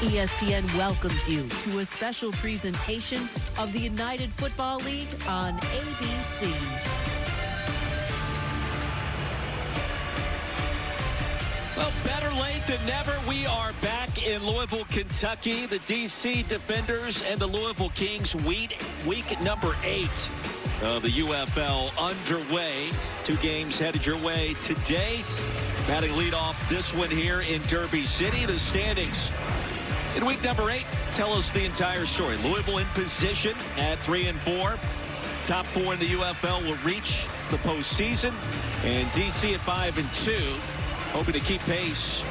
ESPN welcomes you to a special presentation of the United Football League on ABC. Well, better late than never. We are back in Louisville, Kentucky. The DC Defenders and the Louisville Kings week number 8 of the UFL underway. 2 games headed your way today. Batting leadoff this one here in Derby City. The standings in week number 8 tell us the entire story. Louisville in position at 3-4. Top 4 in the UFL will reach the postseason. And DC at 5-2. Hoping to keep pace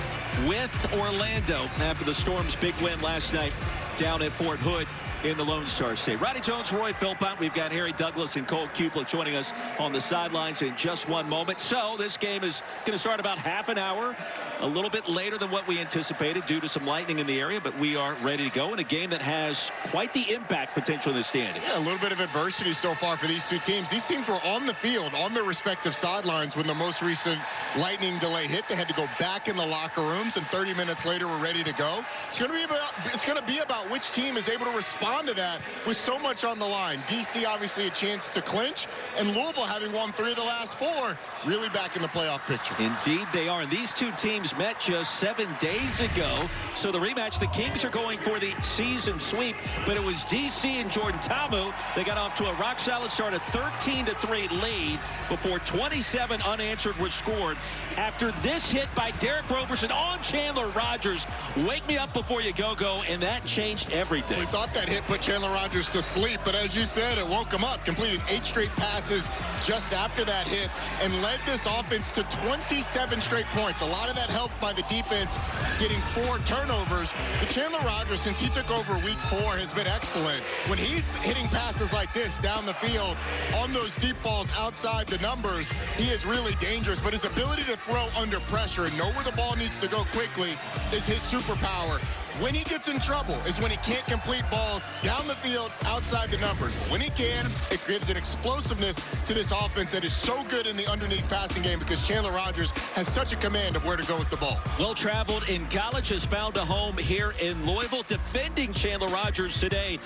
with Orlando after the Storm's big win last night down at Fort Hood in the Lone Star State. Roddy Jones, Roy Philpott. We've got Harry Douglas and Cole Cuplik joining us on the sidelines in just one moment. So this game is going to start about half an hour, a little bit later than what we anticipated due to some lightning in the area, but we are ready to go in a game that has quite the impact potential in the standings. Yeah, a little bit of adversity so far for these two teams. These teams were on the field, on their respective sidelines when the most recent lightning delay hit. They had to go back in the locker rooms, and 30 minutes later we're ready to go. It's going to be about which team is able to respond to that with so much on the line. DC obviously a chance to clinch, and Louisville, having won 3 of the last 4, really back in the playoff picture. Indeed they are. And these two teams met just 7 days ago. So the rematch, the Kings are going for the season sweep, but it was DC and Jordan Ta'amu. They got off to a rock-solid start, a 13-3 lead before 27 unanswered were scored after this hit by Derek Roberson on Chandler Rogers. Wake me up before you go, and that changed everything. We thought that hit put Chandler Rogers to sleep, but as you said, it woke him up. Completed 8 straight passes just after that hit and led this offense to 27 straight points. A lot of that helped by the defense getting 4 turnovers. But Chandler Rogers, since he took over week 4, has been excellent. When he's hitting passes like this down the field on those deep balls outside the numbers, he is really dangerous. But his ability to throw under pressure and know where the ball needs to go quickly is his superpower. When he gets in trouble is when he can't complete balls down the field outside the numbers. When he can, it gives an explosiveness to this offense that is so good in the underneath passing game because Chandler Rogers has such a command of where to go with the ball. Well-traveled in college, has found a home here in Louisville. Defending Chandler Rogers today,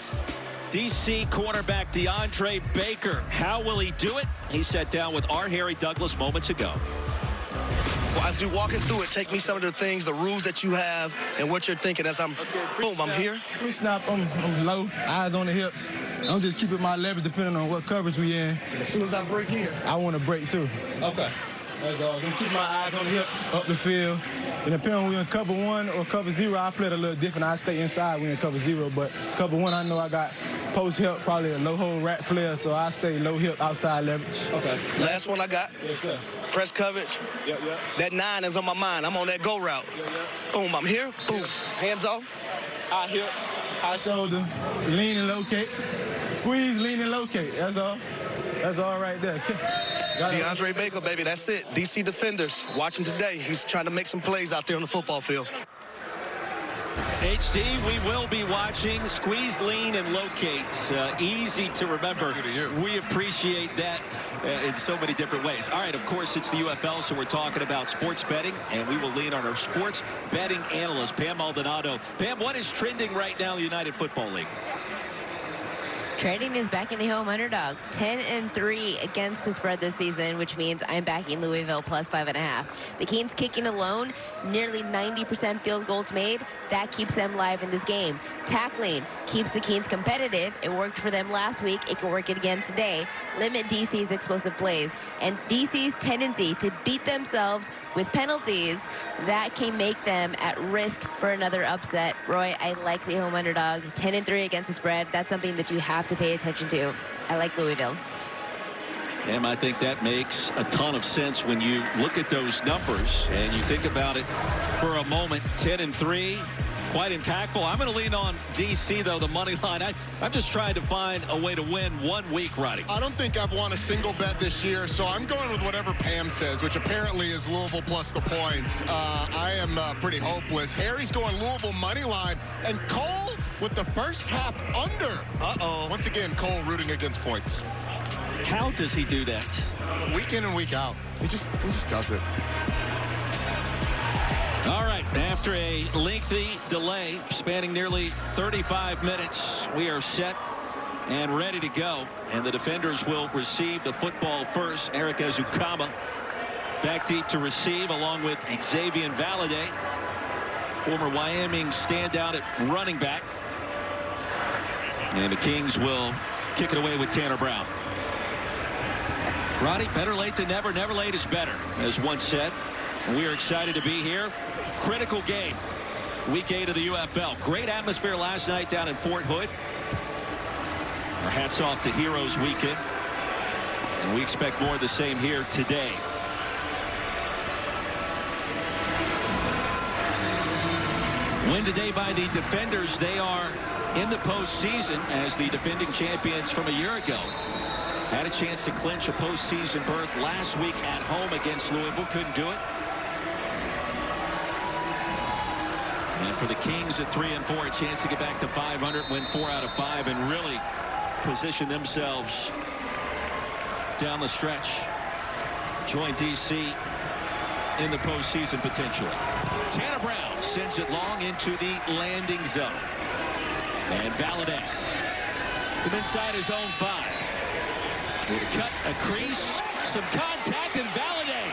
DC quarterback DeAndre Baker. How will he do it? He sat down with our Harry Douglas moments ago. As you're walking through it, take me some of the things, the rules that you have, and what you're thinking as I'm, boom, I'm here. Pre-snap, I'm low, eyes on the hips. I'm just keeping my leverage depending on what coverage we in. As soon as I break here, I want to break too. Okay. That's all. I'm gonna keep my eyes on the hip, up the field. And depending on we in cover 1 or cover 0, I play it a little different. I stay inside, we in cover 0, but cover 1, I know I got post hip, probably a low hole rack player, so I stay low hip, outside leverage. Okay. Last one I got. Yes, sir. Press coverage. Yep. That 9 is on my mind. I'm on that go route. Yep. Boom, I'm here. Boom. Hands off. High hip, high shoulder, lean and locate. Squeeze, lean and locate. That's all. That's all right there. DeAndre Baker, baby, that's it. DC Defenders, watch him today. He's trying to make some plays out there on the football field. HD, we will be watching. Squeeze, lean, and locate. Easy to remember. We appreciate that in so many different ways. All right, of course, it's the UFL, so we're talking about sports betting, and we will lean on our sports betting analyst, Pam Maldonado. Pam, what is trending right now in the United Football League? Trending is backing the home underdogs, 10-3 against the spread this season, which means I'm backing Louisville plus 5.5. The Canes kicking alone, nearly 90% field goals made. That keeps them live in this game. Tackling keeps the Canes competitive. It worked for them last week. It can work it again today. Limit DC's explosive plays. And DC's tendency to beat themselves with penalties, that can make them at risk for another upset. Roy, I like the home underdog. 10-3 against the spread. That's something that you have to pay attention to. I like Louisville. And I think that makes a ton of sense when you look at those numbers and you think about it for a moment. 10-3, quite impactful. I'm going to lean on DC, though, the money line. I'm just trying to find a way to win 1 week, Roddy. I don't think I've won a single bet this year, so I'm going with whatever Pam says, which apparently is Louisville plus the points. I am pretty hopeless. Harry's going Louisville money line, and Cole with the first half under. Uh-oh. Once again, Cole rooting against points. How does he do that? Week in and week out. He just does it. All right, after a lengthy delay spanning nearly 35 minutes, we are set and ready to go. And the defenders will receive the football first. Eric Ezukama back deep to receive, along with Xavier Valladay, former Wyoming standout at running back. And the Kings will kick it away with Tanner Brown. Ronnie, better late than never. Never late is better, as one said. And we are excited to be here. Critical game, week 8 of the UFL. Great atmosphere last night down in Fort Hood. Our hats off to Heroes Weekend. And we expect more of the same here today. Win today by the defenders. They are in the postseason as the defending champions from a year ago. Had a chance to clinch a postseason berth last week at home against Louisville. Couldn't do it. And for the Kings at 3-4, a chance to get back to 500, win 4 out of 5, and really position themselves down the stretch. Join DC in the postseason potentially. Tanner Brown sends it long into the landing zone. And Valladay from inside his own 5. With a cut, a crease, some contact, and Valladay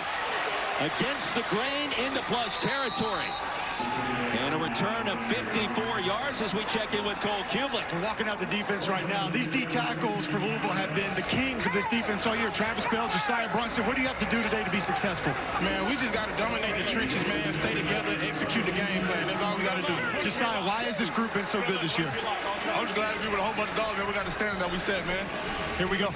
against the grain into plus territory. And a return of 54 yards as we check in with Cole Kublik. We're walking out the defense right now. These D tackles for Louisville have been the kings of this defense all year. Travis Bell, Josiah Brunson. What do you have to do today to be successful? Man, we just got to dominate the trenches, man. Stay together, execute the game plan. That's all we got to do. Josiah, why has this group been so good this year? I'm just glad to be with a whole bunch of dogs, man. We got the standard that we set, man. Here we go.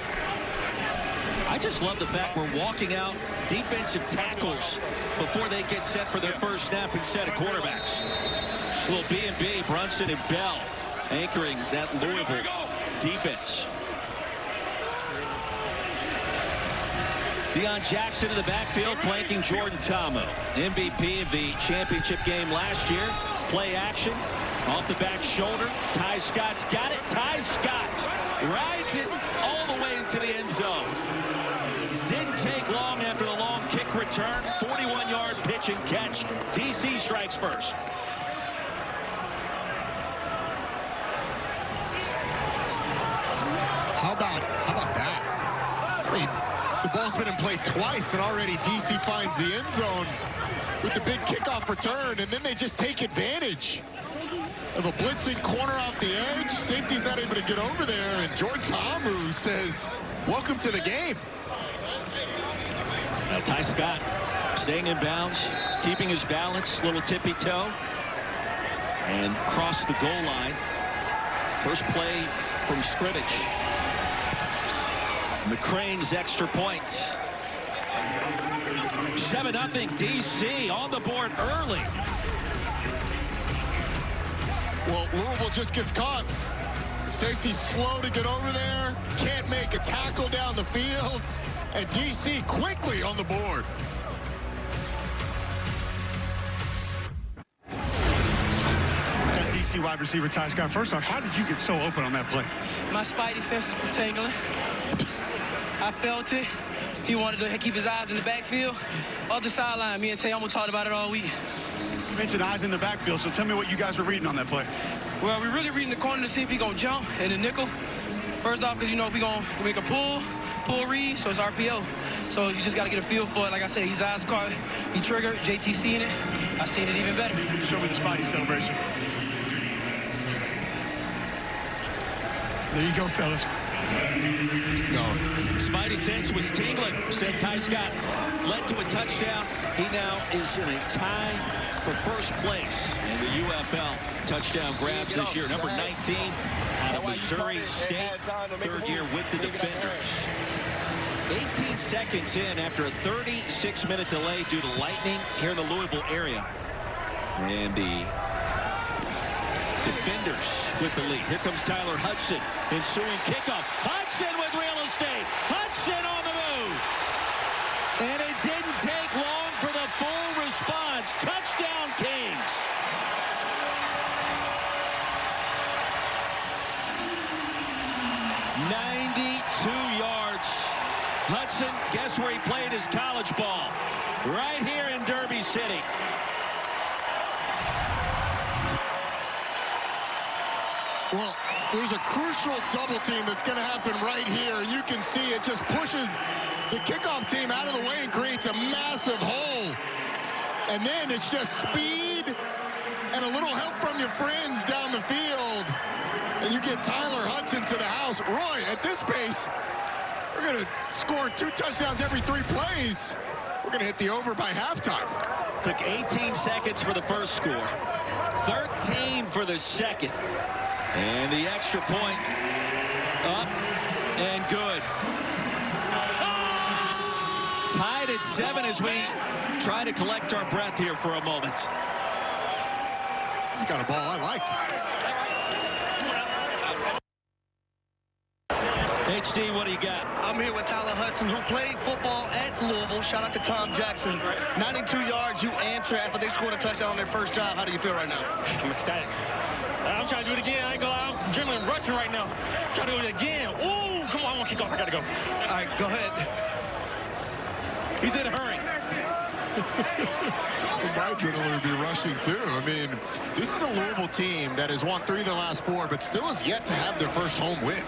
I just love the fact we're walking out defensive tackles before they get set for their first snap instead of quarterbacks. A little B&B, Brunson and Bell anchoring that Louisville defense. Deion Jackson in the backfield flanking Jordan Ta'amu. MVP of the championship game last year. Play action off the back shoulder. Ty Scott's got it. Ty Scott rides it all the way into the end zone. Didn't take long after the long kick return. 41-yard pitch and catch. DC strikes first. How about that? I mean, the ball's been in play twice, and already DC finds the end zone with the big kickoff return, and then they just take advantage of a blitzing corner off the edge. Safety's not able to get over there, and Jordan Ta'amu says, welcome to the game. Now Ty Scott staying in bounds, keeping his balance, little tippy toe, and cross the goal line. First play from scrimmage. McCrane's extra point. 7-0 DC on the board early. Well, Louisville just gets caught. Safety's slow to get over there. Can't make a tackle down the field. And DC quickly on the board. DC wide receiver Ty Scott. First off, how did you get so open on that play? My spidey senses were tingling. I felt it. He wanted to keep his eyes in the backfield. Off the sideline, me and Tay almost talked about it all week. You mentioned eyes in the backfield, so tell me what you guys were reading on that play. Well, we're really reading the corner to see if he's going to jump in the nickel. First off, because, you know, if we're going to make a pull read, so it's RPO. So you just got to get a feel for it. Like I said, his eyes caught, he triggered, JT seen it. I seen it even better. Show me the Spidey celebration. There you go, fellas. No. Spidey sense was tingling, said Ty Scott. Led to a touchdown. He now is in a tie for first place in the UFL touchdown grabs this year. Number 19 out of Missouri State, third year with the defenders. 18 seconds in after a 36-minute delay due to lightning here in the Louisville area. And the defenders with the lead. Here comes Tyler Hudson. Ensuing kickoff. Hudson with real estate. Hudson on the move. And it didn't take long for the full response. Touchdown, Kings. Hudson, guess where he played his college ball? Right here in Derby City. Well, there's a crucial double team that's going to happen right here. You can see it just pushes the kickoff team out of the way and creates a massive hole. And then it's just speed and a little help from your friends down the field. And you get Tyler Hudson to the house. Roy, at this pace, we're going to score 2 touchdowns every 3 plays. We're going to hit the over by halftime. Took 18 seconds for the first score. 13 for the second. And the extra point up and good. Tied at 7 as we try to collect our breath here for a moment. He's got a ball I like. HD, what do you got? I'm here with Tyler Hudson, who played football at Louisville. Shout out to Tom Jackson. 92 yards, you answer after they scored a touchdown on their first drive. How do you feel right now? I'm ecstatic. I'm trying to do it again. I ain't gonna lie. I'm adrenaline rushing right now. I'm trying to do it again. Ooh, come on, I want to kick off. I gotta go. All right, go ahead. He's in a hurry. My adrenaline would be rushing too. I mean, this is a Louisville team that has won 3 of their last 4, but still has yet to have their first home win.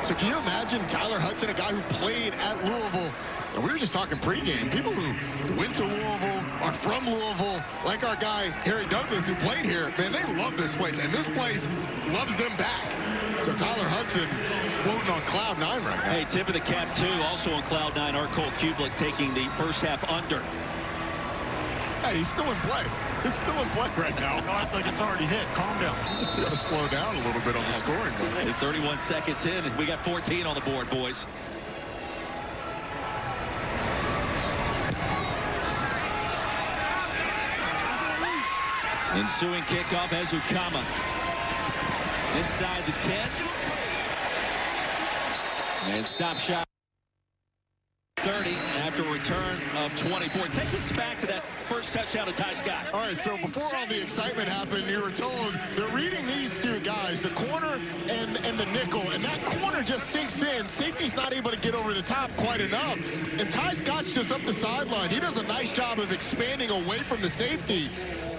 So can you imagine Tyler Hudson, a guy who played at Louisville, and we were just talking pregame, people who went to Louisville, are from Louisville, like our guy Harry Douglas who played here, man, they love this place, and this place loves them back. So Tyler Hudson floating on cloud 9 right now. Hey, tip of the cap too, also on cloud 9, our Cole Kublik taking the first half under. Hey, he's still in play. It's still in play right now. I think it's already hit. Calm down. You got to slow down a little bit on the scoring. 31 seconds in, and we got 14 on the board, boys. Ensuing kickoff, Ezukama. Inside the 10. And stop shot. 30 after a return of 24. Take us back to that first touchdown of Ty Scott. All right, so before all the excitement happened, you were told they're reading these 2 guys, the corner and the nickel, and that corner just sinks in. Safety's not able to get over the top quite enough, and Ty Scott's just up the sideline. He does a nice job of expanding away from the safety.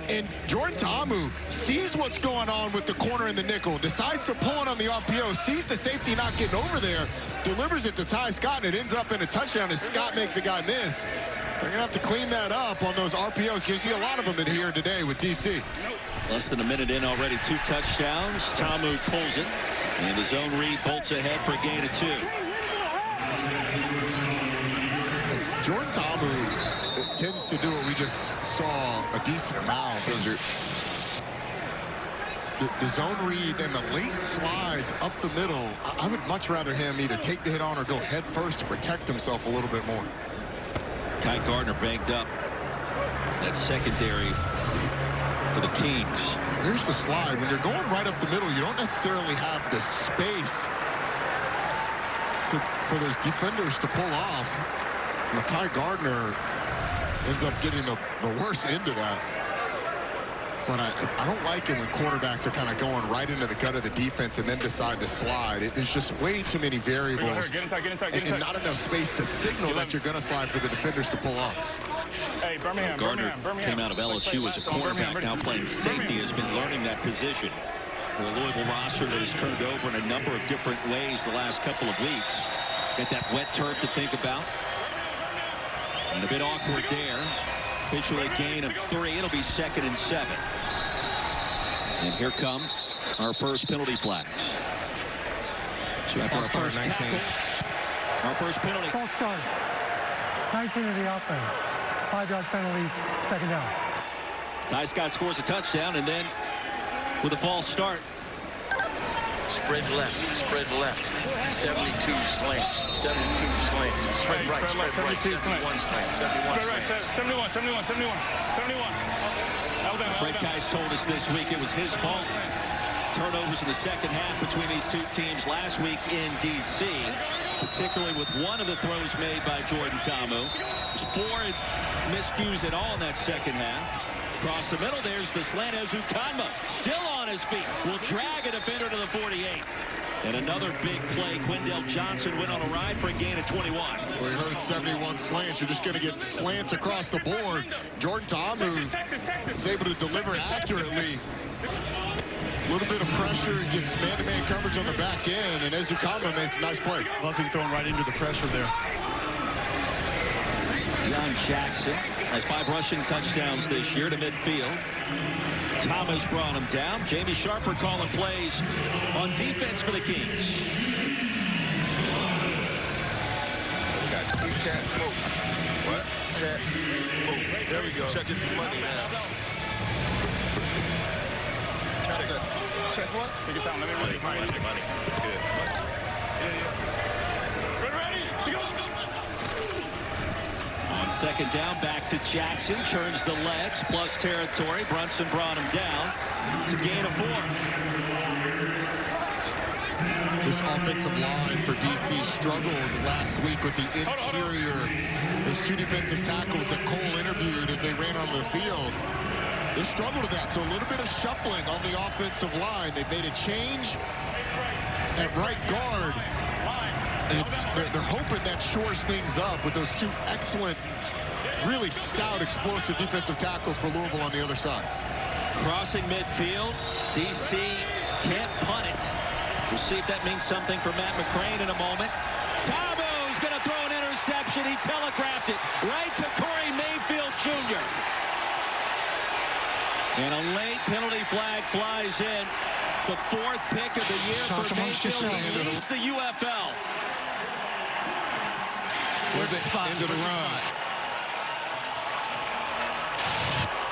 And Jordan Ta'amu sees what's going on with the corner and the nickel, decides to pull it on the RPO, sees the safety not getting over there, delivers it to Ty Scott, and it ends up in a touchdown as Scott makes a guy miss. They're going to have to clean that up on those RPOs. You see a lot of them in here today with DC. Less than a minute in already, 2 touchdowns. Ta'amu pulls it, and the zone read bolts ahead for a gain of 2. And Jordan Ta'amu tends to do what we just saw a decent amount. The zone read and the late slides up the middle. I would much rather him either take the hit on or go head first to protect himself a little bit more. Kai Gardner banked up. That secondary for the Kings. Here's the slide. When you're going right up the middle, you don't necessarily have the space for those defenders to pull off. Kai Gardner ends up getting the worst end of that. But I don't like it when quarterbacks are kind of going right into the gut of the defense and then decide to slide. There's just way too many variables. Get in tight, get in tight, get in and tight. not enough space to signal that you're going to slide for the defenders to pull off. Hey, Birmingham, Gardner came out of LSU as a cornerback, now playing safety, has been learning that position. The Louisville roster that has turned over in a number of different ways the last couple of weeks. Got that wet turf to think about. And a bit awkward there. Officially a gain of 3. It'll be 2nd and 7. And here come our first penalty flags. So after our first tackle, our first penalty. False start. 19 of the offense. 5-yard penalty, 2nd down. Ty Scott scores a touchdown, and then with a false start. Spread left, 72 slants, 72 slants. Spread right, 72 slants. 71 slants. 71. Fred Kais told us this week it was his fault. Turnovers in the second half between these 2 teams last week in D.C., particularly with one of the throws made by Jordan Ta'amu. There's 4 miscues in all in that second half. Across the middle, there's the slant. Ezukama still on his feet. Will drag a defender to the 48. And another big play. Quindell Johnson went on a ride for a gain of 21. We heard 71 slants. You're just going to get slants across the board. Jordan Ta'amu is able to deliver accurately. A little bit of pressure. pressure, gets man-to-man coverage on the back end, and Ezukama makes a nice play. Love him throwing right into the pressure there. Deion Jackson has 5 rushing touchdowns this year to midfield. Thomas brought him down. Jamie Sharper calling plays on defense for the Kings. You can't smoke. What? Can't smoke. There we go. Check it for money now. Check that. Check what? Take your time. Let me run it. Money. It's good. Yeah. Ready? Go. On second down, back to Jackson. Churns the legs, plus territory. Brunson brought him down. It's a gain of 4. This offensive line for DC struggled last week with the interior. Those 2 defensive tackles that Cole interviewed as they ran onto the field. They struggled with that, so a little bit of shuffling on the offensive line. They made a change at right guard. And they're hoping that shores things up with those 2 excellent, really stout, explosive defensive tackles for Louisville on the other side. Crossing midfield, DC can't punt it. We'll see if that means something for Matt McCrane in a moment. Tabo's going to throw an interception. He telegraphed it right to Corey Mayfield Jr. And a late penalty flag flies in. The 4th pick of the year for Mayfield. He leads the UFL. Where's the spot? Into the run.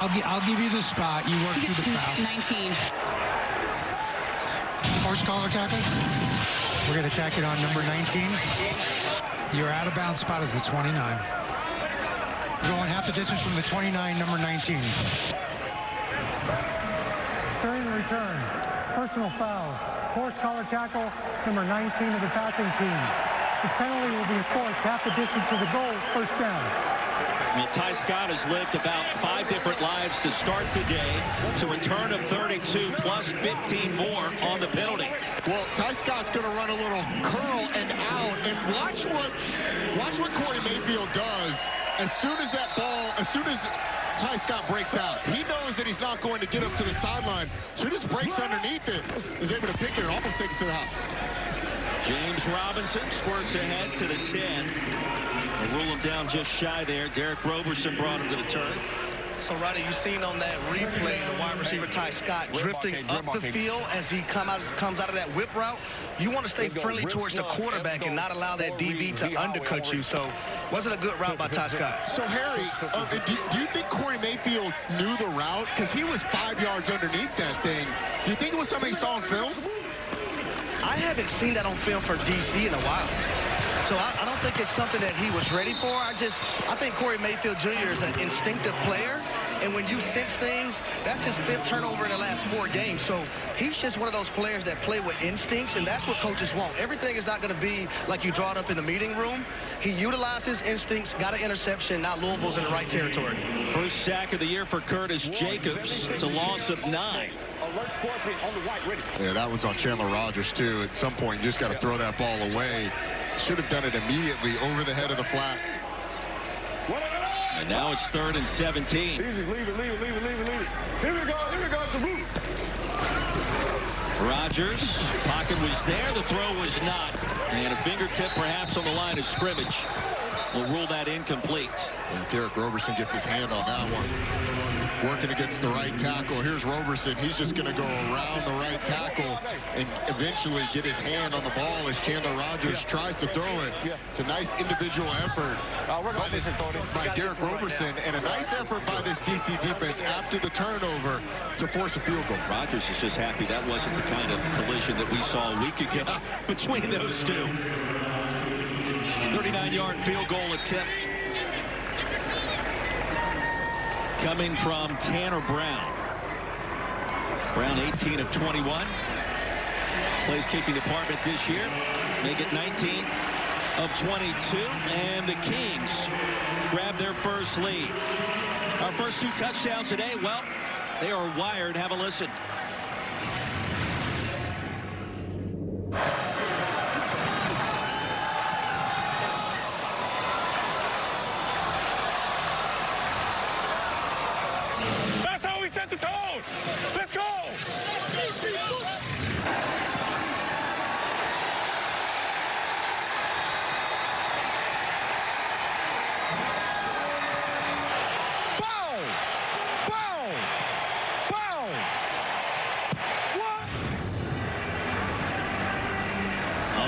I'll give you the spot. You work through the foul. 19. Horse collar tackle. We're going to tack it on number 19. Your out-of-bounds spot is the 29. Going half the distance from the 29, number 19. During the return, personal foul. Horse collar tackle, number 19 of the passing team. The penalty will be enforced half the distance to the goal, first down. Well, Ty Scott has lived about 5 different lives to start today. To return of 32 plus 15 more on the penalty. Well, Ty Scott's going to run a little curl and out, and watch what Corey Mayfield does as soon as Ty Scott breaks out. He knows that he's not going to get up to the sideline, so he just breaks underneath it, is able to pick it and almost take it to the house. James Robinson squirts ahead to the 10. They rule him down just shy there. Derek Roberson brought him to the turf. So, Roddy, you seen on that replay the wide receiver Ty Scott drifting up the field as he comes out of that whip route. You want to stay friendly towards the quarterback and not allow that DB to undercut you. So, wasn't a good route by Ty Scott. So, Harry, do you think Corey Mayfield knew the route? Because he was 5 yards underneath that thing. Do you think it was something he saw on film? I haven't seen that on film for DC in a while. So I don't think it's something that he was ready for. I think Corey Mayfield Jr. is an instinctive player. And when you sense things, that's his 5th turnover in the last 4 games. So he's just one of those players that play with instincts, and that's what coaches want. Everything is not going to be like you draw it up in the meeting room. He utilized his instincts, got an interception. Now Louisville's in the right territory. First sack of the year for Curtis Jacobs. It's a loss of 9. Yeah, that one's on Chandler Rogers, too. At some point, you just got to throw that ball away. Should have done it immediately over the head of the flat. And now it's 3rd and 17. Easy, leave it. Here we go, it's the root. Rogers, pocket was there, the throw was not. And a fingertip perhaps on the line of scrimmage. We'll rule that incomplete. Yeah, Derek Roberson gets his hand on that one. Working against the right tackle. Here's Roberson. He's just going to go around the right tackle and eventually get his hand on the ball as Chandler Rogers tries to throw it. It's a nice individual effort by Derek Roberson and a nice effort by this DC defense after the turnover to force a field goal. Rogers is just happy that wasn't the kind of collision that we saw a week ago between those two. 39-yard field goal attempt coming from Tanner Brown. Brown 18 of 21. Plays kicking department this year. Make it 19 of 22. And the Kings grab their first lead. Our first 2 touchdowns today, well, they are wired. Have a listen. That's how we set the tone. Let's go.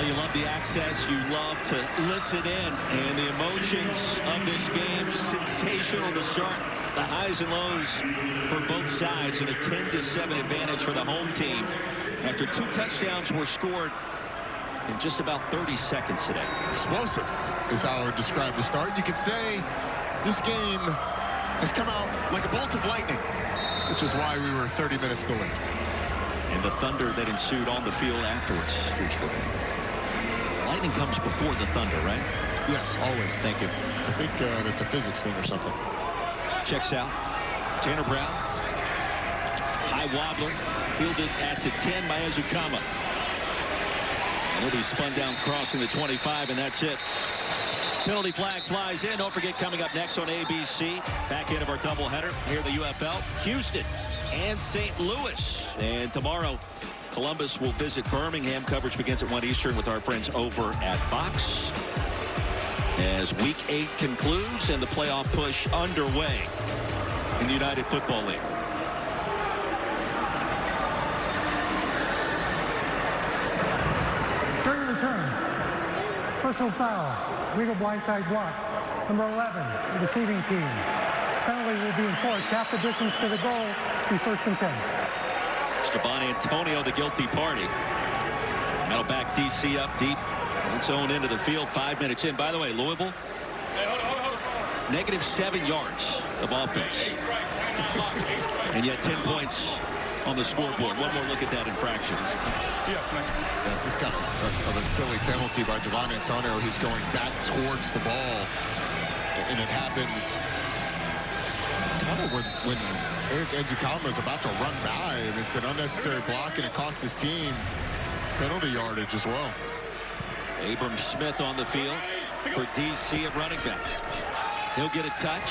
Well, you love the access. You love to listen in. And the emotions of this game, sensational to start. The highs and lows for both sides, and a 10-7 advantage for the home team after 2 touchdowns were scored in just about 30 seconds today. Explosive is how I would describe the start. You could say this game has come out like a bolt of lightning, which is why we were 30 minutes delayed. And the thunder that ensued on the field afterwards. Lightning comes before the thunder, right? Yes, always. Thank you. I think that's a physics thing or something. Checks out. Tanner Brown. High wobbler. Fielded at the 10 by Ezukama. And he'll be spun down crossing the 25, and that's it. Penalty flag flies in. Don't forget, coming up next on ABC, back end of our doubleheader here in the UFL, Houston and St. Louis. And tomorrow, Columbus will visit Birmingham. Coverage begins at 1 Eastern with our friends over at Fox. As Week 8 concludes and the playoff push underway in the United Football League. During return, personal foul, legal blindside block, number 11, the receiving team. Penalty will be enforced half the distance to the goal, be 1st and 10. Stephon Antonio, the guilty party. That'll back DC up deep. Its own into the field, 5 minutes in. By the way, Louisville, -7 yards of offense. And yet 10 points on the scoreboard. One more look at that infraction. Yes, this got of a silly penalty by Stephon Antonio. He's going back towards the ball, and it happens kind of when Eric Ezukama is about to run by. I mean, it's an unnecessary block, and it costs his team penalty yardage as well. Abram Smith on the field for DC at running back. He'll get a touch.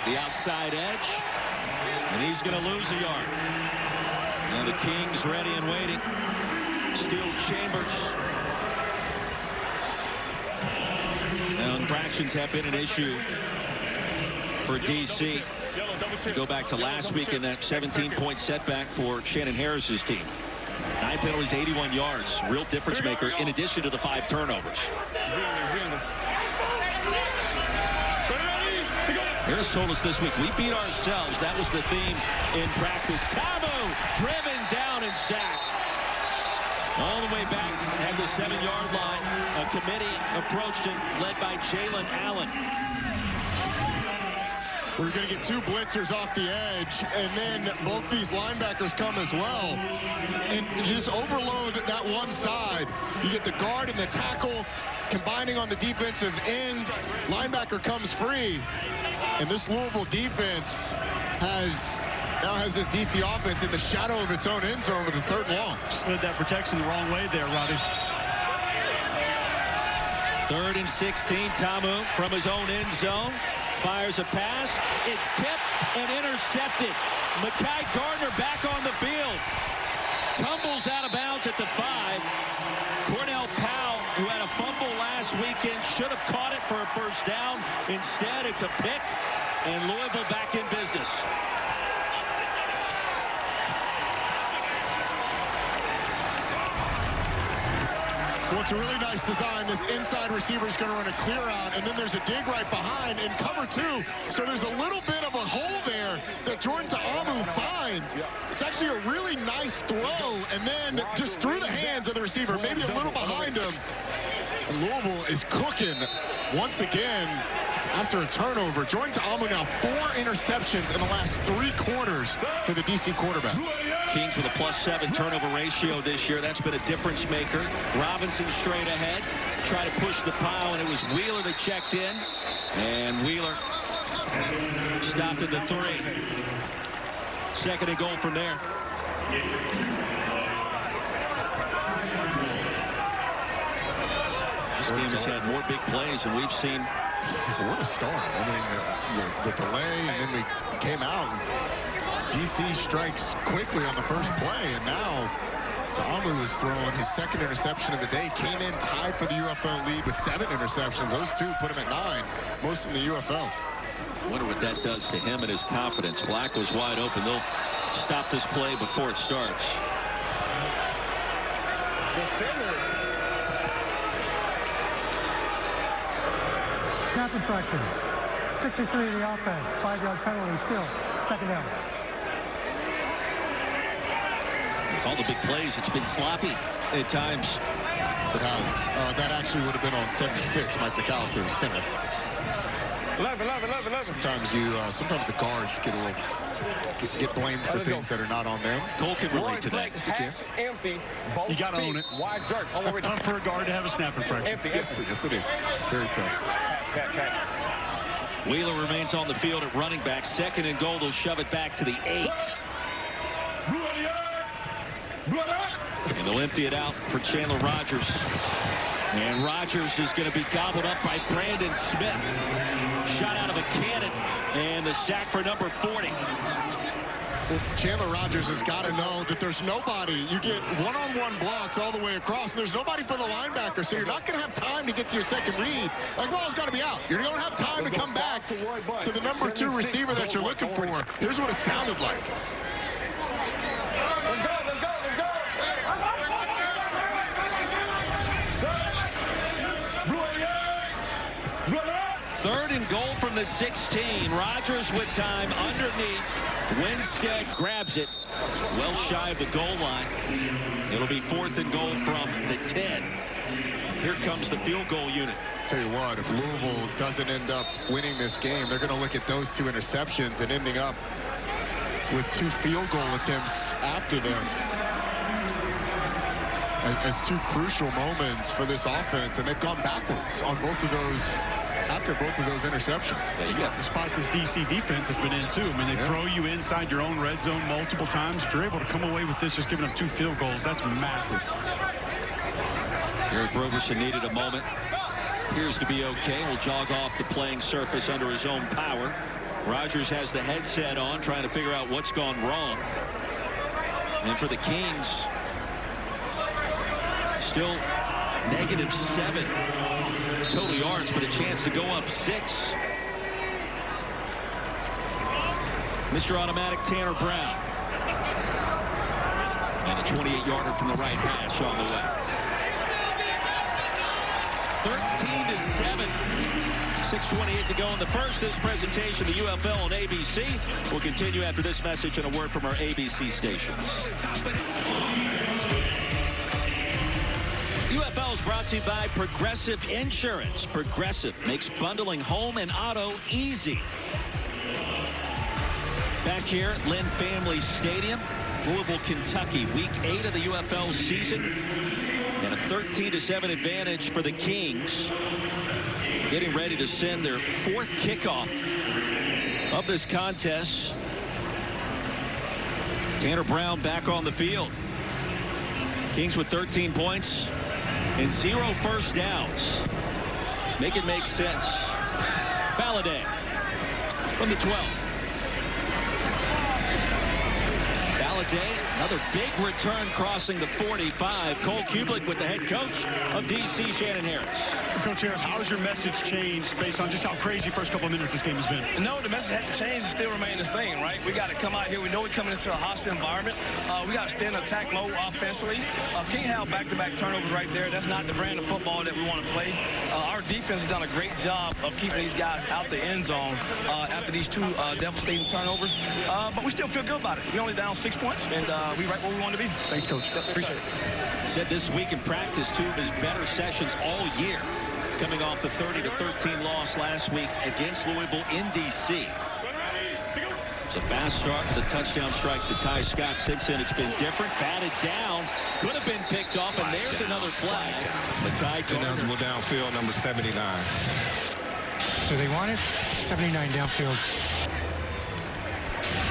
The outside edge. And he's going to lose a yard. Now the Kings ready and waiting. Steel Chambers. Now infractions have been an issue for DC. We go back to last week in that 17-point setback for Shannon Harris's team. 9 penalties, 81 yards. Real difference maker in addition to the 5 turnovers. Harris told us this week, we beat ourselves. That was the theme in practice. Tamu driven down and sacked. All the way back at the 7-yard line. A committee approached him, led by Jalen Allen. We're going to get 2 blitzers off the edge, and then both these linebackers come as well. And you just overload that one side. You get the guard and the tackle combining on the defensive end. Linebacker comes free. And this Louisville defense now has this DC offense in the shadow of its own end zone with a 3rd and long. Slid that protection the wrong way there, Roddy. 3rd and 16, Tamu from his own end zone. Fires a pass. It's tipped and intercepted. Mekhi Gardner back on the field. Tumbles out of bounds at the 5. Cornell Powell, who had a fumble last weekend, should have caught it for a 1st down. Instead, it's a pick, and Louisville back in business. Well, it's a really nice design. This inside receiver is going to run a clear out, and then there's a dig right behind in cover 2. So there's a little bit of a hole there that Jordan Ta'amu finds. It's actually a really nice throw, and then just through the hands of the receiver, maybe a little behind him. And Louisville is cooking once again after a turnover. Jordan Ta'amu now 4 interceptions in the last 3 quarters for the DC quarterback. Kings with a +7 turnover ratio this year. That's been a difference maker. Robinson straight ahead. Try to push the pile, and it was Wheeler that checked in. And Wheeler stopped at the 3. 2nd and goal from there. This game has had more big plays than we've seen. What a start. I mean, the delay, and then we came out. DC strikes quickly on the first play, and now Ta'amu is throwing his 2nd interception of the day. Came in tied for the UFL lead with 7 interceptions. Those 2 put him at 9, most in the UFL. I wonder what that does to him and his confidence. Black was wide open. They'll stop this play before it starts. The center Snap infraction. 63 of the offense. 5-yard penalty still. Second down. All the big plays, it's been sloppy at times. Yes, it has. That actually would have been on 76. Mike McAllister is center. 11. Sometimes the guards get blamed for things that are not on them. Cole can relate to that. Empty. You got to own it. Wide jerk. Tough for a guard to have a snap infraction. Yes, it is. Very tough. Wheeler remains on the field at running back. Second and goal, they'll shove it back to the 8. And they'll empty it out for Chandler Rogers. And Rogers is going to be gobbled up by Brandon Smith. Shot out of a cannon. And the sack for number 40. Well, Chandler Rogers has got to know that there's nobody. You get one-on-one blocks all the way across, and there's nobody for the linebacker, so you're not going to have time to get to your second read. Like, ball's got to be out. You don't have time to come back to the number 2 receiver that you're looking for. Here's what it sounded like. Third and goal from the 16. Rogers with time underneath. Winstead grabs it well shy of the goal line. It'll be 4th and goal from the 10. Here comes the field goal unit. Tell you what, if Louisville doesn't end up winning this game, they're going to look at those 2 interceptions and ending up with 2 field goal attempts after them as 2 crucial moments for this offense, and they've gone backwards on both of those. After both of those interceptions. Yeah, you got the spots this DC defense has been in, too. I mean, they throw you inside your own red zone multiple times. If you're able to come away with this, just giving up 2 field goals, that's massive. Eric Roberson needed a moment. Appears to be okay. Will jog off the playing surface under his own power. Rogers has the headset on, trying to figure out what's gone wrong. And for the Kings, still -7 total yards, but a chance to go up 6. Mr. Automatic Tanner Brown. And a 28-yarder from the right hash on the way. 13-7. 6:28 to go in the first. This presentation of the UFL on ABC will continue after this message and a word from our ABC stations. UFL is brought to you by Progressive Insurance. Progressive makes bundling home and auto easy. Back here at Lynn Family Stadium, Louisville, Kentucky, week 8 of the UFL season. And a 13-7 advantage for the Kings. Getting ready to send their 4th kickoff of this contest. Tanner Brown back on the field. Kings with 13 points. And 0 first downs. Make it make sense. Valladay from the 12. Valladay, another big return crossing the 45. Cole Kublik with the head coach of DC, Shannon Harris. Coach Harris, how has your message changed based on just how crazy first couple of minutes this game has been? No, the message hasn't changed. It still remains the same, right? We got to come out here. We know we're coming into a hostile environment. We got to stay in attack mode offensively. Can't have back-to-back turnovers right there. That's not the brand of football that we want to play. Our defense has done a great job of keeping these guys out the end zone after these 2 devastating turnovers. But we still feel good about it. We only down 6 points, and we right where we want to be. Thanks, Coach. Appreciate it. Said this week in practice, 2 of his better sessions all year, coming off the 30-13 loss last week against Louisville in D.C. It's a fast start with a touchdown strike to Ty Scott. Since then, it's been different. Batted down. Could have been picked off, and there's another flag. Ineligible downfield, number 79. So they want it? 79 downfield.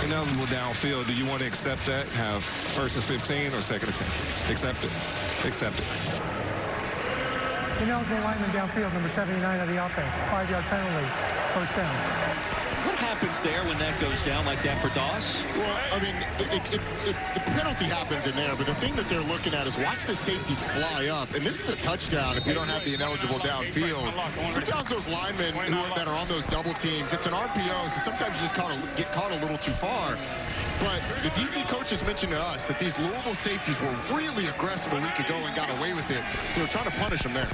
Ineligible downfield. Do you want to accept that? Have 1st and 15 or 2nd and 10? Accept it. Accept it. Ineligible lineman downfield, number 79 of the offense. 5-yard penalty. First down. What happens there when that goes down like that for Doss? Well, I mean, the penalty happens in there, but the thing that they're looking at is watch the safety fly up. And this is a touchdown if you don't have the ineligible downfield. Sometimes those linemen that are on those double teams, it's an RPO, so sometimes you just get caught a little too far. But the DC coaches mentioned to us that these Louisville safeties were really aggressive a week ago and got away with it. So they're trying to punish them there.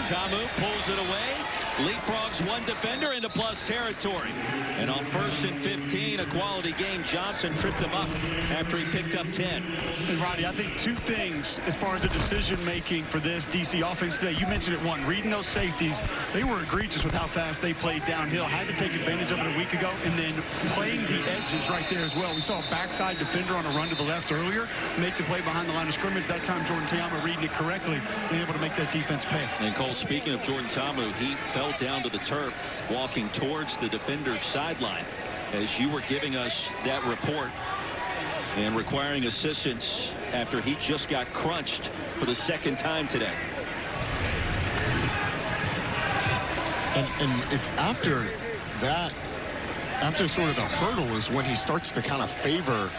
Tamu pulls it away. leapfrogs one defender into plus territory. And on 1st and 15, a quality game, Johnson tripped him up after he picked up 10. And Rodney, I think two things as far as the decision-making for this DC offense today. You mentioned it, one, reading those safeties. They were egregious with how fast they played downhill. Had to take advantage of it a week ago, and then playing the edges right there as well. We saw a backside defender on a run to the left earlier make the play behind the line of scrimmage. That time, Jordan Ta'amu reading it correctly, being able to make that defense pay. And Cole, speaking of Jordan Ta'amu, he fell down to the turf walking towards the defender's sideline as you were giving us that report and requiring assistance after he just got crunched for the second time today. And it's after that, after sort of the hurdle is when he starts to kind of favor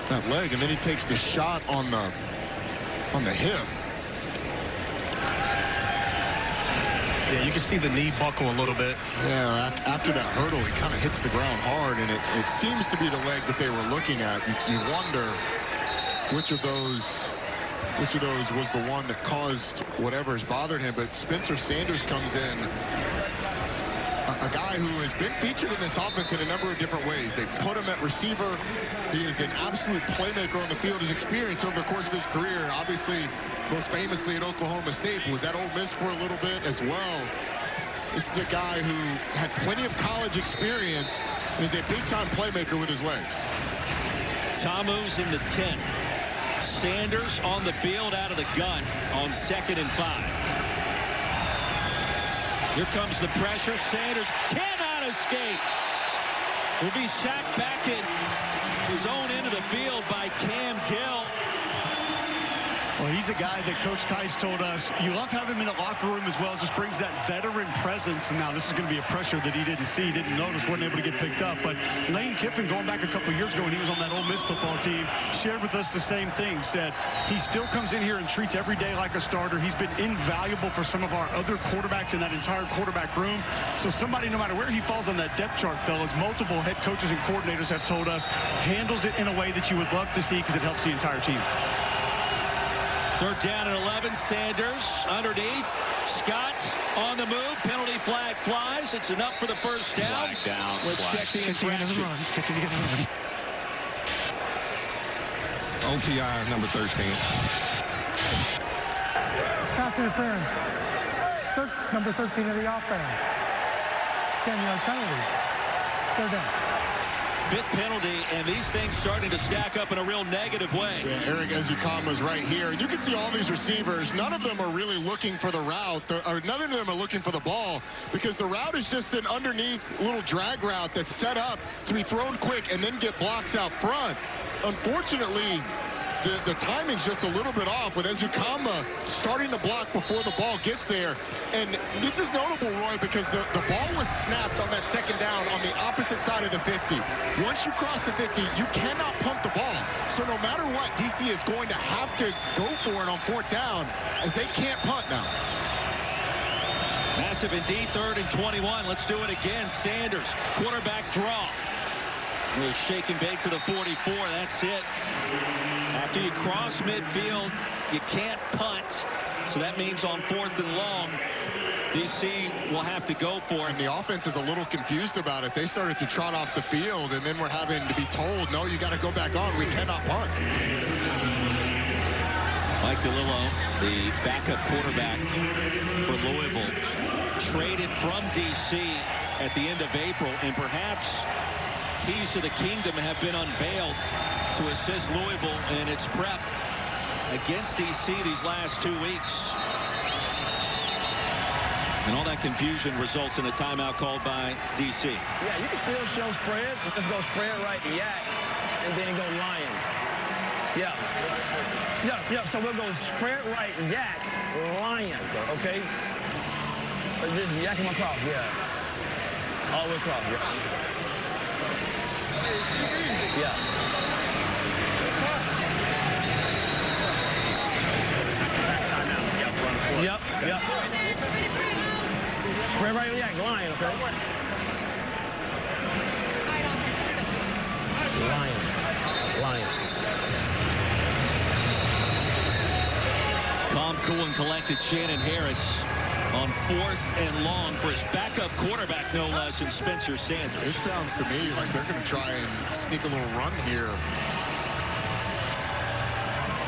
that leg, and then he takes the shot on the hip. Yeah, you can see the knee buckle a little bit. Yeah, after that hurdle, he kind of hits the ground hard, and it seems to be the leg that they were looking at. You wonder which of those was the one that caused whatever's bothered him. But Spencer Sanders comes in, a guy who has been featured in this offense in a number of different ways. They've put him at receiver. He is an absolute playmaker on the field. His experience over the course of his career, obviously, most famously at Oklahoma State, but was at Ole Miss for a little bit as well. This is a guy who had plenty of college experience and is a big-time playmaker with his legs. Ta'amu's in the 10. Sanders on the field out of the gun on 2nd and 5. Here comes the pressure. Sanders cannot escape. Will be sacked back in his own end of the field by Cam Gill. Well, he's a guy that Coach Keiss told us you love having him in the locker room as well. Just brings that veteran presence. And now this is going to be a pressure that he didn't see, didn't notice, wasn't able to get picked up. But Lane Kiffin, going back a couple of years ago when he was on that Ole Miss football team, shared with us the same thing. Said he still comes in here and treats every day like a starter. He's been invaluable for some of our other quarterbacks in that entire quarterback room. So somebody, no matter where he falls on that depth chart, fellas, multiple head coaches and coordinators have told us, handles it in a way that you would love to see because it helps the entire team. 3rd down and 11. Sanders underneath. Scott on the move. Penalty flag flies. It's enough for the first down. Flag down. Let's check the infraction. OPI number 13. Pass interference. Number 13 of the offense. 10-yard penalty. 3rd down. 5th penalty, and these things starting to stack up in a real negative way. Yeah, Eric Ezukanma's right here. You can see all these receivers. None of them are really looking for the route, or none of them are looking for the ball, because the route is just an underneath little drag route that's set up to be thrown quick and then get blocks out front. Unfortunately, the timing's just a little bit off with Ezukanma starting to block before the ball gets there. And this is notable, Roy, because the ball was snapped on that 2nd down on the opposite side of the 50. Once you cross the 50, you cannot punt the ball. So no matter what, DC is going to have to go for it on 4th down, as they can't punt now. Massive indeed. 3rd and 21. Let's do it again. Sanders, quarterback draw. A little shake and bake to the 44. That's it. After you cross midfield, you can't punt. So that means on 4th and long, DC will have to go for it. And the offense is a little confused about it. They started to trot off the field, and then we're having to be told, no, you got to go back on. We cannot punt. Mike DeLillo, the backup quarterback for Louisville, traded from DC at the end of April, and perhaps keys to the kingdom have been unveiled to assist Louisville in its prep against DC these last 2 weeks. And all that confusion results in a timeout called by DC. Yeah, you can still show spread. Let's go spread right, yak, and then go lion. Yeah, so we'll go spread right, yak, lion, okay? Just yak him across, yeah. All the way across, yeah. Yeah. Yep. Spread right, yak, lion, okay? Lion. Calm, cool, and collected Shannon Harris on 4th and long for his backup quarterback, no less, than Spencer Sanders. It sounds to me like they're going to try and sneak a little run here.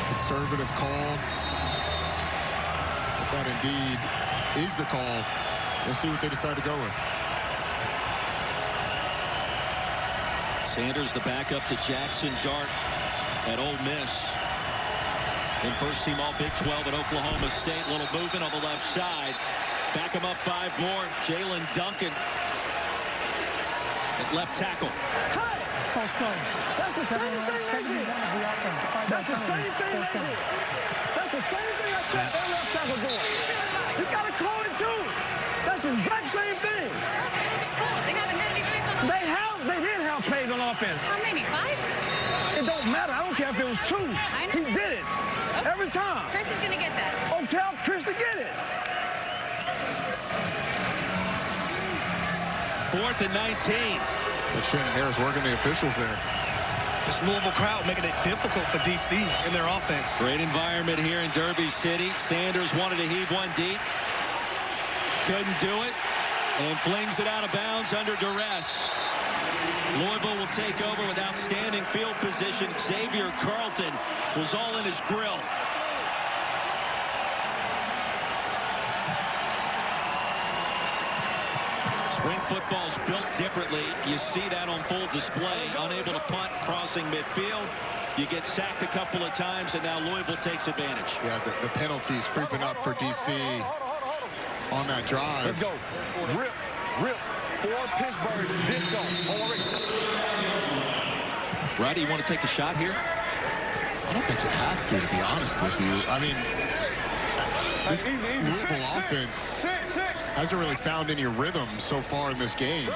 Conservative call. If that indeed is the call, we'll see what they decide to go with. Sanders, the backup to Jackson Dart at Ole Miss. In first-team All-Big 12 at Oklahoma State. Little movement on the left side. Back him up 5 more. Jalen Duncan at left tackle. Hey! That's the same thing they did. That's the same thing they did. That's the same thing I said their left tackle doing. You got to call it too. That's the exact same thing. They haven't had any plays on offense. They did have plays on offense. How many? 5? It don't matter. I don't care if it was 2. He did it. Okay. Every time. Chris is going to get that. Oh, tell Chris to get it. 4th and 19. But Shannon Harris working the officials there. This Louisville crowd making it difficult for DC in their offense. Great environment here in Derby City. Sanders wanted to heave one deep. Couldn't do it. And flings it out of bounds under duress. Louisville will take over with outstanding field position. Xavier Carlton was all in his grill. Spring football's built differently. You see that on full display. Unable to punt, crossing midfield. You get sacked a couple of times, and now Louisville takes advantage. Yeah, the penalties creeping up for DC on that drive. Let's go. Rip. For Pittsburgh. Disco. Roddy, you want to take a shot here? I don't think you have to be honest with you. I mean, this Louisville offense hasn't really found any rhythm so far in this game.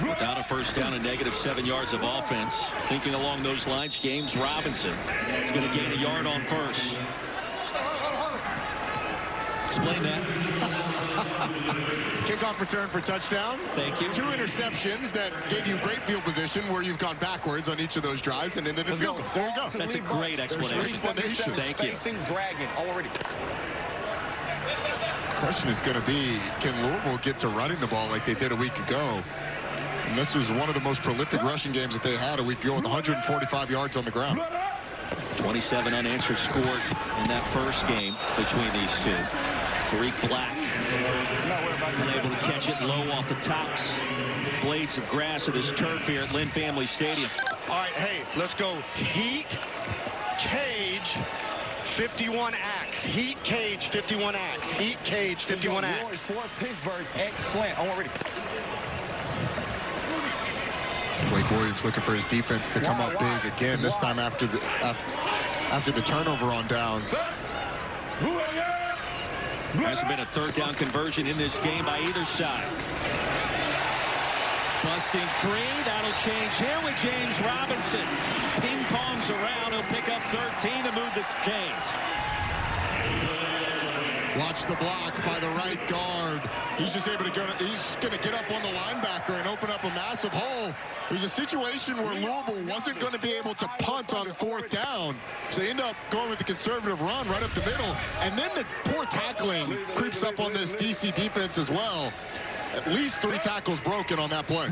Without a first down and negative 7 yards of offense. Thinking along those lines, James Robinson is going to gain a yard on first. Explain that. Kickoff return for touchdown. Thank you. 2 interceptions that gave you great field position where you've gone backwards on each of those drives and ended in field goals. There you go. That's a great explanation. Thank you. Dragging already. Question is going to be, can Louisville get to running the ball like they did a week ago? And this was one of the most prolific rushing games that they had a week ago with 145 yards on the ground. 27 unanswered scored in that first game between these two. Tariq Black unable to catch it low off the tops blades of grass of this turf here at Lynn Family Stadium. All right, hey, let's go. Heat, cage, 51 acts. Heat, cage, 51 acts. Heat, cage, 51 acts. For Pittsburgh, excellent. Already. Blake Williams looking for his defense to come up big again, this time after the turnover on downs. Hasn't been a third down conversion in this game by either side. Busting 3, that'll change here with James Robinson. Ping pongs around, he'll pick up 13 to move this chains. Watch the block by the right guard. He's just able to he's going to get up on the linebacker and open up a massive hole. It was a situation where Louisville wasn't going to be able to punt on 4th down. So they end up going with the conservative run right up the middle. And then the poor tackling creeps up on this DC defense as well. At least 3 tackles broken on that play.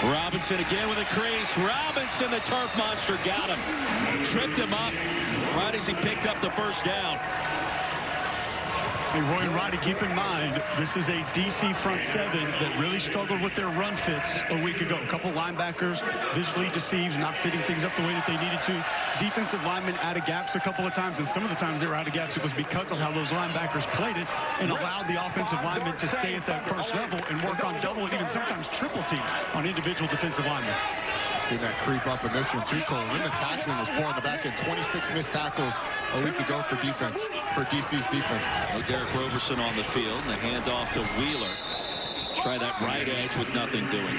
Robinson again with a crease. Robinson, the turf monster, got him. Tripped him up right as he picked up the first down. Hey, Roy and Roddy, keep in mind, this is a DC front 7 that really struggled with their run fits a week ago. A couple linebackers visually deceived, not fitting things up the way that they needed to. Defensive linemen out of gaps a couple of times, and some of the times they were out of gaps, it was because of how those linebackers played it and allowed the offensive linemen to stay at that first level and work on double and even sometimes triple teams on individual defensive linemen. Seen that creep up in this one too, Cole. And then the tackling was poor on the back end. 26 missed tackles a week ago for defense, for DC's defense. No Derek Roberson on the field, and the handoff to Wheeler. Try that right edge with nothing doing.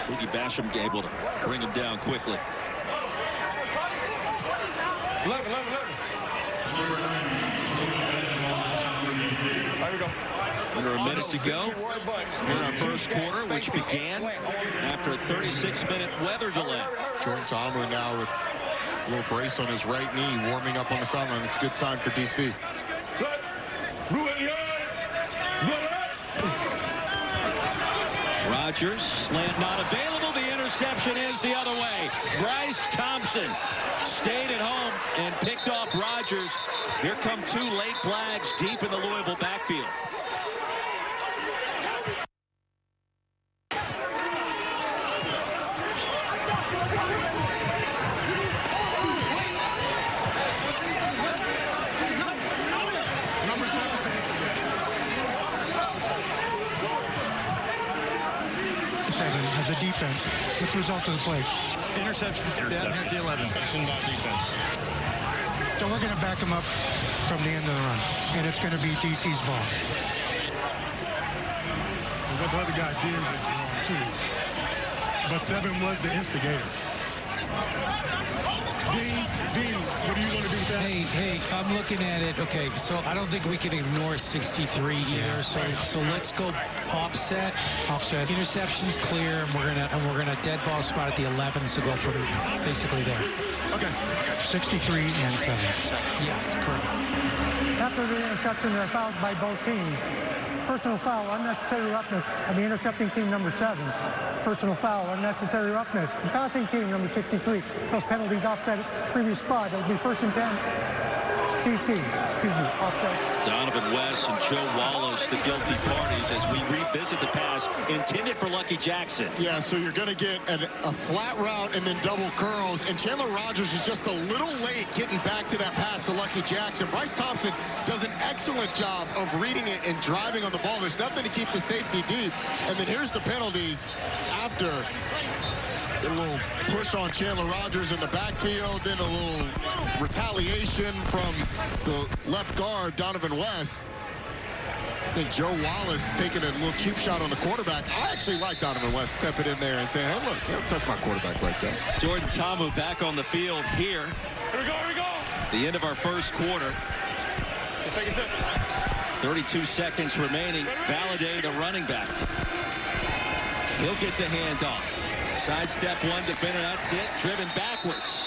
Boogie Basham able to bring him down quickly. 11. There we go. Under a minute to go in our first quarter, which began after a 36-minute weather delay. Jordan Tomu now with A little brace on his right knee, warming up on the sideline. It's a good sign for DC. Rodgers, slant not available. The interception is the other way. Bryce Thompson stayed at home and picked off Rodgers. Here come 2 late flags deep in the Louisville backfield. As a defense, what's the result of the play? Interception. At the 11. Not defense. So we're going to back him up from the end of the run, and it's going to be DC's ball. What the other guy did was wrong, too. But 7 was the instigator. Dean, what do you want to do with that? Hey, I'm looking at it. Okay, so I don't think we can ignore 63 either. So let's go offset. Interception's clear, and we're gonna dead ball spot at the 11. So go from basically there. Okay. 63 and 7. Yes, correct. After the interception, there are fouls by both teams. Personal foul, unnecessary roughness on the intercepting team, number 7. Personal foul, unnecessary roughness. The passing team, number 63. Those penalties offset previous spot. It'll be 1st and 10. DC, offset. Donovan West and Joe Wallace, the guilty parties, as we revisit the pass intended for Lucky Jackson. Yeah, so you're going to get a flat route and then double curls, and Chandler Rodgers is just a little late getting back to that pass to Lucky Jackson. Bryce Thompson does an excellent job of reading it and driving on the ball. There's nothing to keep the safety deep. And then here's the penalties after. A little push on Chandler Rodgers in the backfield, then a little retaliation from the left guard, Donovan West. I think Joe Wallace taking a little cheap shot on the quarterback. I actually like Donovan West stepping in there and saying, hey, look, don't touch my quarterback like that. Jordan Ta'amu back on the field here. Here we go. The end of our first quarter. 32 seconds remaining. Valladay, the running back. He'll get the handoff. Sidestep one defender, that's it. Driven backwards.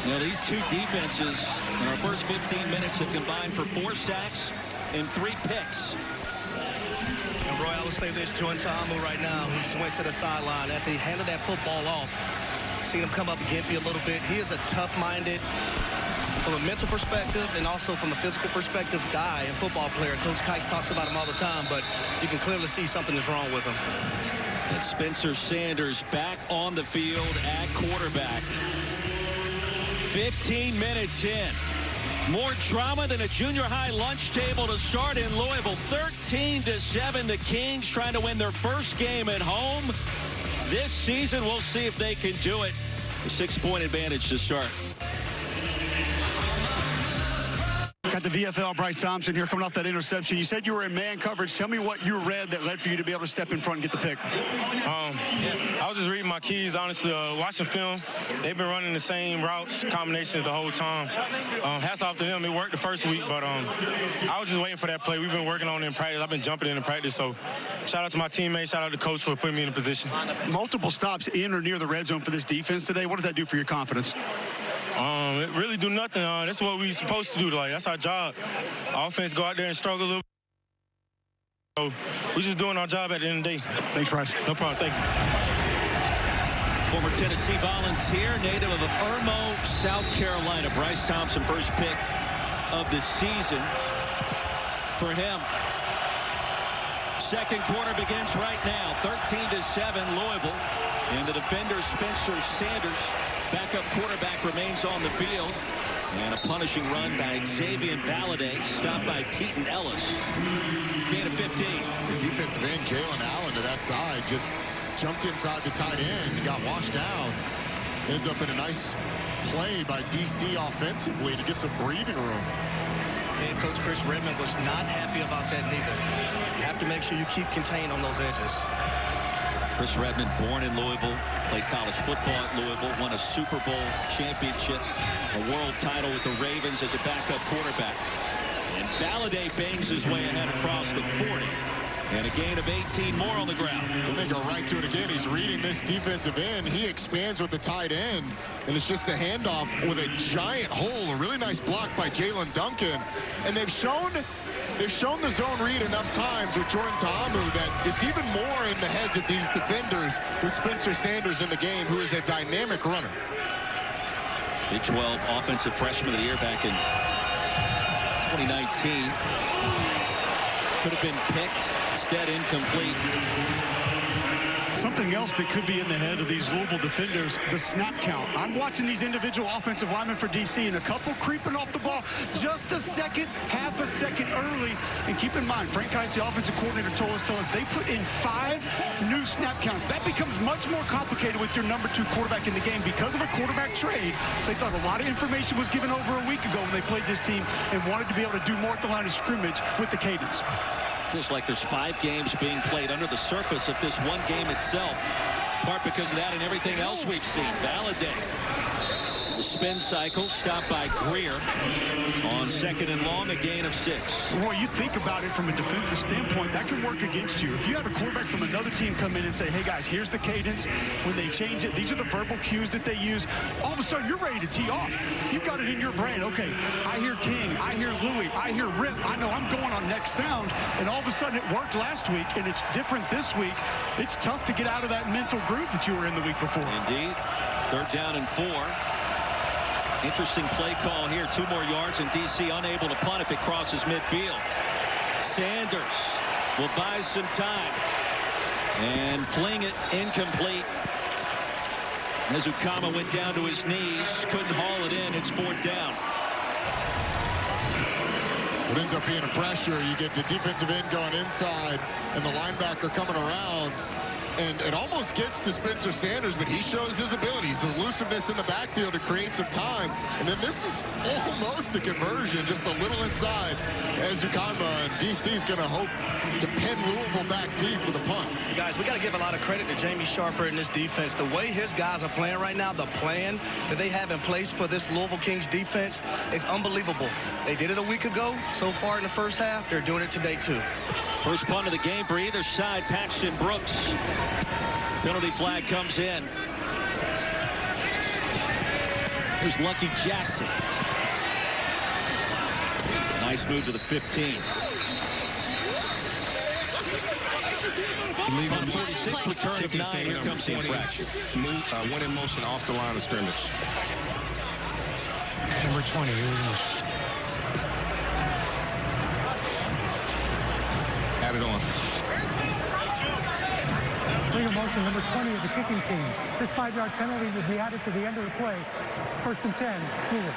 Now these 2 defenses in our first 15 minutes have combined for 4 sacks and 3 picks. And Roy, I will say this, Jordan Ta'amu right now, he went to the sideline after he handed that football off. Seen him come up and gimpy a little bit. He is a tough-minded, from a mental perspective and also from a physical perspective, guy and football player. Coach Kice talks about him all the time, but you can clearly see something is wrong with him. And Spencer Sanders back on the field at quarterback. 15 minutes in. More drama than a junior high lunch table to start in Louisville. 13-7, the Kings trying to win their first game at home this season. We'll see if they can do it. A 6-point advantage to start. Got the VFL, Bryce Thompson here coming off that interception. You said you were in man coverage. Tell me what you read that led for you to be able to step in front and get the pick. I was just reading my keys, honestly, watching film. They've been running the same routes, combinations the whole time. Hats off to them. It worked the first week, but I was just waiting for that play. We've been working on it in practice. I've been jumping in practice, so shout out to my teammates, shout out to the coach for putting me in a position. Multiple stops in or near the red zone for this defense today. What does that do for your confidence? It really do nothing. That's what we're supposed to do. Like, that's our job. Our offense go out there and struggle a little. So we're just doing our job at the end of the day. Thanks, Bryce. No problem. Thank you. Former Tennessee Volunteer, native of Irmo, South Carolina. Bryce Thompson, first pick of the season for him. Second quarter begins right now. 13-7 Louisville. And the defender, Spencer Sanders, backup quarterback, remains on the field. And a punishing run by Xavier Valladay, stopped by Keaton Ellis. Gain of 15. The defensive end, Jalen Allen, to that side, just jumped inside the tight end, got washed down. Ends up in a nice play by DC offensively to get some breathing room. And Coach Chris Redmond was not happy about that neither. You have to make sure you keep contained on those edges. Chris Redmond, born in Louisville, played college football at Louisville, won a Super Bowl championship, a world title with the Ravens as a backup quarterback. And Valladay bangs his way ahead across the 40. And a gain of 18 more on the ground. And they go right to it again. He's reading this defensive end. He expands with the tight end. And it's just a handoff with a giant hole. A really nice block by Jalen Duncan. And they've shown the zone read enough times with Jordan Ta'amu that it's even more in the heads of these defenders with Spencer Sanders in the game, who is a dynamic runner. Big 12 offensive freshman of the year back in 2019. Could have been picked, instead incomplete. Something else that could be in the head of these Louisville defenders, the snap count. I'm watching these individual offensive linemen for DC, and a couple creeping off the ball just a second, half a second early. And keep in mind, Frank Heist, the offensive coordinator, told us, fellas, they put in 5 new snap counts. That becomes much more complicated with your number 2 quarterback in the game. Because of a quarterback trade, they thought a lot of information was given over a week ago when they played this team and wanted to be able to do more at the line of scrimmage with the cadence. Feels like there's 5 games being played under the surface of this one game itself. Part because of that and everything else we've seen. Validate. The spin cycle stopped by Greer on 2nd and long, a gain of 6. Roy, you think about it from a defensive standpoint, that can work against you. If you have a quarterback from another team come in and say, hey guys, here's the cadence. When they change it, these are the verbal cues that they use. All of a sudden, you're ready to tee off. You've got it in your brain. Okay, I hear King, I hear Louis, I hear Rip. I know I'm going on next sound. And all of a sudden, it worked last week, and it's different this week. It's tough to get out of that mental groove that you were in the week before. Indeed. 3rd down and 4. Interesting play call here. 2 more yards, and DC unable to punt if it crosses midfield. Sanders will buy some time and fling it incomplete. Nezukama went down to his knees, couldn't haul it in. It's 4th down. It ends up being a pressure. You get the defensive end going inside and the linebacker coming around. And it almost gets to Spencer Sanders, but he shows his abilities, his elusiveness in the backfield to create some time. And then this is almost a conversion, just a little inside. As Ukama, and DC is going to hope to pin Louisville back deep with a punt. Guys, we got to give a lot of credit to Jamie Sharper in this defense. The way his guys are playing right now, the plan that they have in place for this Louisville Kings defense is unbelievable. They did it a week ago. So far in the first half, they're doing it today too. First punt of the game for either side. Paxton Brooks. Penalty flag comes in. Here's Lucky Jackson. Nice move to the 15. On 46, return of 9. Here comes the infraction. One in motion off the line of scrimmage. Number 20, here it is. Add it on. Legal motion number 20 of the kicking team. This 5-yard penalty will be added to the end of the play. 1st and 10. Louisville.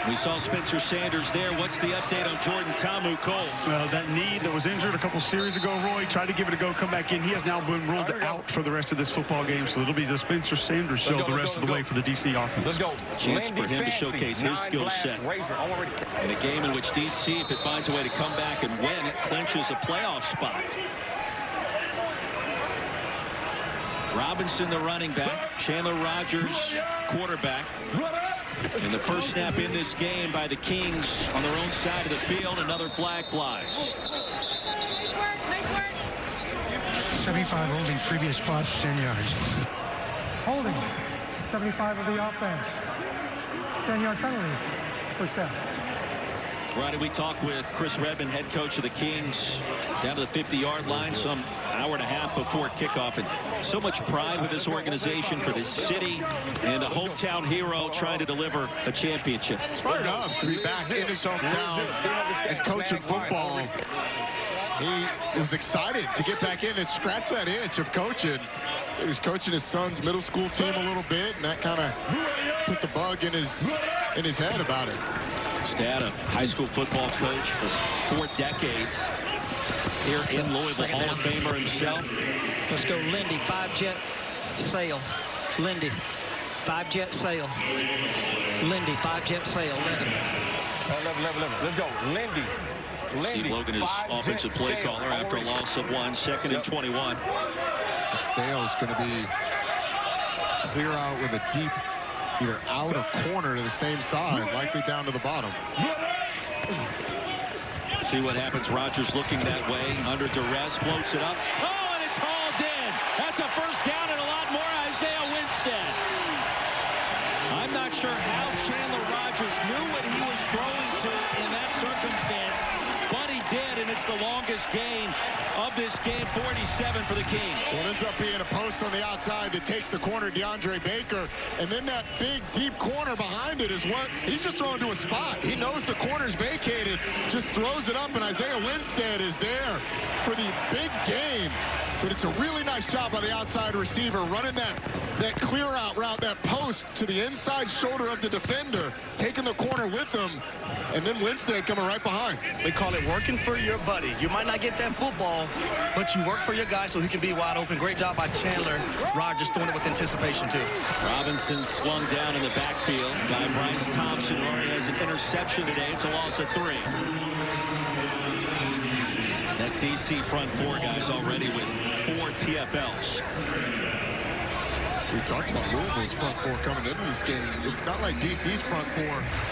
We saw Spencer Sanders there. What's the update on Jordan Ta'amu, Cole? That knee that was injured a couple series ago, Roy, tried to give it a go, come back in. He has now been ruled out for the rest of this football game, so it'll be the Spencer Sanders show the rest of the way for the DC offense. Let's go. Chance for him to showcase his skill set. In a game in which DC, if it finds a way to come back and win, it clinches a playoff spot. Robinson, the running back. Chandler Rogers, quarterback. And the first snap in this game by the Kings on their own side of the field. Another flag flies. 75 holding, previous spot, 10 yards. Holding. 75 of the offense. 10-yard penalty. First down. Right, we talked with Chris Redman, head coach of the Kings, down to the 50-yard line, some hour and a half before kickoff. And so much pride with this organization for this city and a hometown hero trying to deliver a championship. It's fired up to be back in his hometown and coaching football. He was excited to get back in and scratch that itch of coaching. So he was coaching his son's middle school team a little bit, and that kind of put the bug in his head about it. His dad, a high school football coach for 4 decades here in Louisville, Hall of Famer himself. Let's go, Lindy, 5-jet sail. Lindy, 5-jet sail. Lindy, 5-jet sail, 11. Let's go, Lindy. Steve Logan is offensive play caller after a loss of 1, 2nd and 21. That sail is going to be clear out with a deep either out or corner to the same side, likely down to the bottom. Let's see what happens. Rodgers looking that way, under duress, floats it up. Oh, and it's hauled in. That's a first down and a lot more. Isaiah Winstead. I'm not sure how Chandler Rodgers knew what he was throwing to in that circumstance, but he did, and it's the longest gain of this game, 47 for the Kings. Well, it ends up being a post on the outside that takes the corner, DeAndre Baker, and then that big, deep corner behind it is what he's just throwing to a spot. He knows the corner's vacated, just throws it up, and Isaiah Winstead is there for the big gain. But it's a really nice job by the outside receiver, running that clear-out route, that post to the inside shoulder of the defender, taking the corner with him, and then Winstead coming right behind. We call it working for your buddy. You might not get that football, but you work for your guy so he can be wide open. Great job by Chandler Rodgers, doing it with anticipation, too. Robinson slung down in the backfield by Bryce Thompson, who already has an interception today. It's a loss of 3. That DC front 4 guys already with 4 TFLs. We talked about Louisville's front 4 coming into this game. It's not like DC's front 4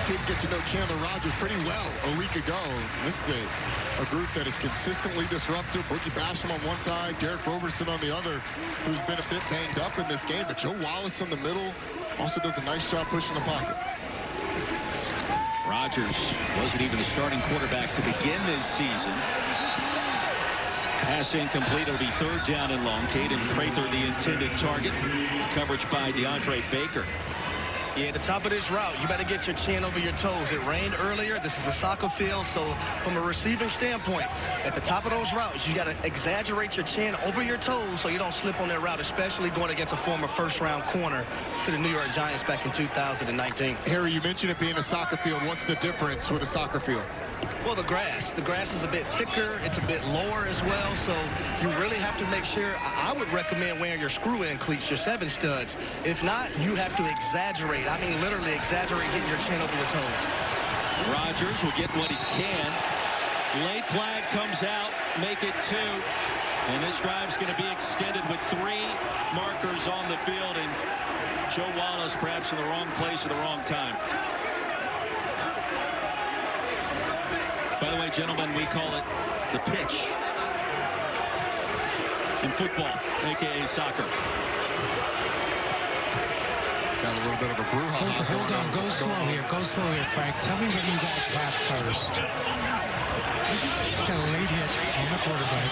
didn't get to know Chandler Rodgers pretty well a week ago. This is a group that is consistently disruptive. Boogie Basham on one side, Derek Roberson on the other, who's been a bit banged up in this game. But Joe Wallace in the middle also does a nice job pushing the pocket. Rodgers wasn't even the starting quarterback to begin this season. Pass incomplete. It'll be 3rd down and long. Caden Prather, the intended target. Coverage by DeAndre Baker. Yeah, at the top of this route, you better get your chin over your toes. It rained earlier. This is a soccer field, so from a receiving standpoint, at the top of those routes, you got to exaggerate your chin over your toes so you don't slip on that route, especially going against a former first-round corner to the New York Giants back in 2019. Harry, you mentioned it being a soccer field. What's the difference with a soccer field? Well, the grass. The grass is a bit thicker. It's a bit lower as well, so you really have to make sure. I would recommend wearing your screw-in cleats, your 7 studs. If not, you have to exaggerate. I mean, literally exaggerate getting your chin over your toes. Rodgers will get what he can. Late flag comes out, make it 2. And this drive's going to be extended with 3 markers on the field, and Joe Wallace perhaps in the wrong place at the wrong time. By the way, gentlemen, we call it the pitch in football, a.k.a. soccer. Got a little bit of a brouhaha. Hold on, go slow here, Frank. Tell me what you guys have first. Got a late hit on the quarterback.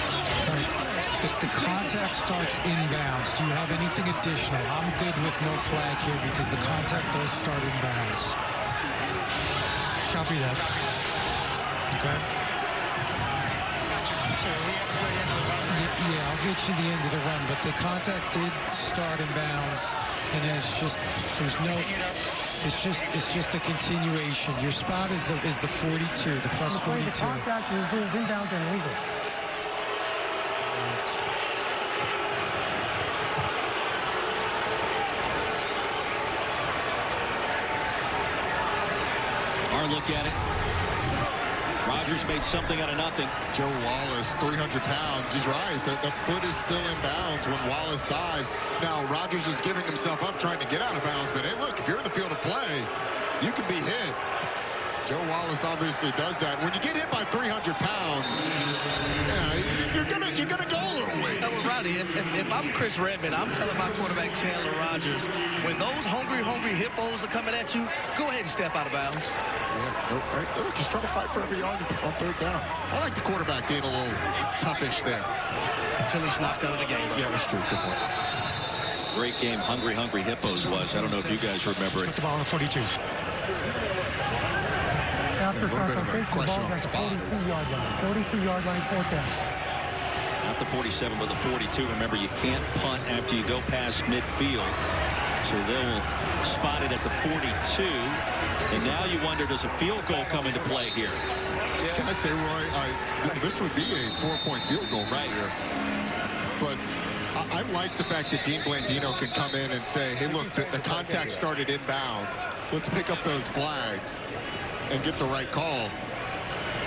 The contact starts inbounds. Do you have anything additional? I'm good with no flag here because the contact does start inbounds. Copy that. Okay. Yeah, I'll get you the end of the run, but the contact did start in bounds, and then it's just a continuation. Your spot is the 42, the plus 42. The contact is inbounds and illegal. Our look at it. Rodgers made something out of nothing. Joe Wallace, 300 pounds. He's right. The foot is still in bounds when Wallace dives. Now, Rodgers is giving himself up trying to get out of bounds. But, hey, look, if you're in the field of play, you can be hit. Joe Wallace obviously does that. When you get hit by 300 pounds, you're gonna go a little ways. Well, Roddy, if I'm Chris Redman, I'm telling my quarterback Chandler Rodgers, when those hungry hippos are coming at you, go ahead and step out of bounds. Yeah, look, he's trying to fight for every yard on 3rd down. I like the quarterback being a little toughish there. Until he's knocked out of the game. Yeah, that's true. Good point. Great game, Hungry Hippos was. I don't know if you guys remember it. Put the ball on 42. After a little bit of a question on the spot. 42-yard line, 4th down. Not the 47, but the 42. Remember, you can't punt after you go past midfield. So they'll spot it at the 42. And now you wonder, does a field goal come into play here? Can I say, Roy, this would be a 4-point field goal right here. But I like the fact that Dean Blandino can come in and say, hey, look, the contact started inbounds. Let's pick up those flags and get the right call.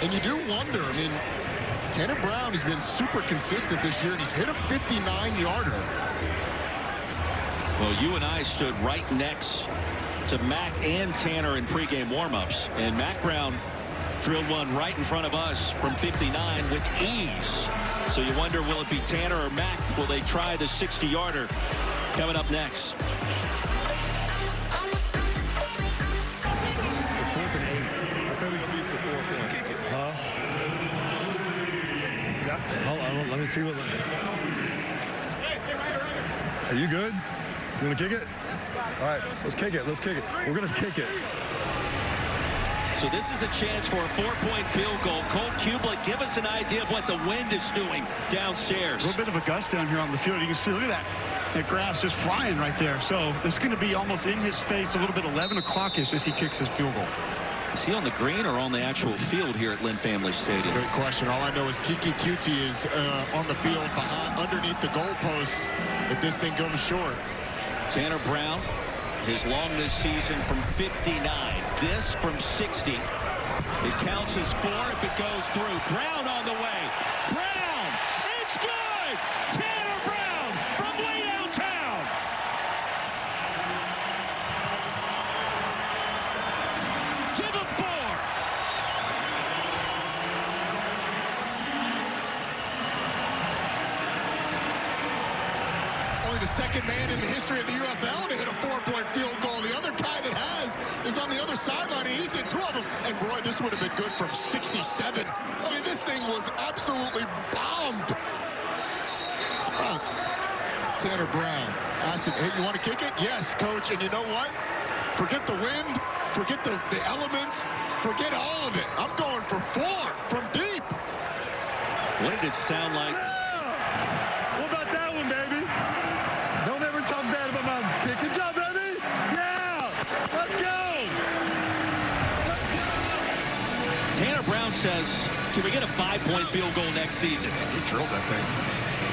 And you do wonder, I mean, Tanner Brown has been super consistent this year, and he's hit a 59-yarder. Well, you and I stood right next to Mac and Tanner in pregame warmups, and Mac Brown drilled one right in front of us from 59 with ease. So you wonder, will it be Tanner or Mack? Will they try the 60-yarder? Coming up next. It's 4th and 8. I said we can use the 4 points. Huh? Yeah. Hold on, let me see what. Are you good? You want to kick it? All right, let's kick it. Let's kick it. We're going to kick it. So this is a chance for a 4-point field goal. Colt Kublik, give us an idea of what the wind is doing downstairs. A little bit of a gust down here on the field. You can see, look at that. That grass just flying right there. So it's going to be almost in his face, a little bit 11 o'clock-ish as he kicks his field goal. Is he on the green or on the actual field here at Lynn Family Stadium? Great question. All I know is Kiki Cutie is on the field underneath the goalpost if this thing goes short. Tanner Brown, his longest season from 59. This from 60. It counts as 4 if it goes through. Brown on the way. Brown! It's good! Tanner Brown from way downtown! Give him 4! Only the second man in the history of the UFL to hit a 4-point field goal. The other guy that has is on the other sideline, and he's hit 2 of them. And Roy, this would have been good from 67. I mean, this thing was absolutely bombed. Tanner Brown asked him, hey, you want to kick it? Yes, coach. And you know what? Forget the wind, forget the elements, forget all of it. I'm going for 4 from deep. What did it sound like? Yeah. What about that one, baby? Don't ever talk bad about my kick. Good job, baby. Yeah. Let's go. Tanner Brown says, can we get a 5-point field goal next season? He drilled that thing.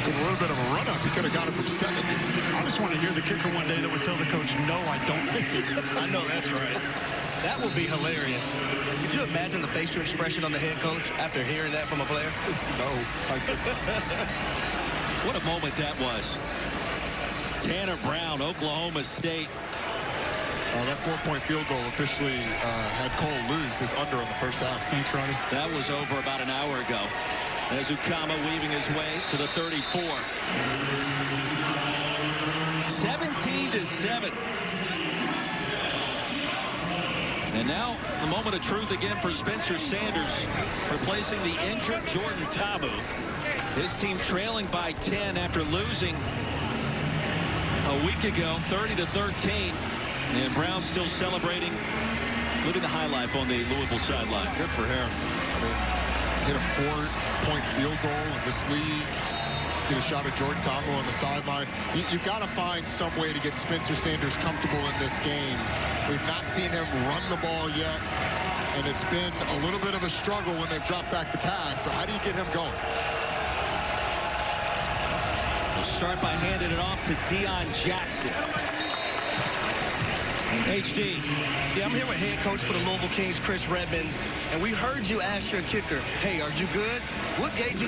With a little bit of a run-up, he could have got it from 70. I just want to hear the kicker one day that would tell the coach, no, I don't. I know that's right. That would be hilarious. Could you imagine the facial expression on the head coach after hearing that from a player? No, I could not. What a moment that was. Tanner Brown, Oklahoma State. That 4-point field goal officially had Cole lose his under in the first half. Thanks, Ronnie. That was over about an hour ago. As Ukama weaving his way to the 34. 17-7. And now the moment of truth again for Spencer Sanders, replacing the injured Jordan Tabu. His team trailing by 10 after losing a week ago, 30-13. And Brown still celebrating, living the high life on the Louisville sideline. Good for him. I mean, hit a 4-point field goal in this league. Get a shot at Jordan Tabu on the sideline. You've got to find some way to get Spencer Sanders comfortable in this game. We've not seen him run the ball yet, and it's been a little bit of a struggle when they've dropped back to pass. So how do you get him going? We'll start by handing it off to Deion Jackson. HD. Yeah, I'm here with head coach for the Louisville Kings, Chris Redmond, and we heard you ask your kicker, hey, are you good? What gave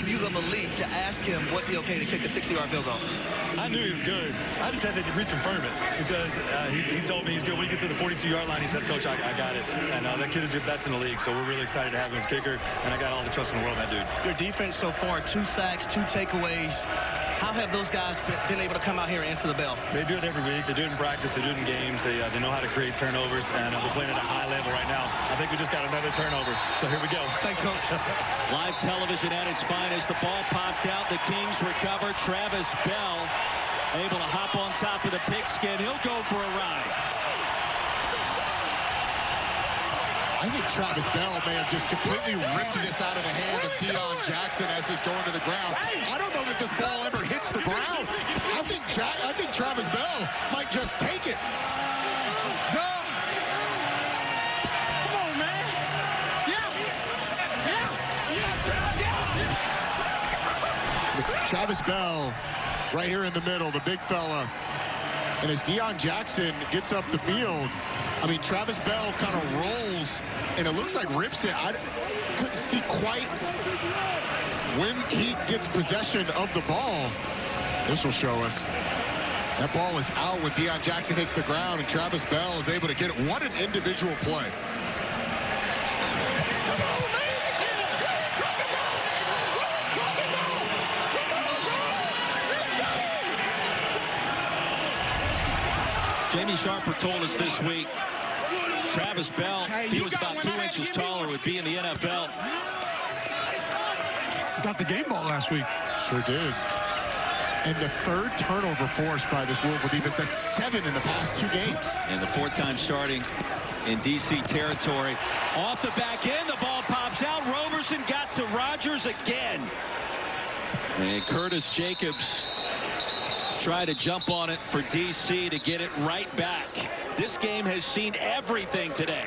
you the belief to ask him, was he okay to kick a 60-yard field goal? I knew he was good. I just had to reconfirm it because he told me he's good. When he gets to the 42-yard line, he said, Coach, I got it. And that kid is the best in the league, so we're really excited to have him as kicker, and I got all the trust in the world in that dude. Your defense so far, 2 sacks, 2 takeaways. How have those guys been able to come out here and answer the bell? They do it every week. They do it in practice. They do it in games. They know how to create turnovers, and they're playing at a high level right now. I think we just got another turnover, so here we go. Thanks, Coach. Live television at its finest. The ball popped out. The Kings recover. Travis Bell able to hop on top of the pigskin. He'll go for a ride. I think Travis Bell may have just completely ripped this out of the hand of Deion Jackson as he's going to the ground. I don't know that this ball ever hits the ground. I think Travis Bell might just take it. No. Come on, man. Yeah. Travis Bell right here in the middle, the big fella. And as Deion Jackson gets up the field, I mean, Travis Bell kind of rolls, and it looks like rips it. I couldn't see quite when he gets possession of the ball. This will show us. That ball is out when Deion Jackson hits the ground, and Travis Bell is able to get it. What an individual play. Jamie Sharper told us this week Travis Bell, if he was about 2 inches taller, would be in the NFL. Got the game ball last week. Sure did. And the third turnover forced by this Louisville defense. That's 7 in the past 2 games. And the 4th time starting in D.C. territory. Off the back end, the ball pops out. Roberson got to Rogers again. And Curtis Jacobs tried to jump on it for D.C. to get it right back. This game has seen everything today.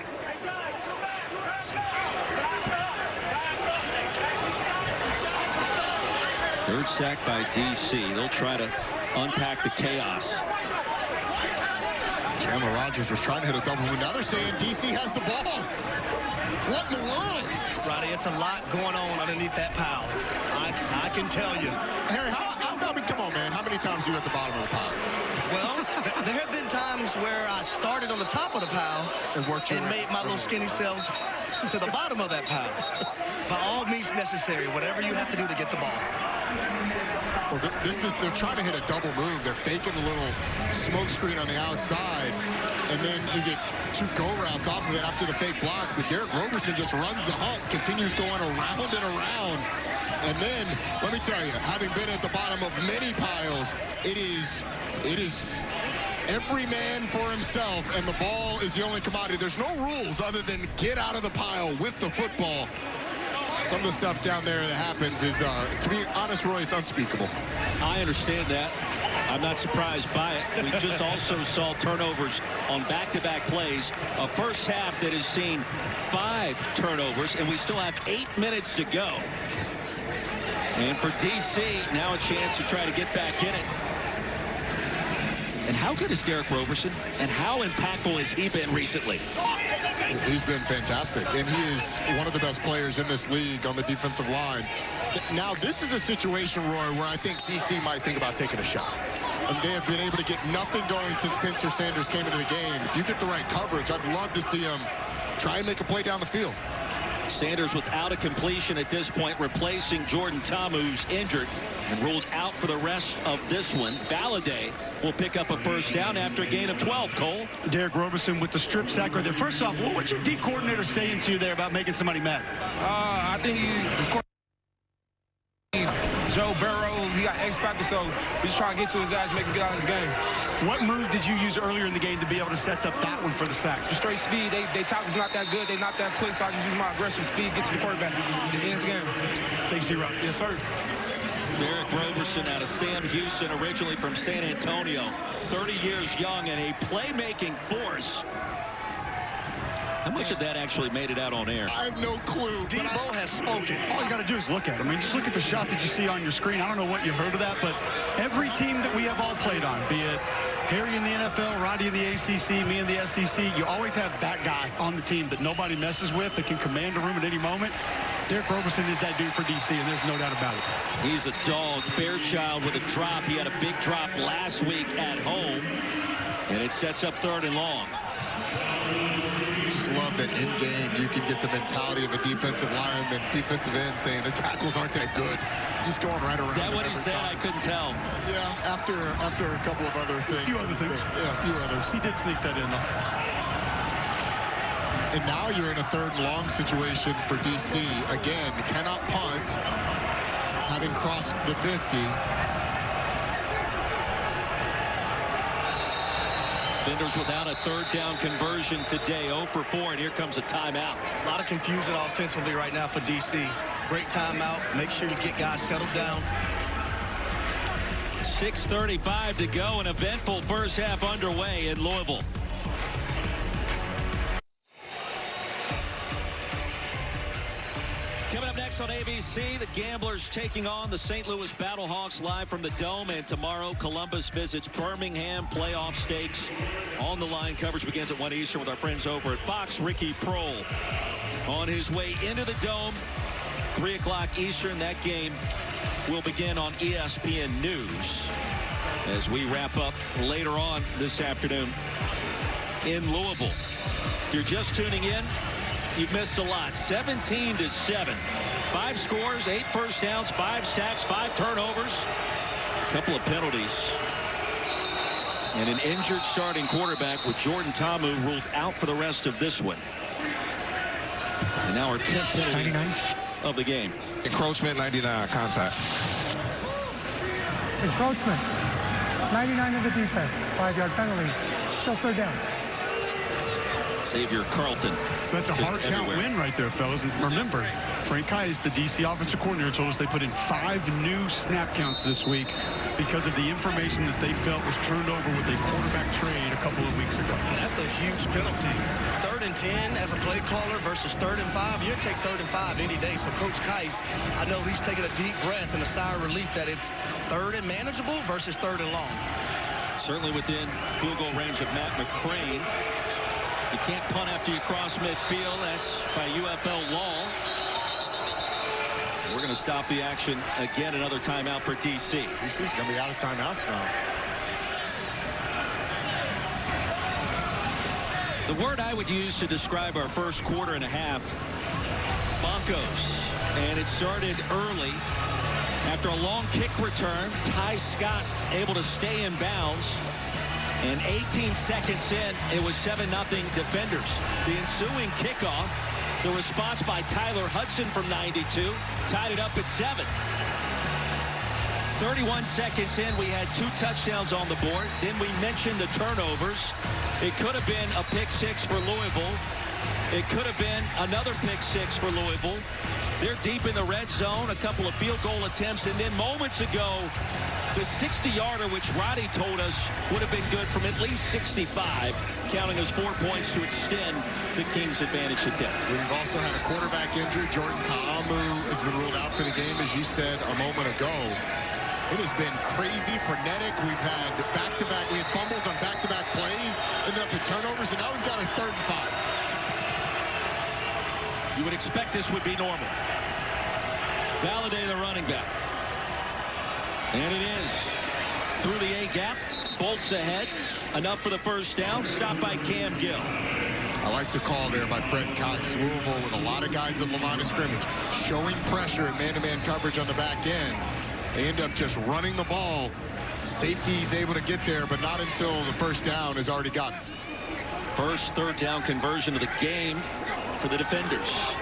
Third sack by D.C. They'll try to unpack the chaos. Chandler Rogers was trying to hit a double move. Now they're saying D.C. has the ball. What in the world? Roddy, it's a lot going on underneath that pile. I can tell you. Harry, I mean, come on, man. How many times are you at the bottom of the pile? Well, there have been times where I started on the top of the pile and made my little skinny self to the bottom of that pile. By all means necessary, whatever you have to do to get the ball. Well, they're trying to hit a double move. They're faking a little smoke screen on the outside, and then you get 2 go routes off of it after the fake block. But Derek Roberson just runs the hump, continues going around and around. And then, let me tell you, having been at the bottom of many piles, it is every man for himself, and the ball is the only commodity. There's no rules other than get out of the pile with the football. Some of the stuff down there that happens is, to be honest, Roy, it's unspeakable. I understand that. I'm not surprised by it. We just also saw turnovers on back-to-back plays. A first half that has seen 5 turnovers, and we still have 8 minutes to go. And for D.C., now a chance to try to get back in it. And how good is Derek Roberson? And how impactful has he been recently? He's been fantastic, and he is one of the best players in this league on the defensive line. Now, this is a situation, Roy, where I think D.C. might think about taking a shot. And they have been able to get nothing going since Spencer Sanders came into the game. If you get the right coverage, I'd love to see him try and make a play down the field. Sanders without a completion at this point, replacing Jordan Tom, who's injured and ruled out for the rest of this one. Valladay will pick up a first down after a gain of 12, Cole. Derek Roberson with the strip sack right there. First off, what's your D coordinator saying to you there about making somebody mad? I think Joe Burrow, he got X factor, so we just trying to get to his ass, make him get out of his game. What move did you use earlier in the game to be able to set up that one for the sack? Just straight speed. They tackle's not that good. They not that quick, so I just use my aggressive speed, get to the quarterback at the end of the game. Thanks, D-Rob. Yes, sir. Derek Roberson out of Sam Houston, originally from San Antonio. 30 years young and a playmaking force. How much of that actually made it out on air? I have no clue. Debo has spoken. All you got to do is look at it. I mean, just look at the shot that you see on your screen. I don't know what you heard of that, but every team that we have all played on, be it Harry in the NFL, Roddy in the ACC, me in the SEC, you always have that guy on the team that nobody messes with, that can command a room at any moment. Derek Roberson is that dude for DC, and there's no doubt about it. He's a dog. Fairchild with a drop. He had a big drop last week at home, and it sets up 3rd and long. Just love that in game you can get the mentality of a defensive lineman, defensive end, saying the tackles aren't that good. Just going right around. Is that what he said? I couldn't tell. Yeah, after a couple of other things. A few other things. Yeah, a few others. He did sneak that in, though. And now you're in a 3rd and long situation for DC. Again, cannot punt, having crossed the 50. Defenders without a 3rd down conversion today, 0 for 4, and here comes a timeout. A lot of confusion offensively right now for DC. Great timeout. Make sure you get guys settled down. 6:35 to go, an eventful first half underway in Louisville. Coming up next on ABC, the Gamblers taking on the St. Louis Battlehawks live from the Dome. And tomorrow, Columbus visits Birmingham. Playoff stakes on the line. Coverage begins at 1 Eastern with our friends over at Fox. Ricky Prohl on his way into the Dome. 3 o'clock Eastern. That game will begin on ESPN News as we wrap up later on this afternoon in Louisville. If you're just tuning in, you've missed a lot. 17-7. 5 scores, 8 first downs, 5 sacks, 5 turnovers, a couple of penalties. And an injured starting quarterback with Jordan Ta'amu ruled out for the rest of this one. And now our 10th penalty of the game. Encroachment, 99, contact. Encroachment, 99 of the defense, 5-yard penalty, still third down. Xavier Carlton. So that's a hard count win right there, fellas. And remember, Frank Kais, the DC offensive coordinator, told us they put in 5 new snap counts this week because of the information that they felt was turned over with a quarterback trade a couple of weeks ago. That's a huge penalty. 3rd and 10 as a play caller versus 3rd and 5. You'd take 3rd and 5 any day. So Coach Kais, I know he's taking a deep breath and a sigh of relief that it's 3rd and manageable versus 3rd and long. Certainly within field goal range of Matt McCrane. You can't punt after you cross midfield. That's by UFL law. We're going to stop the action again. Another timeout for DC. DC's going to be out of timeouts now. The word I would use to describe our first quarter and a half, bonkos. And it started early. After a long kick return, Ty Scott able to stay in bounds. And 18 seconds in, it was 7-0 Defenders. The ensuing kickoff, the response by Tyler Hudson from 92, tied it up at 7. 31 seconds in, we had 2 touchdowns on the board. Then we mentioned the turnovers. It could have been a pick 6 for Louisville. It could have been another pick 6 for Louisville. They're deep in the red zone, a couple of field goal attempts, and then moments ago, the 60-yarder, which Roddy told us would have been good from at least 65, counting as 4 points to extend the Kings' advantage to 10. We've also had a quarterback injury. Jordan Ta'amu has been ruled out for the game, as you said a moment ago. It has been crazy, frenetic. We've had back-to-back. We had fumbles on back-to-back plays, ended up in turnovers, and now we've got a 3rd and 5. You would expect this would be normal. Valladay, the running back. And it is. Through the A-gap, bolts ahead. Enough for the first down. Stopped by Cam Gill. I like the call there by Fred Cox. Louisville with a lot of guys at the line of scrimmage, showing pressure and man-to-man coverage on the back end. They end up just running the ball. Safety's able to get there, but not until the first down is already gotten. First 3rd down conversion of the game for the Defenders.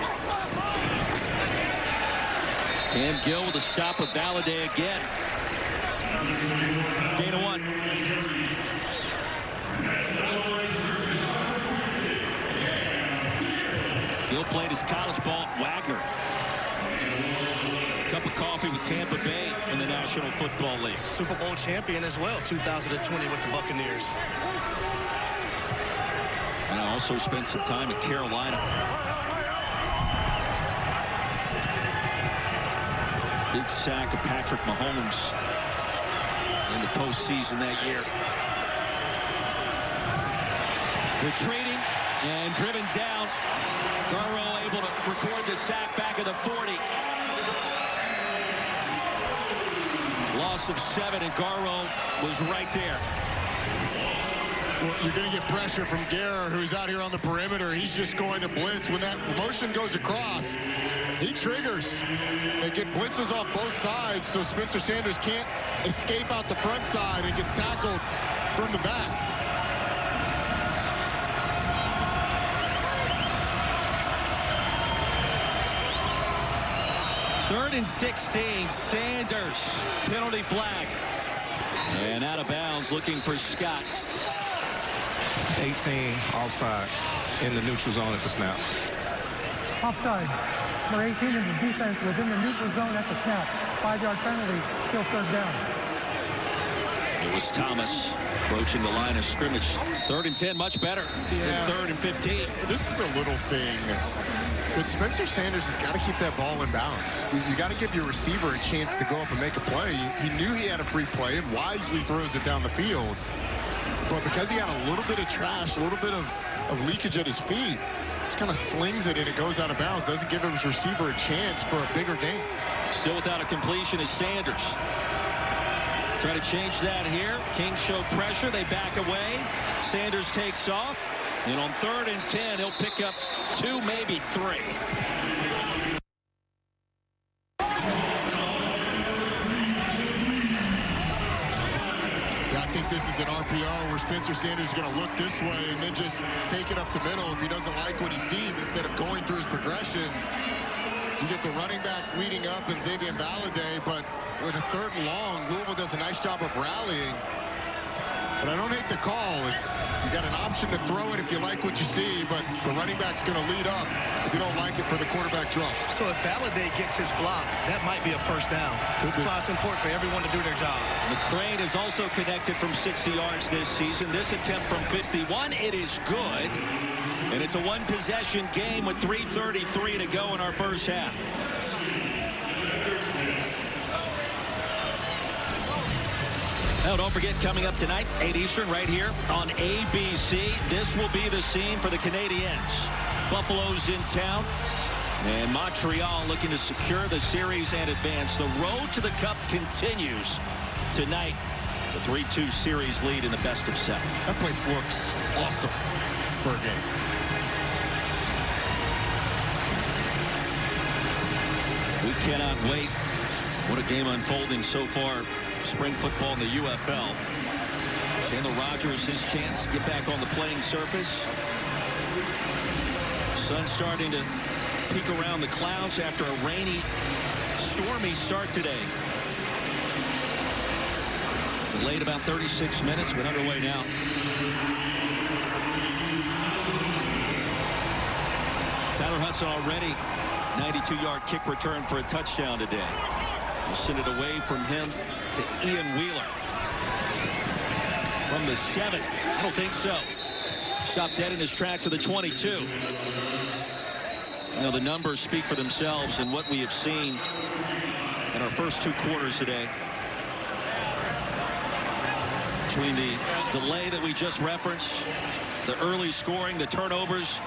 Cam Gill with a stop of Valladay again. Gain of 1. Gill played his college ball at Wagner. Cup of coffee with Tampa Bay in the National Football League. Super Bowl champion as well, 2020 with the Buccaneers. And I also spent some time in Carolina. Big sack of Patrick Mahomes in the postseason that year. Retreating and driven down. Garreau able to record the sack back of the 40. Loss of 7, and Garreau was right there. Well, you're going to get pressure from Guerra, who's out here on the perimeter. He's just going to blitz. When that motion goes across, he triggers. They get blitzes off both sides, so Spencer Sanders can't escape out the front side and gets tackled from the back. Third and 16, Sanders, penalty flag. And out of bounds, looking for Scott. 18 offside in the neutral zone at the snap. Offside. Number 18 in the defense within the neutral zone at the snap. 5-yard penalty, still 3rd down. It was Thomas approaching the line of scrimmage. 3rd and 10, much better than 3rd and 15. This is a little thing, but Spencer Sanders has got to keep that ball in bounds. You got to give your receiver a chance to go up and make a play. He knew he had a free play and wisely throws it down the field. But because he had a little bit of trash, a little bit of leakage at his feet, just kind of slings it and it goes out of bounds. Doesn't give his receiver a chance for a bigger game. Still without a completion is Sanders. Try to change that here. Kings show pressure. They back away. Sanders takes off. And on 3rd and 10, he'll pick up 2, maybe 3. think this is an RPO where Spencer Sanders is going to look this way and then just take it up the middle if he doesn't like what he sees instead of going through his progressions. You get the running back leading up in Xavier Valade, but with a 3rd and long, Louisville does a nice job of rallying. But I don't hate the call. You got an option to throw it if you like what you see, but the running back's going to lead up if you don't like it for the quarterback draw. So if Valade gets his block, that might be a first down. That's why it's important for everyone to do their job. McCrane is also connected from 60 yards this season. This attempt from 51, it is good. And it's a 1-possession game with 3:33 to go in our first half. Now, don't forget, coming up tonight, 8 Eastern, right here on ABC. This will be the scene for the Canadiens. Buffalo's in town, and Montreal looking to secure the series and advance. The road to the Cup continues tonight. The 3-2 series lead in the best of 7. That place looks awesome for a game. We cannot wait. What a game unfolding so far. Spring football in the UFL. Chandler Rogers, his chance to get back on the playing surface. Sun starting to peek around the clouds after a rainy, stormy start today. Delayed about 36 minutes, but underway now. Tyler Hudson already 92-yard kick return for a touchdown today. We'll send it away from him to Ian Wheeler. From the 7. I don't think so. Stopped dead in his tracks at the 22. You know, the numbers speak for themselves and what we have seen in our first 2 quarters today. Between the delay that we just referenced, the early scoring, the turnovers,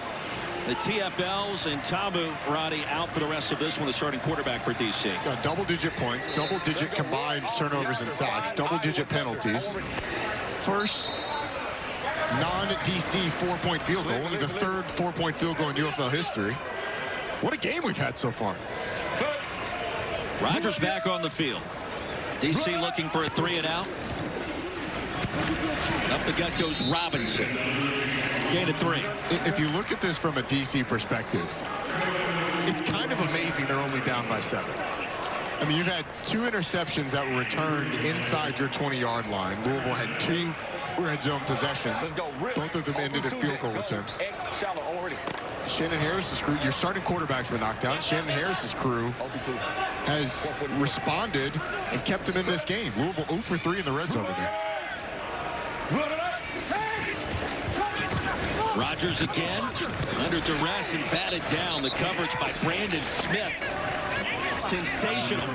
the TFLs, and Tamu Roddy out for the rest of this one, the starting quarterback for DC. Got double-digit points, double-digit combined turnovers and sacks, double-digit penalties. First non-DC 4-point field goal, only the 3rd 4-point field goal in UFL history. What a game we've had so far. Rogers back on the field. DC looking for a 3-and-out. Up the gut goes Robinson. Gain of 3. If you look at this from a DC perspective, it's kind of amazing they're only down by 7. I mean, you've had 2 interceptions that were returned inside your 20-yard line. Louisville had 2 red zone possessions. Both of them ended in field goal attempts. Shannon Harris's crew, your starting quarterback's been knocked out. Shannon Harris's crew has responded and kept him in this game. Louisville 0 for 3 in the red zone today. Rogers again under duress and batted down. The coverage by Brandon Smith. Sensational.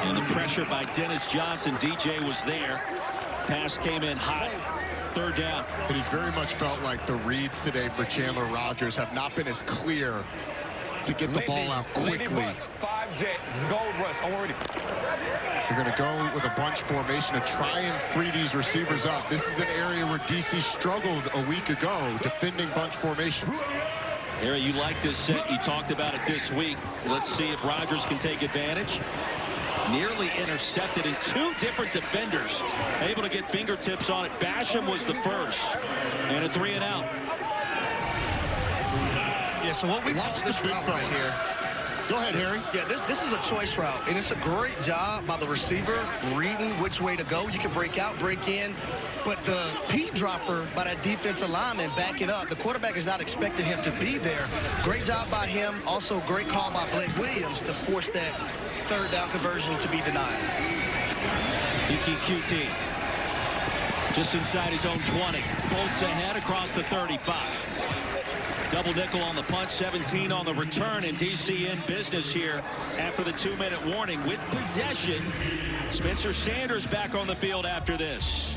And the pressure by Dennis Johnson. DJ was there. Pass came in hot. 3rd down. And he's very much felt like the reads today for Chandler Rogers have not been as clear to get the ball out quickly. 5-jet, gold rush, already. They're going to go with a bunch formation to try and free these receivers up. This is an area where DC struggled a week ago defending bunch formations. Harry, you like this set. You talked about it this week. Let's see if Rogers can take advantage. Nearly intercepted, and 2 different defenders able to get fingertips on it. Basham was the first, and a 3-and-out. Yeah, so what we call this route right here. Go ahead, Harry. Yeah, this is a choice route, and it's a great job by the receiver reading which way to go. You can break out, break in, but the P dropper by that defensive lineman back it up. The quarterback is not expecting him to be there. Great job by him. Also, great call by Blake Williams to force that 3rd down conversion to be denied. EQT just inside his own 20. Bolts ahead across the 35. Double nickel on the punt, 17 on the return, and DC in business here after the 2-minute warning with possession. Spencer Sanders back on the field after this.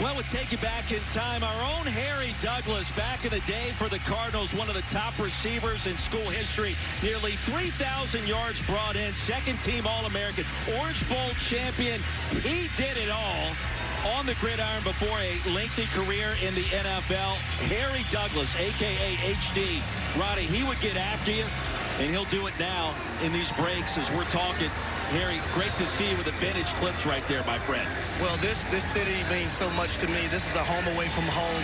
Well, we'll take you back in time. Our own Harry Douglas back in the day for the Cardinals, one of the top receivers in school history. Nearly 3,000 yards brought in, 2nd-team All-American, Orange Bowl champion. He did it all on the gridiron before a lengthy career in the NFL. Harry Douglas, a.k.a. HD. Roddy, he would get after you. and he'll do it now in these breaks as we're talking. Harry, great to see you with the vintage clips right there, my friend. Well, this city means so much to me. This is a home away from home.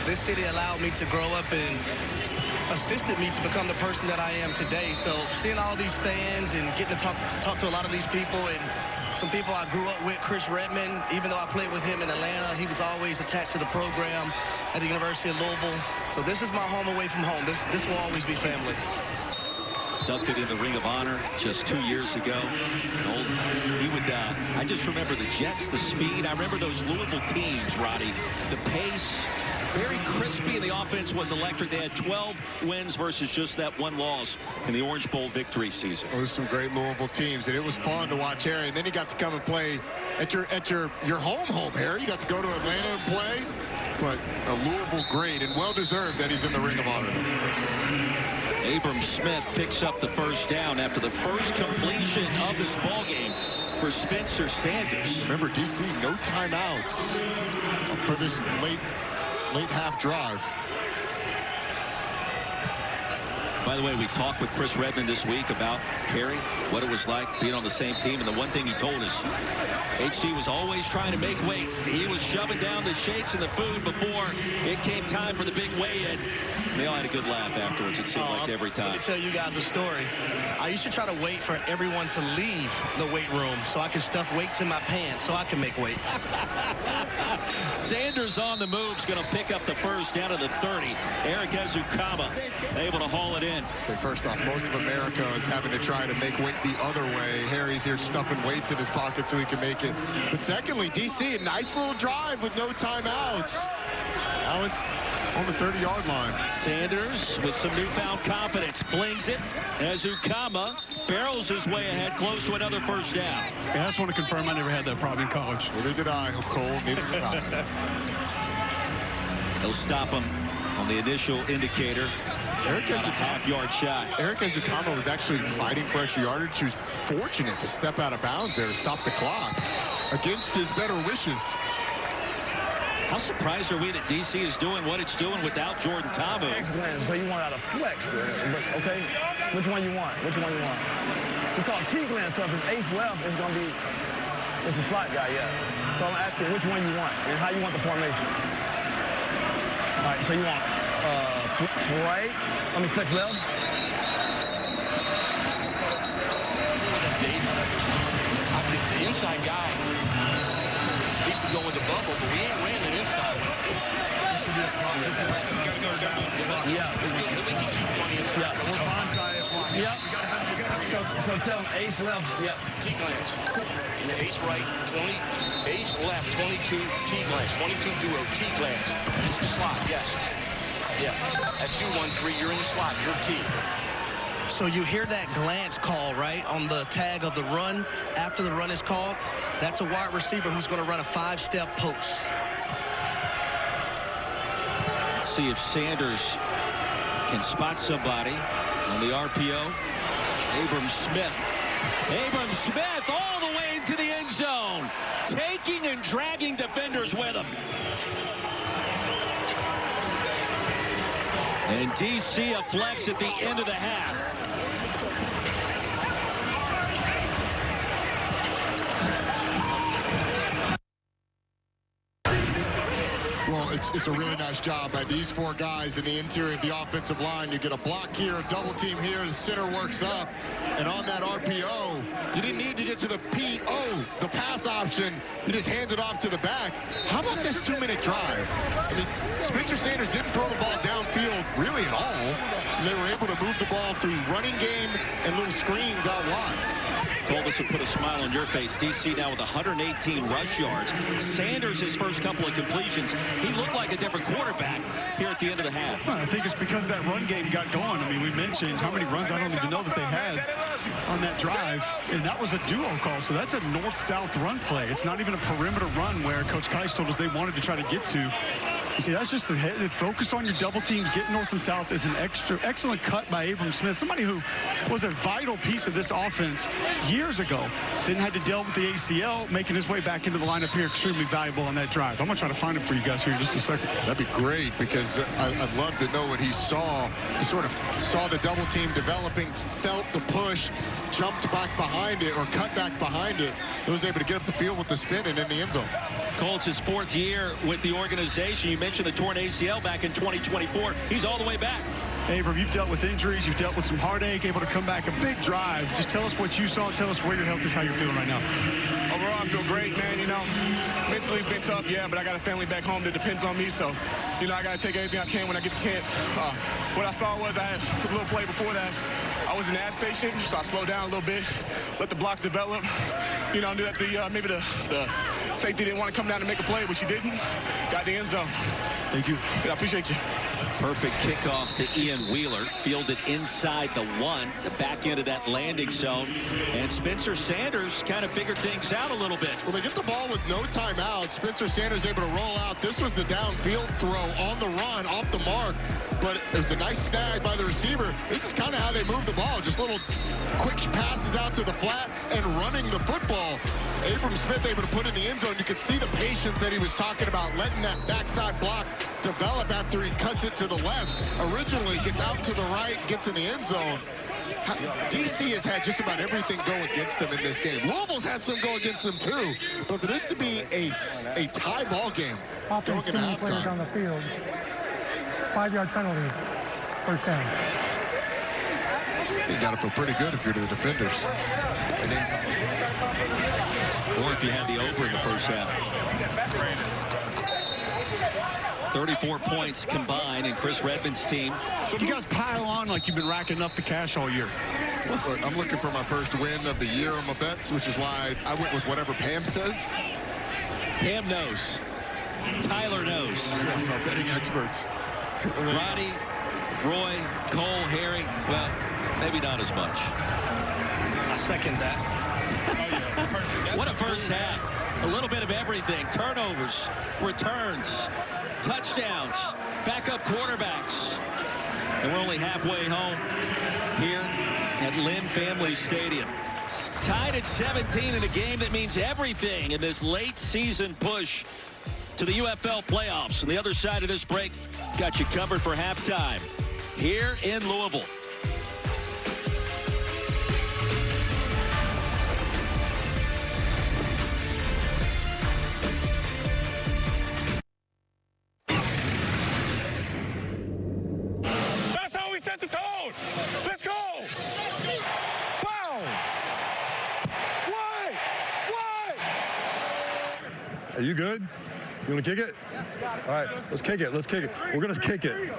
This city allowed me to grow up and assisted me to become the person that I am today. So seeing all these fans and getting to talk to a lot of these people, and some people I grew up with, Chris Redmond, even though I played with him in Atlanta, he was always attached to the program at the University of Louisville. So this is my home away from home. This will always be family. Inducted in the Ring of Honor just 2 years ago. I just remember the Jets, the speed. I remember those Louisville teams, Roddy. The pace, very crispy, and the offense was electric. They had 12 wins versus just that one loss in the Orange Bowl victory season. Those some great Louisville teams, and it was fun to watch Harry. And then he got to come and play at your home, Harry. You got to go to Atlanta and play. But a Louisville great, and well-deserved that he's in the Ring of Honor. Abram Smith picks up the first down after the first completion of this ball game for Spencer Sanders. Remember, DC, no timeouts for this late half drive. By the way, we talked with Chris Redmond this week about Harry, what it was like being on the same team, and the one thing he told us, HD was always trying to make weight. He was shoving down the shakes and the food before it came time for the big weigh-in. They all had a good laugh afterwards, it seemed like every time. Let me tell you guys a story. I used to try to wait for everyone to leave the weight room so I could stuff weights in my pants so I can make weight. Sanders on the move is going to pick up the first down of the 30. Eric Ezukama able to haul it in. First off, most of America is having to try to make weight the other way. Harry's here stuffing weights in his pocket so he can make it. But secondly, DC, a nice little drive with no timeouts. Allen on the 30-yard line. Sanders with some newfound confidence flings it. Ezukama barrels his way ahead, close to another first down. Yeah, I just want to confirm I never had that problem in college. Neither did I, Cole. Neither did I. They'll stop him on the initial indicator. Eric Ezukama, a half-yard shot. Eric Ezukama was actually fighting for extra yardage. He was fortunate to step out of bounds there to stop the clock against his better wishes. How surprised are we that DC is doing what it's doing without Jordan Tamu? So you want out of flex, okay? Which one you want? Which one you want? We call it T-Glen, so if it's ace left, it's going to be, it's a slot guy, yeah. So I'm asking which one you want and how you want the formation. All right, so you want flex right, flex left. I think the inside guy, he could go in the bubble, but we ain't ran an inside one. Yeah. Yeah. So tell him ace left. Yeah. T-glance. Ace right, 20. Ace left, 22. T-glance. 22 duo. T-glance. It's the slot, yes. Yeah. That's you, 1-3. You're in the slot. You're T. So you hear that glance call, right, on the tag of the run after the run is called. That's a wide receiver who's going to run a 5-step post. Let's see if Sanders can spot somebody on the RPO. Abram Smith all the way into the end zone, taking and dragging defenders with him. And DC a flex at the end of the half. Well, it's a really nice job by these four guys in the interior of the offensive line. You get a block here, a double team here, the center works up. And on that RPO, you didn't need to get to the PO, the pass option. You just hand it off to the back. How about this 2-minute drive? I mean, Spencer Sanders didn't throw the ball downfield really at all. And they were able to move the ball through running game and little screens out wide. Well, this will put a smile on your face. DC now with 118 rush yards. Sanders, his first couple of completions, he looked like a different quarterback here at the end of the half. Well, I think it's because that run game got going. I mean, we mentioned how many runs I don't even know that they had on that drive, and that was a duo call, so that's a north-south run play. It's not even a perimeter run where Coach Kice told us they wanted to try to get to. See, that's just the focus on your double teams, get north and south. Is an excellent cut by Abram Smith, somebody who was a vital piece of this offense years ago. Then had to deal with the ACL, making his way back into the lineup here, extremely valuable on that drive. I'm going to try to find him for you guys here in just a second. That'd be great, because I'd love to know what he saw. He sort of saw the double team developing, felt the push, jumped back behind it, or cut back behind it. He was able to get up the field with the spin and in the end zone. Colts, his 4th year with the organization. You mentioned the torn ACL back in 2024. He's all the way back. Abram, you've dealt with injuries, you've dealt with some heartache, able to come back a big drive. Just tell us what you saw, and tell us where your health is, how you're feeling right now. Overall, I feel great, man. You know, mentally it's been tough, yeah, but I got a family back home that depends on me, so, you know, I got to take everything I can when I get the chance. What I saw was I had a little play before that. I was an ass patient, so I slowed down a little bit, let the blocks develop. You know, I knew that maybe the safety didn't want to come down and make a play, which he didn't. Got the end zone. Thank you. Yeah, I appreciate you. Perfect kickoff to Ian Wheeler, fielded inside the 1, the back end of that landing zone. And Spencer Sanders kind of figured things out a little bit. Well, they get the ball with no timeout. Spencer Sanders able to roll out. This was the downfield throw on the run, off the mark. But it was a nice snag by the receiver. This is kind of how they move the ball. Just little quick passes out to the flat and running the football. Abram Smith able to put in the end zone. You could see the patience that he was talking about, letting that backside block develop after he cuts it to the left. Originally gets out to the right, gets in the end zone. DC has had just about everything go against them in this game. Louisville's had some go against them too. But for this to be a tie ball game going into halftime. On the field. 5-yard penalty. First down. You got to feel pretty good if you're the defenders. Or if you had the over in the first half. 34 points combined in Chris Redmond's team. So you guys pile on like you've been racking up the cash all year. Look, I'm looking for my first win of the year on my bets, which is why I went with whatever Pam says. Sam knows. Tyler knows. Yes, our betting experts. Ronnie, Roy, Cole, Harry, well, maybe not as much. I second that. What a first half. A little bit of everything. Turnovers, returns, touchdowns, backup quarterbacks. And we're only halfway home here at Lynn Family Stadium. Tied at 17 in a game that means everything in this late season push to the UFL playoffs. On the other side of this break, got you covered for halftime here in Louisville. That's how we set the tone. Let's go. Wow. Why? Are you good? You want to kick it? All right, let's kick it. Let's kick it. We're going to kick it.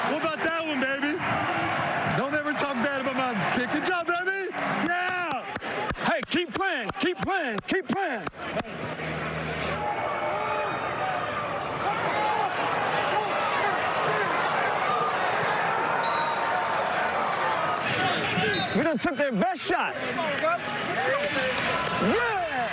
What about that one, baby? Don't ever talk bad about my kick. Good job, baby. Yeah. Hey, keep playing. Keep playing. Keep playing. We done took their best shot. Yeah!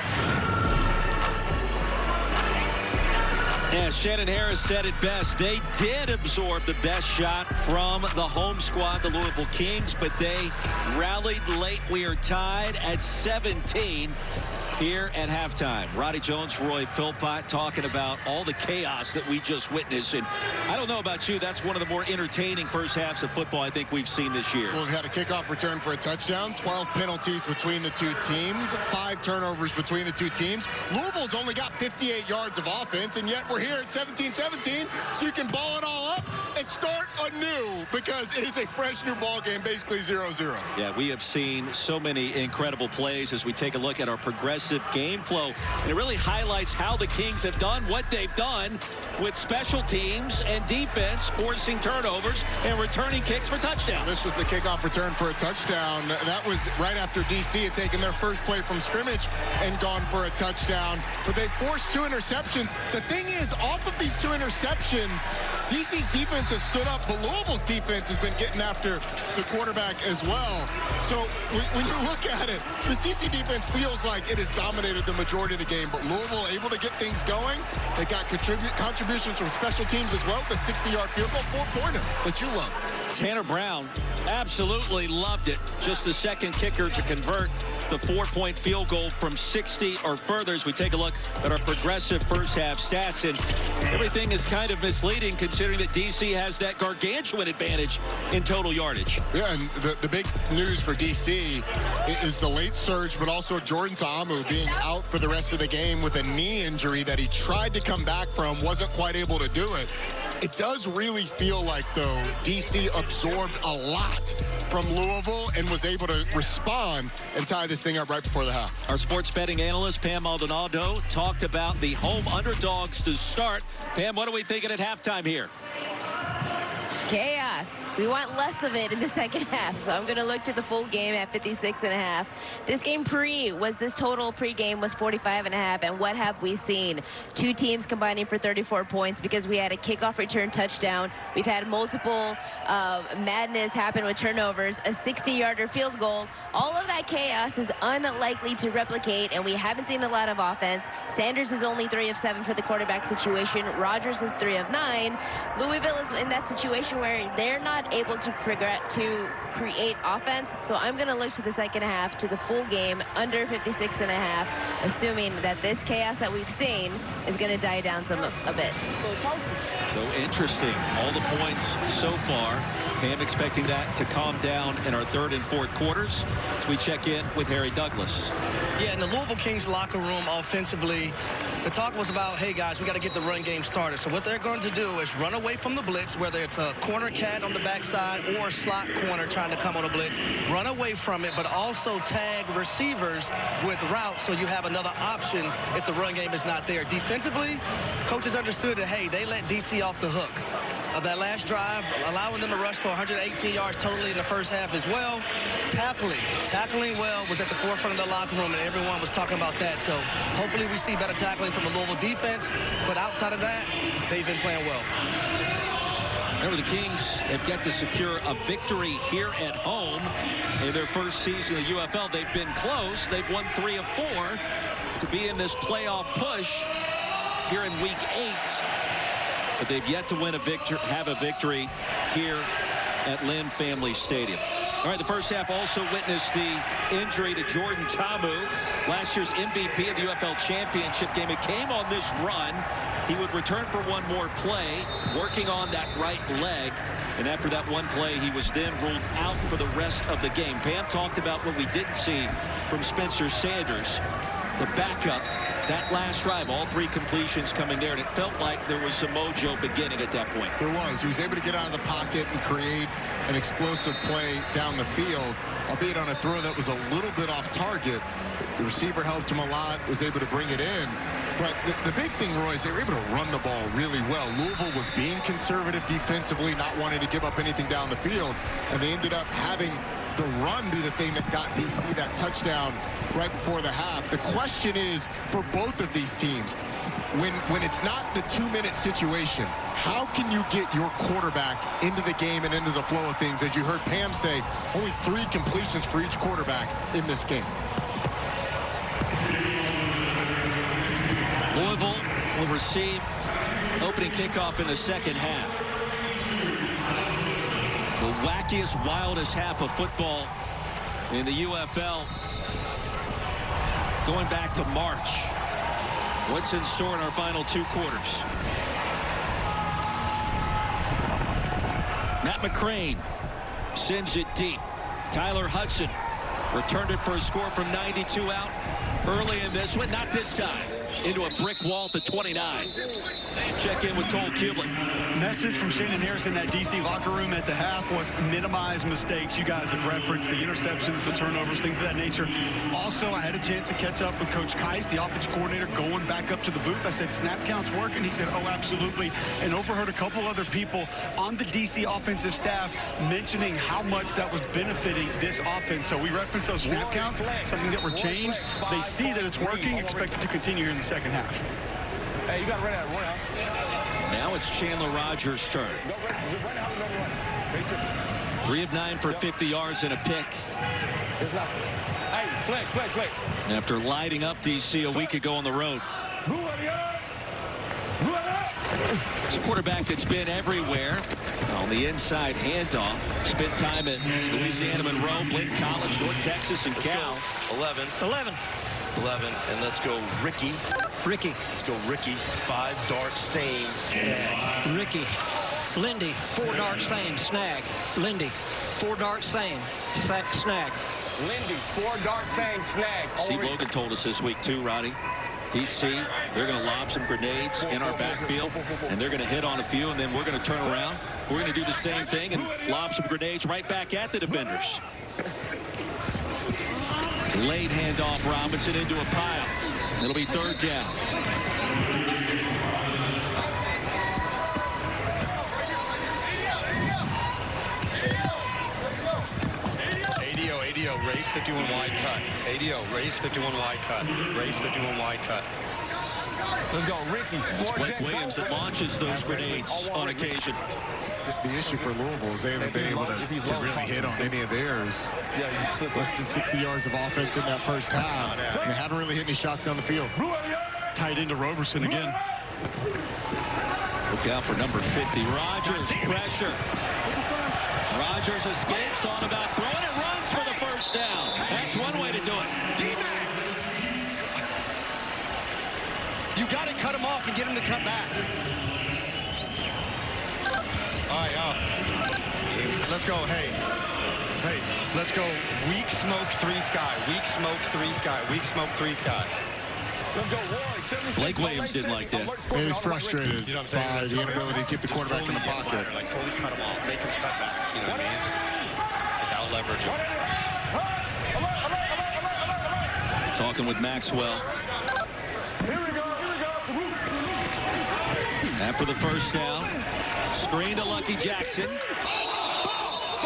Yeah, Shannon Harris said it best. They did absorb the best shot from the home squad, the Louisville Kings, but they rallied late. We are tied at 17 here at halftime. Roddy Jones, Roy Philpott talking about all the chaos that we just witnessed. And I don't know about you, that's one of the more entertaining first halves of football I think we've seen this year. Well, we had a kickoff return for a touchdown, 12 penalties between the two teams, 5 turnovers between the two teams. Louisville's only got 58 yards of offense, and yet we're here at 17-17, so you can ball it all up and start anew because it is a fresh new ball game, basically 0-0. Yeah, we have seen so many incredible plays as we take a look at our progressive game flow. And it really highlights how the Kings have done what they've done with special teams and defense, forcing turnovers and returning kicks for touchdowns. This was the kickoff return for a touchdown. That was right after DC had taken their first play from scrimmage and gone for a touchdown. But they forced 2 interceptions. The thing is, off of these 2 interceptions, DC's defense offense has stood up, but Louisville's defense has been getting after the quarterback as well. So when you look at it, this DC defense feels like it has dominated the majority of the game, but Louisville able to get things going. They got contributions from special teams as well. The 60-yard field goal, 4-pointer that you love. Tanner Brown absolutely loved it. Just the second kicker to convert the 4-point field goal from 60 or further as we take a look at our progressive first half stats. And everything is kind of misleading considering that DC has that gargantuan advantage in total yardage. Yeah, and the big news for DC is the late surge, but also Jordan Ta'amu being out for the rest of the game with a knee injury that he tried to come back from, wasn't quite able to do it. It does really feel like, though, DC absorbed a lot from Louisville and was able to respond and tie this thing up right before the half. Our sports betting analyst, Pam Maldonado, talked about the home underdogs to start. Pam, what are we thinking at halftime here? Chaos. We want less of it in the second half, so I'm going to look to the full game at 56.5. This game this total pre-game was 45.5, and what have we seen? Two teams combining for 34 points because we had a kickoff return touchdown. We've had multiple madness happen with turnovers, a 60-yarder field goal. All of that chaos is unlikely to replicate, and we haven't seen a lot of offense. Sanders is only 3 of 7 for the quarterback situation. Rodgers is 3 of 9. Louisville is in that situation where they're not able to create offense, so I'm going to look to the second half, to the full game, under 56.5, assuming that this chaos that we've seen is going to die down a bit. So interesting. All the points so far. Pam expecting that to calm down in our third and fourth quarters as we check in with Harry Douglas. Yeah, in the Louisville Kings locker room offensively, the talk was about, hey, guys, we got to get the run game started. So what they're going to do is run away from the blitz, whether it's a corner cat on the backside or a slot corner trying to come on a blitz. Run away from it, but also tag receivers with routes so you have another option if the run game is not there. Defensively, coaches understood that, hey, they let DC off the hook. That last drive, allowing them to rush for 118 yards totally in the first half as well. Tackling well was at the forefront of the locker room, and everyone was talking about that. So hopefully we see better tackling from the Louisville defense. But outside of that, they've been playing well. Remember, the Kings have yet to secure a victory here at home in their first season of the UFL. They've been close. They've won 3 of 4 to be in this playoff push here in Week 8. But they've yet to have a victory here at Lynn Family Stadium. All right, the first half also witnessed the injury to Jordan Ta'amu, last year's MVP of the UFL Championship game. It came on this run. He would return for one more play, working on that right leg. And after that one play, he was then ruled out for the rest of the game. Pam talked about what we didn't see from Spencer Sanders, the backup. That last drive, all 3 completions coming there, and it felt like there was some mojo beginning at that point. There was. He was able to get out of the pocket and create an explosive play down the field, albeit on a throw that was a little bit off target. The receiver helped him a lot, was able to bring it in. But the big thing, Roy, is they were able to run the ball really well. Louisville was being conservative defensively, not wanting to give up anything down the field, and they ended up having the run be the thing that got DC that touchdown right before the half. The question is, for both of these teams, when it's not the 2-minute situation, how can you get your quarterback into the game and into the flow of things? As you heard Pam say, only 3 completions for each quarterback in this game. Louisville will receive opening kickoff in the second half. The wackiest, wildest half of football in the UFL going back to March. What's in store in our final 2 quarters? Matt McCrane sends it deep. Tyler Hudson returned it for a score from 92 out early in this one. Not this time. Into a brick wall at the 29. Check in with Cole Kubelik. Message from Shannon Harris in that DC locker room at the half was minimize mistakes. You guys have referenced the interceptions, the turnovers, things of that nature. Also, I had a chance to catch up with Coach Keiss, the offensive coordinator, going back up to the booth. I said, snap counts work? And he said, oh, absolutely. And overheard a couple other people on the DC offensive staff mentioning how much that was benefiting this offense. So we referenced those snap counts, something that were changed. They see that it's working, expect it to continue here in the second half. Hey, you got to run out of one out. Now it's Chandler Rogers' turn. 3 of 9 for 50 yards and a pick. After lighting up DC a week ago on the road. It's a quarterback that's been everywhere. On the inside handoff. Spent time at Louisiana Monroe, Blinn College, North Texas, and Cal. 11. 11. 11. And let's go Ricky. Ricky. Let's go Ricky. 5 dart, same, snag. Ricky. Lindy. 4 dart, same, snag. Lindy. 4 dart, same, snag. Lindy, 4 dart, same, snag. Steve Logan told us this week too, Roddy. DC, they're going to lob some grenades in our backfield, and they're going to hit on a few, and then we're going to turn around. We're going to do the same thing and lob some grenades right back at the defenders. Late handoff, Robinson into a pile. It'll be 3rd down. ADO, race 51 wide cut. ADO, race 51 wide cut. Race 51 wide cut. Let's go, Ricky. It's Blake Williams that launches those grenades on occasion. The issue for Louisville is they haven't been able to really hit on any of theirs. Less than 60 yards of offense in that first half. And they haven't really hit any shots down the field. Tight into Roberson again. Look out for number 50. Rogers, pressure. Rogers escapes, thought about throwing it, runs for the first down. That's one way to do it. D-Max. You got to cut him off and get him to come back. All right, let's go. Hey, let's go. Weak smoke 3 sky. Weak smoke 3 sky. Weak smoke 3 sky. Blake Williams didn't like that. He was frustrated by the inability to keep the quarterback in the pocket. Like totally cut him off. Make him cut back. You know what I mean? Just out leverage him. Talking with Maxwell. After the first down, screen to Lucky Jackson.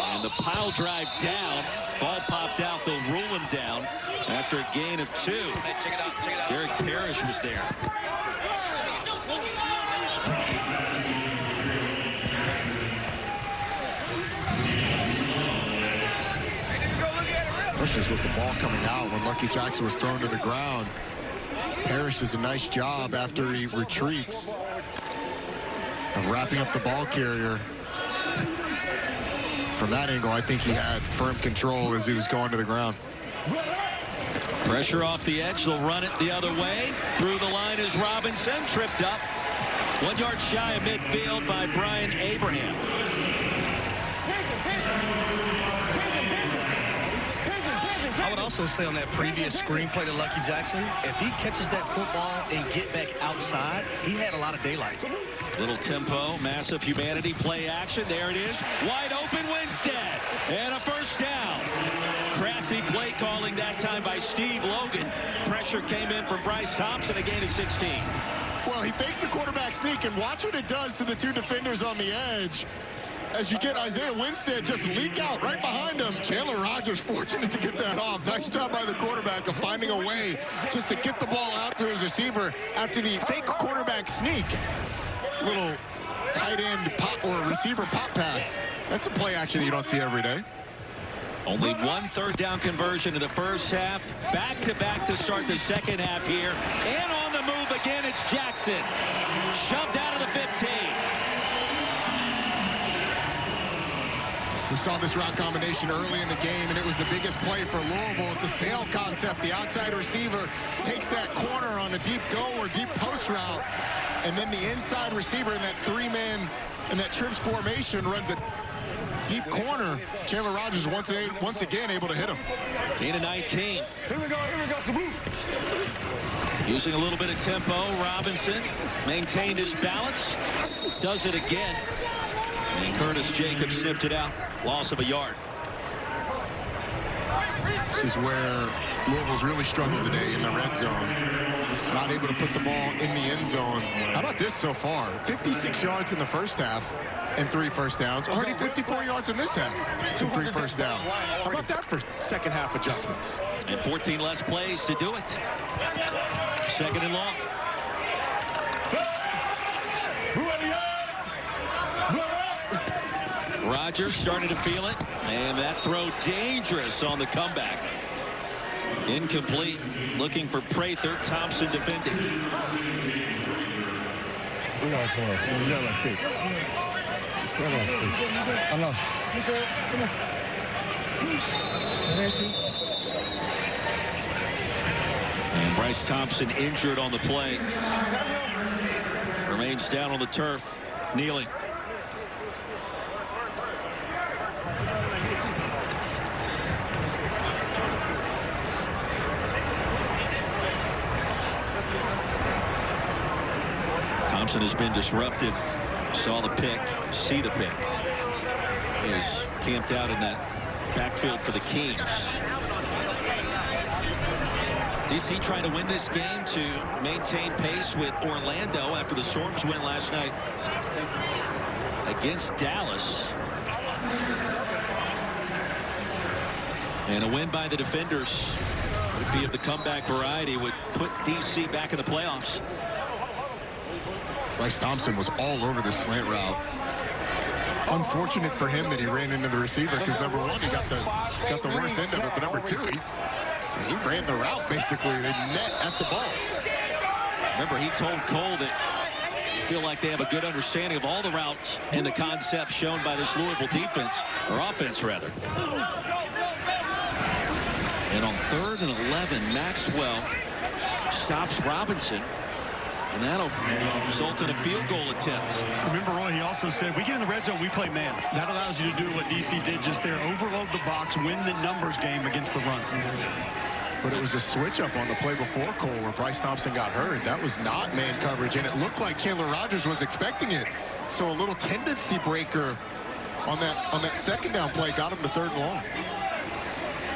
And the pile drive down. Ball popped out, they'll rule him down after a gain of 2. Hey, check it out. Derek Parrish was there. Just with the ball coming out when Lucky Jackson was thrown to the ground. Parrish does a nice job after he retreats of wrapping up the ball carrier. From that angle, I think he had firm control as he was going to the ground. Pressure off the edge. They'll run it the other way. Through the line is Robinson. Tripped up. 1 yard shy of midfield by Brian Abraham. I would also say on that previous screenplay to Lucky Jackson, if he catches that football and get back outside, he had a lot of daylight. Little tempo, massive humanity, play action. There it is. Wide open Winstead. And a first down. Crafty play calling that time by Steve Logan. Pressure came in from Bryce Thompson, a gain of 16. Well, he fakes the quarterback sneak, and watch what it does to the 2 defenders on the edge. As you get Isaiah Winstead just leak out right behind him. Chandler Rogers fortunate to get that off. Nice job by the quarterback of finding a way just to get the ball out to his receiver after the fake quarterback sneak. Little tight end pop or receiver pop pass. That's a play action you don't see every day. Only 1 third down conversion in the first half. Back-to-back to start the second half here. And on the move again, it's Jackson. Shoved out of the 15. We saw this route combination early in the game, and it was the biggest play for Louisville. It's a sail concept. The outside receiver takes that corner on a deep go or deep post route, and then the inside receiver in that 3-man, in that trips formation, runs a deep corner. Chandler Rogers once again able to hit him. Gain of 19. Here we go, salute. Using a little bit of tempo, Robinson maintained his balance. Does it again. And Curtis Jacobs sniffed it out. Loss of a yard. This is where Louisville's really struggled today in the red zone. Not able to put the ball in the end zone. How about this so far? 56 yards in the first half and 3 first downs. Already 54 yards in this half and 3 first downs. How about that for second half adjustments? And 14 less plays to do it. Second and long. Rodgers starting to feel it, and that throw dangerous on the comeback. Incomplete. Looking for Prather. Thompson defending. And Bryce Thompson injured on the play. Remains down on the turf, kneeling. Thompson has been disruptive. Saw the pick, see the pick. He is camped out in that backfield for the Kings. DC trying to win this game to maintain pace with Orlando after the Storms win last night against Dallas. And a win by the defenders would be of the comeback variety, would put DC back in the playoffs. Bryce Thompson was all over the slant route. Unfortunate for him that he ran into the receiver, because number one, he got the worst end of it, but number two, he ran the route basically. They met at the ball. Remember, he told Cole that I feel like they have a good understanding of all the routes and the concepts shown by this Louisville defense, or offense rather. And on 3rd and 11, Maxwell stops Robinson. And that'll result in a field goal attempt. Remember, Roy, he also said, we get in the red zone, we play man. That allows you to do what DC did just there. Overload the box, win the numbers game against the run. But it was a switch up on the play before Cole where Bryce Thompson got hurt. That was not man coverage, and it looked like Chandler Rogers was expecting it. So a little tendency breaker on that second down play got him to 3rd and long.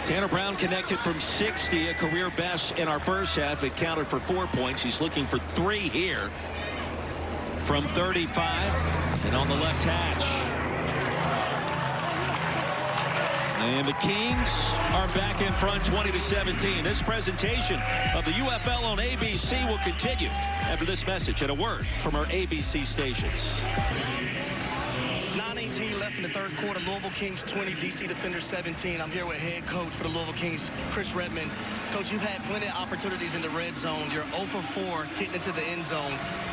Tanner Brown connected from 60, a career best in our first half. It counted for 4 points. He's looking for 3 here from 35 and on the left hash. And the Kings are back in front 20-17. This presentation of the UFL on ABC will continue after this message and a word from our ABC stations. 9:18 left in the 3rd quarter. Louisville Kings 20, DC Defenders 17. I'm here with head coach for the Louisville Kings, Chris Redmond. Coach, you've had plenty of opportunities in the red zone. You're 0 for 4 getting into the end zone.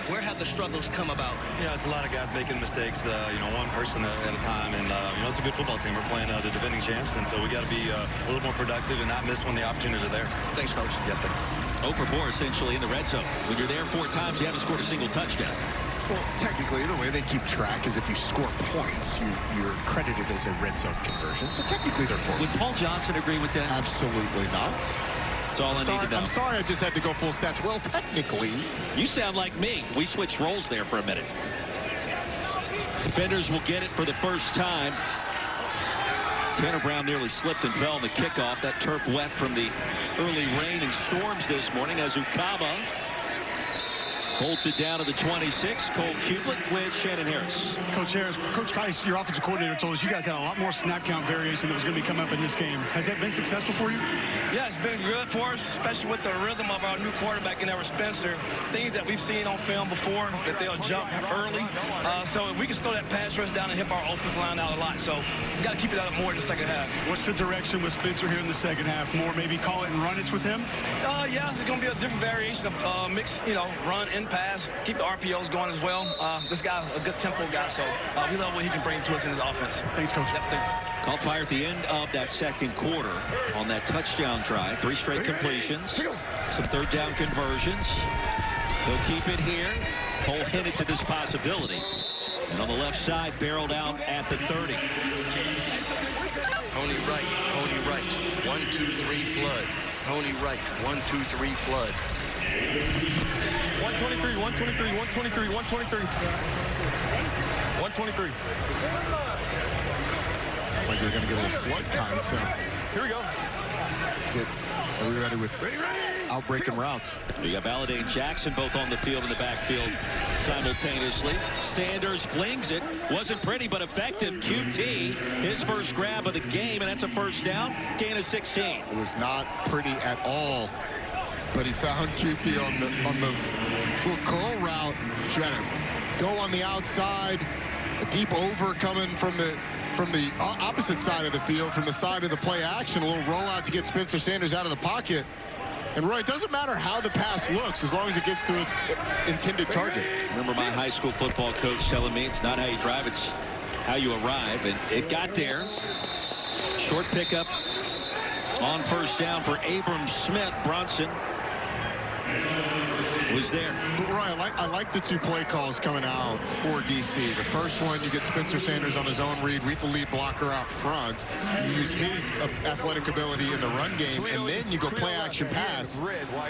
Where have the struggles come about? Yeah, it's a lot of guys making mistakes, one person at a time. And, it's a good football team. We're playing the defending champs, and so we got to be a little more productive and not miss when the opportunities are there. Thanks, Coach. Yeah, thanks. 0 for 4 essentially in the red zone. When you're there 4 times, you haven't scored a single touchdown. Well, technically, the way they keep track is if you score points, you're credited as a red zone conversion. So technically, they're 4. Would Paul Johnson agree with that? Absolutely not. That's all I need to know. I'm sorry I just had to go full stats. Well, technically. You sound like me. We switched roles there for a minute. Defenders will get it for the first time. Tanner Brown nearly slipped and fell on the kickoff. That turf wet from the early rain and storms this morning as Ukama bolted down to the 26. Cole Kublik with Shannon Harris. Coach Harris, Coach Keiss, your offensive coordinator, told us you guys had a lot more snap count variation that was going to be coming up in this game. Has that been successful for you? Yeah, it's been good for us, especially with the rhythm of our new quarterback in Ever Spencer. Things that we've seen on film before, that they'll jump early. So if we can slow that pass rush down and hit our offensive line out a lot. So we got to keep it out more in the second half. What's the direction with Spencer here in the second half? More maybe call it and run it with him? Yeah, it's going to be a different variation of mix, run and pass. Keep the RPOs going as well. This guy's a good tempo guy, so we love what he can bring to us in his offense. Thanks, Coach. Yep, thanks. Call fire at the end of that second quarter on that touchdown drive. 3 straight completions, some 3rd down conversions. They'll keep it here. Cole hinted to this possibility. And on the left side, barreled out at the 30. Tony right. 1, 2, 3, flood. Tony right. 1, 2, 3, flood. 123, 123, 123, 123. 123. Sounds like you're going to get a little flood concept. Here we go. Are we ready with outbreaking routes? We got Valladay and Jackson both on the field in the backfield simultaneously. Sanders flings it. Wasn't pretty, but effective. QT, his first grab of the game, and that's a first down. Gain of 16. It was not pretty at all, but he found QT on the little curl route. Trying to go on the outside. A deep over coming from the from the opposite side of the field, from the side of the play action, a little rollout to get Spencer Sanders out of the pocket. And Roy, it doesn't matter how the pass looks as long as it gets to its intended target. Remember my high school football coach telling me it's not how you drive, it's how you arrive. And it got there. Short pickup on first down for Abram Smith. Bronson was there. But Roy, I like the two play calls coming out for DC. The first one, you get Spencer Sanders on his own read with the lead blocker out front. You use his athletic ability in the run game, and then you go play action pass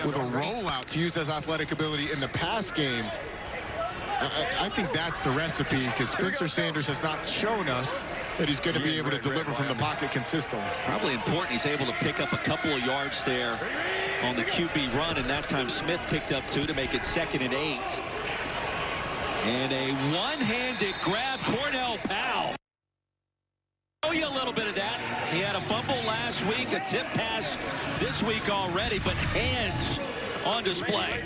with a rollout to use his athletic ability in the pass game. I think that's the recipe, because Spencer Sanders has not shown us that he's going to be able to deliver from the pocket consistently. Probably important he's able to pick up a couple of yards there on the QB run, and that time Smith picked up 2 to make it 2nd and 8. And a one-handed grab, Cornell Powell. Show you a little bit of that. He had a fumble last week, a tip pass this week already, but hands on display.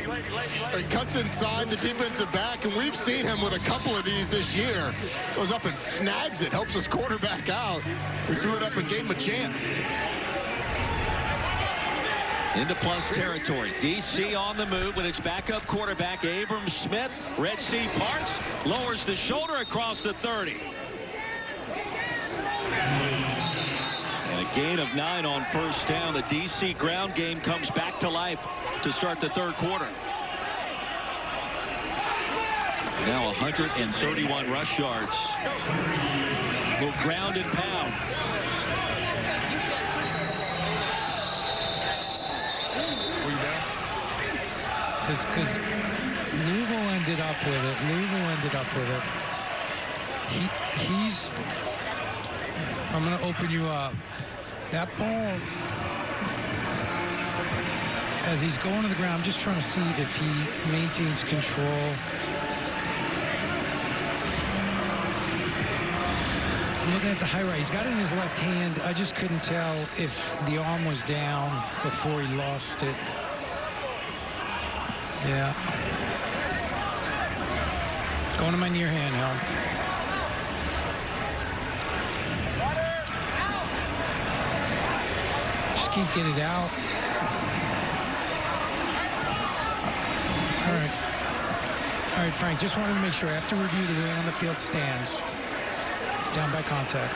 He cuts inside the defensive back, and we've seen him with a couple of these this year. Goes up and snags it, helps his quarterback out. We threw it up and gave him a chance. Into plus territory. DC on the move with its backup quarterback, Abram Smith. Red Sea parts, lowers the shoulder across the 30. And a gain of 9 on first down. The DC ground game comes back to life to start the third quarter. Now 131 rush yards. Will ground and pound. Because Louisville ended up with it. He's. I'm going to open you up. That ball, as he's going to the ground, I'm just trying to see if he maintains control. I'm looking at the high right. He's got it in his left hand. I just couldn't tell if the arm was down before he lost it. Yeah. Going to my near hand, Helen. Just can't get it out. All right, Frank, just wanted to make sure after review the way on the field stands. Down by contact.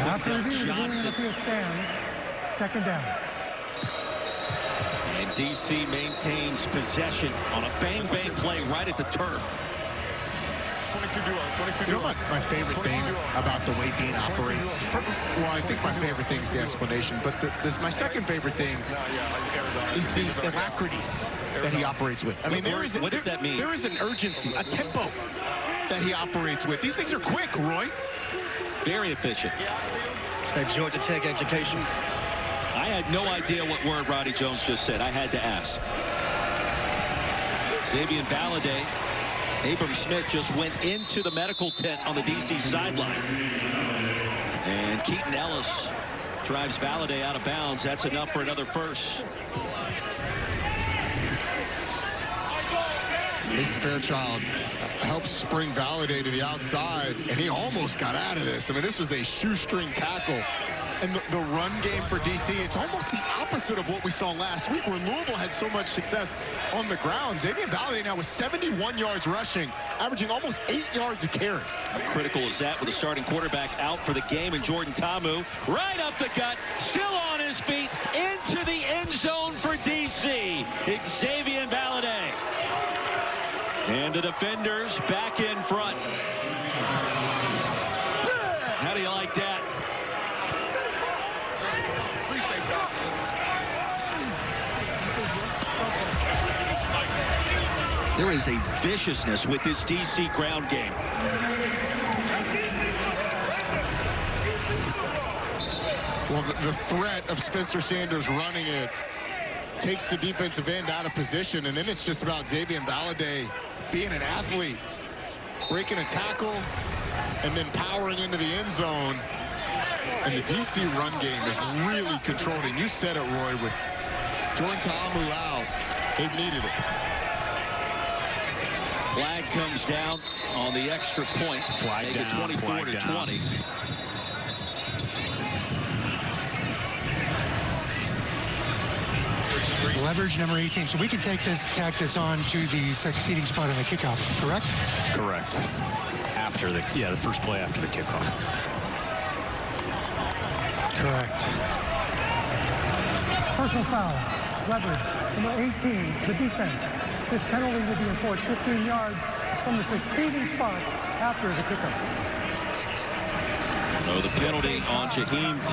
After review the way on the field stands. 2nd down. And DC maintains possession on a bang-bang play right at the turf. 22 duo. You know my favorite thing about the way Dean operates? Well, I think my favorite thing is the explanation, but my second favorite thing is the alacrity that he operates with. I mean, what does that mean? There is an urgency, a tempo that he operates with. These things are quick, Roy. Very efficient. It's that Georgia Tech education. I had no idea what word Roddy Jones just said. I had to ask. Xavier Valladay. Abram Smith just went into the medical tent on the DC sideline. And Keaton Ellis drives Valladay out of bounds. That's enough for another first. Mason Fairchild helps spring Valladay to the outside, and he almost got out of this. I mean, this was a shoestring tackle. And the run game for DC, it's almost the opposite of what we saw last week, where Louisville had so much success on the ground. Xavier Valladay now with 71 yards rushing, averaging almost 8 yards a carry. How critical is that with the starting quarterback out for the game, and Jordan Ta'amu right up the gut, still on his feet, into the end zone for DC. Xavier Valladay. And the defenders back in front. How do you like that? There is a viciousness with this DC ground game. Well, the threat of Spencer Sanders running it takes the defensive end out of position, and then it's just about Xavier Valladay being an athlete, breaking a tackle, and then powering into the end zone. And the DC run game is really controlled. And you said it, Roy, with Jordan Ta'amu out, they've needed it. Flag comes down on the extra point. Flag Make it down, 24-20. Leverage number 18. So we can tack this on to the succeeding spot on the kickoff, correct? Correct. After the first play after the kickoff. Correct. Personal foul. Leverage. Number 18, the defense. This penalty will be enforced 15 yards from the succeeding spot after the kickoff. So the penalty on Jaheim.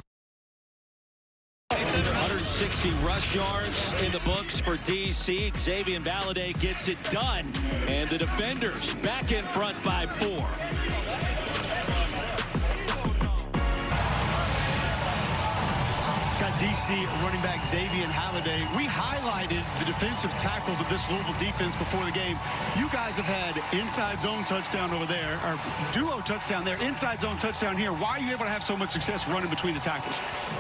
160 rush yards in the books for DC. Xavier Valladay gets it done. And the defenders back in front by 4. Got DC running back Xavier Valladay. We highlighted the defensive tackles of this Louisville defense before the game. You guys have had inside zone touchdown over there, or duo touchdown there, inside zone touchdown here. Why are you able to have so much success running between the tackles?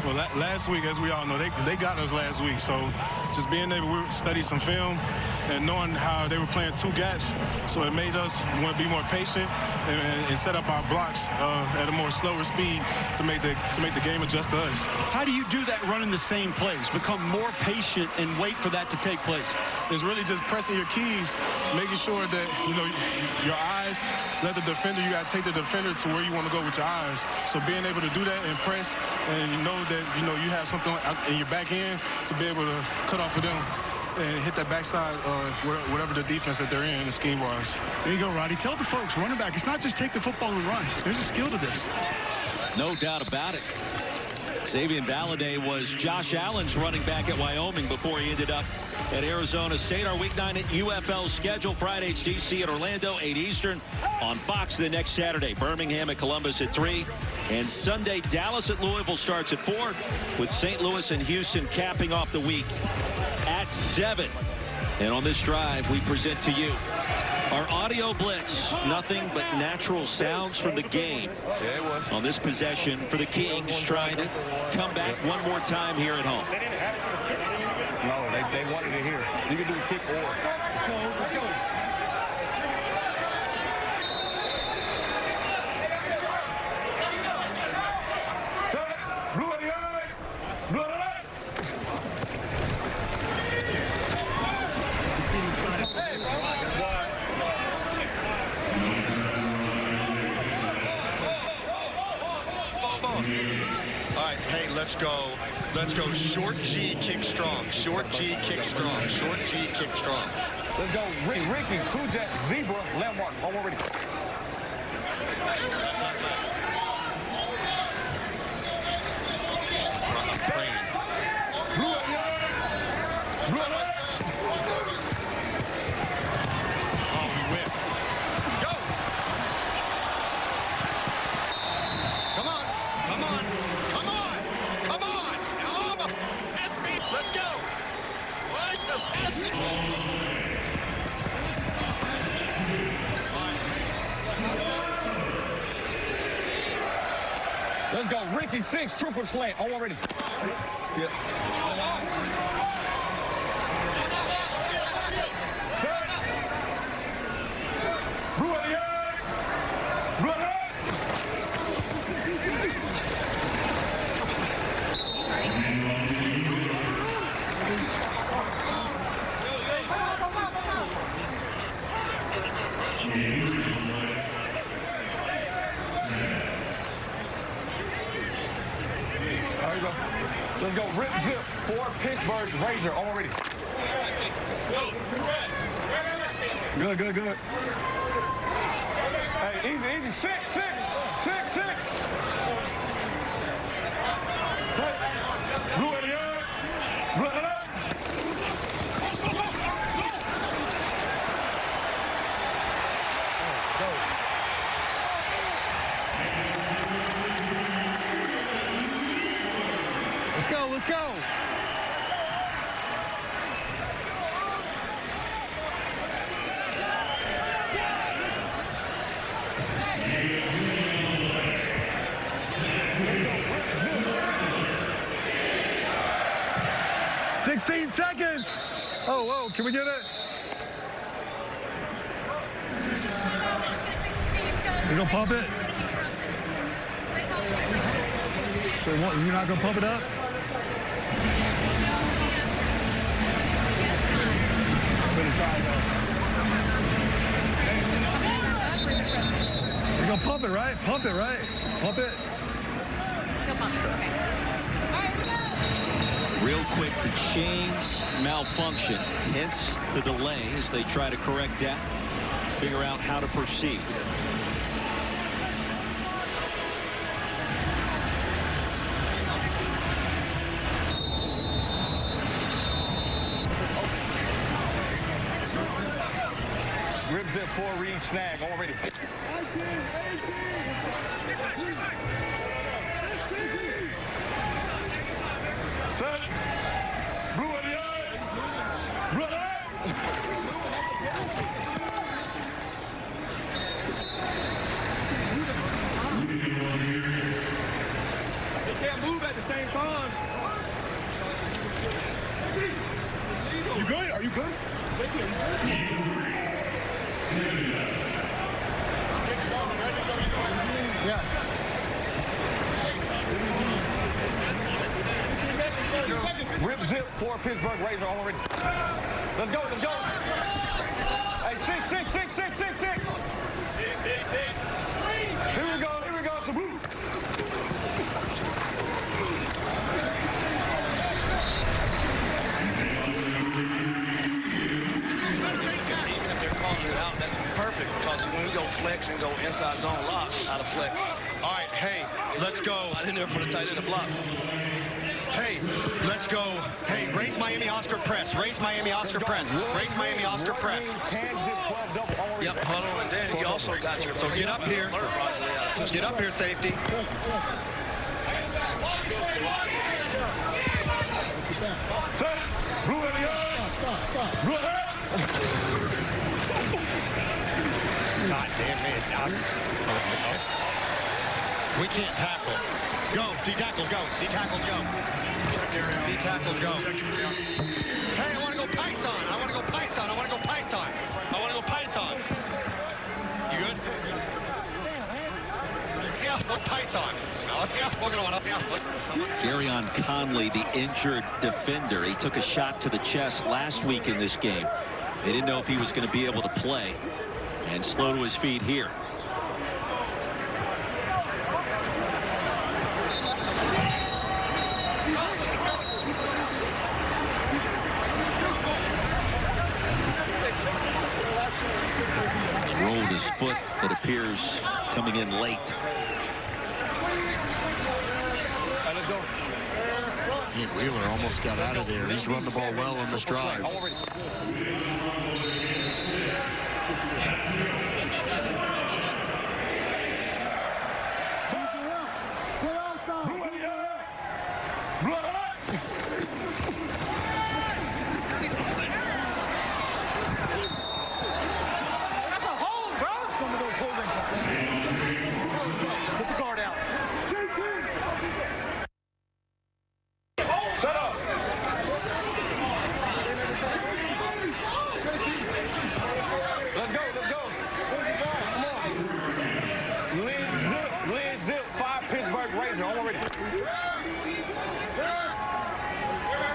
Well, last week, as we all know, they got us last week. So just being able to study some film and knowing how they were playing 2 gaps, so it made us want to be more patient and set up our blocks at a more slower speed to make the game adjust to us. How do you do that running the same plays? Become more patient and wait for that to take place? It's really just pressing your keys, making sure that, your eyes, let the defender, you got to take the defender to where you want to go with your eyes. So being able to do that and press, and you know that, you have something in your back end to be able to cut off of them and hit that backside, whatever the defense that they're in the scheme-wise. There you go, Roddy. Tell the folks, running back, it's not just take the football and run. There's a skill to this. No doubt about it. Xavier Valladay was Josh Allen's running back at Wyoming before he ended up at Arizona State. Our Week 9 at UFL schedule. Friday, it's DC at Orlando, 8 Eastern. On Fox the next Saturday. Birmingham at Columbus at 3. And Sunday, Dallas at Louisville starts at 4, with St. Louis and Houston capping off the week at 7. And on this drive, we present to you our audio blitz. Nothing but natural sounds from the game on this possession for the Kings, trying to come back one more time here at home. No, they wanted it here. You can do a kick or. Let's go. Let's go short G, kick strong. Short G, kick strong. Short G, kick strong. Let's go Ricky, two-jet, zebra, landmark. Oh, we're ready. Let's go, Ricky 6, trooper slant. Oh, already. Yeah. Let's go, rip zip for Pittsburgh Razor already. Good. Hey, easy. 6. Blue at the yard. Run it up. Let's go. 16 seconds. Oh, whoa, can we get it? You gonna pump it? So you're not gonna pump it up? You're gonna pump it, right? Pump it, right? Pump it. Real quick, the chains malfunction, hence the delay as they try to correct that, figure out how to proceed. Rib zip 4 read snag already. Set. Blue in the eye. Brother. They can't move at the same time. You good? Are you good? Yeah. Rib zip 4 Pittsburgh Razor already. Let's go, let's go. Hey, 6. Here we go, Sabu. Even if they're calling it out, that's perfect because when we go flex and go inside zone lock, out of flex. All right, hey, let's go. Not in there for the tight end to block. Hey, let's go. Hey, raise Miami Oscar press. Raise Miami Oscar press. Raise Miami Oscar press. Yep, hold on. And then you also got your... So get up here. Get up here, safety. Set. Blue in the eye. Blue ahead. God damn it. We can't tackle. Go. D-tackles, go. D-tackles, go. D-tackles, go. Hey, I want to go Python. I want to go Python. I want to go Python. I want to go Python. You good? Yeah, go Python. Garyon Conley, the injured defender. He took a shot to the chest last week in this game. They didn't know if he was going to be able to play. And slow to his feet here. Rolled his foot, it appears, coming in late. And Wheeler almost got out of there. He's run the ball well on this drive.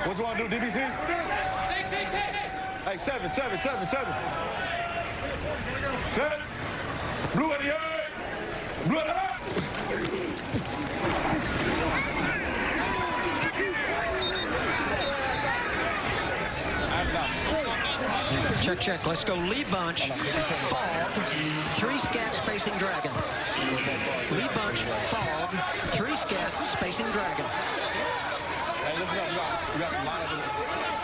What you want to do, DBC? Hey, 7. Set. Blue in the eye. Blue in the eye. Check. Let's go lead bunch. Fog. 3 scat spacing dragon. Lead bunch. Fog. 3 scat spacing dragon. Hey, listen up. We got a lot of it.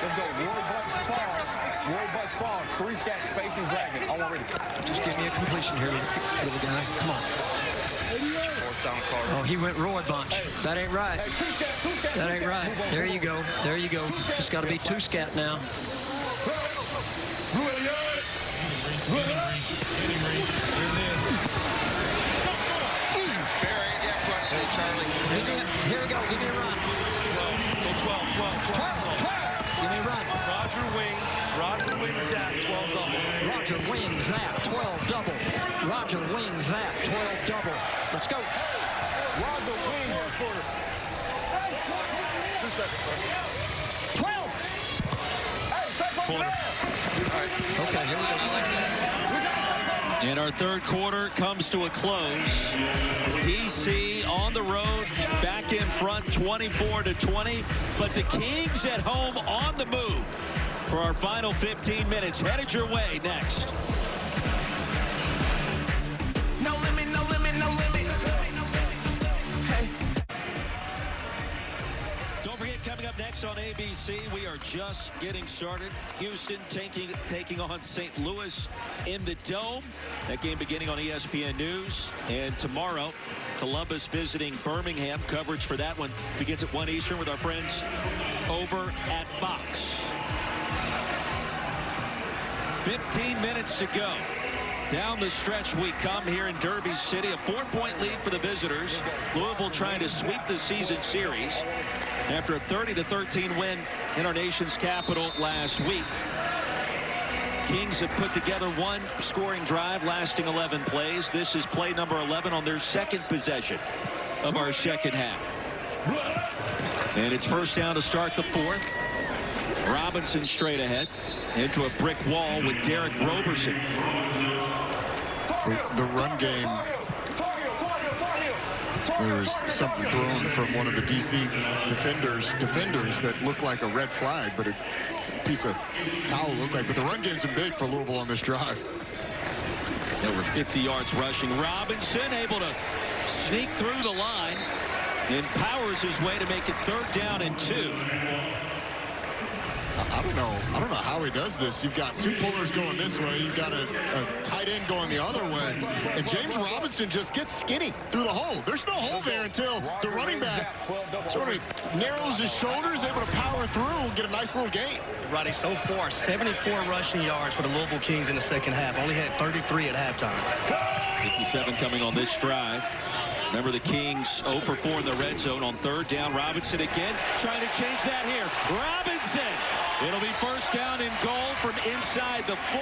Let's go. Roy Bucks Fog. 3 scat spacing dragon. I'm already. Just give me a completion here, little guy. Come on. Oh, he went Roy bunch. That ain't right. That ain't right. There you go. It's got to be 2 scat now. Here we go. Give me a run. 12. Give me a run. Roger Wing, Zap, 12 double. Roger Wing, Zap, 12 double. Roger wings that. 12 double. Let's go. Roger wing first quarter. 2 seconds, bro. 12. Hey, second quarter. All right. Okay, here we go. And our third quarter comes to a close. DC on the road, back in front, 24-20. But the Kings at home on the move for our final 15 minutes. Headed your way next. No limit, no limit, no limit. Hey. Don't forget, coming up next on ABC, we are just getting started. Houston taking on St. Louis in the Dome. That game beginning on ESPN News. And tomorrow, Columbus visiting Birmingham. Coverage for that one begins at 1 Eastern with our friends over at Fox. 15 minutes to go. Down the stretch we come here in Derby City. A 4-point lead for the visitors. Louisville trying to sweep the season series after a 30-13 win in our nation's capital last week. Kings have put together one scoring drive lasting 11 plays. This is play number 11 on their second possession of our second half. And it's first down to start the fourth. Robinson straight ahead into a brick wall with Derek Roberson. The run game, there was something thrown from one of the DC defenders that looked like a red flag, but it's a piece of towel looked like. But the run game's been big for Louisville on this drive. Over 50 yards rushing. Robinson able to sneak through the line and powers his way to make it third down and 2. I don't know how he does this. You've got two pullers going this way. You've got a tight end going the other way. And James Robinson just gets skinny through the hole. There's no hole there until the running back sort of narrows his shoulders, able to power through and get a nice little gain. Roddy, so far, 74 rushing yards for the Louisville Kings in the second half. Only had 33 at halftime. 57 coming on this drive. Remember, the Kings 0 for 4 in the red zone on third down. Robinson again trying to change that here. Robinson. It'll be first down and goal from inside the 4.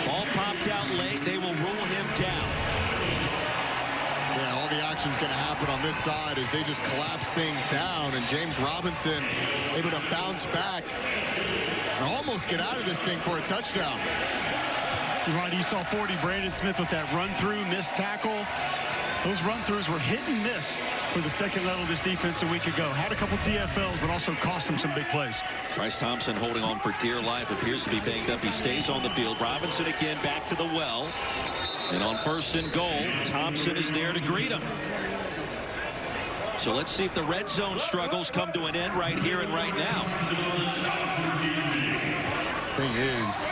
Ball popped out late. They will rule him down. Yeah, all the action's going to happen on this side as they just collapse things down. And James Robinson able to bounce back and almost get out of this thing for a touchdown. Right, you saw 40 Brandon Smith with that run-through, missed tackle. Those run-throughs were hit and miss for the second level of this defense a week ago. Had a couple TFLs, but also cost them some big plays. Bryce Thompson holding on for dear life. Appears to be banged up. He stays on the field. Robinson again back to the well. And on first and goal, Thompson is there to greet him. So let's see if the red zone struggles come to an end right here and right now. Thing is,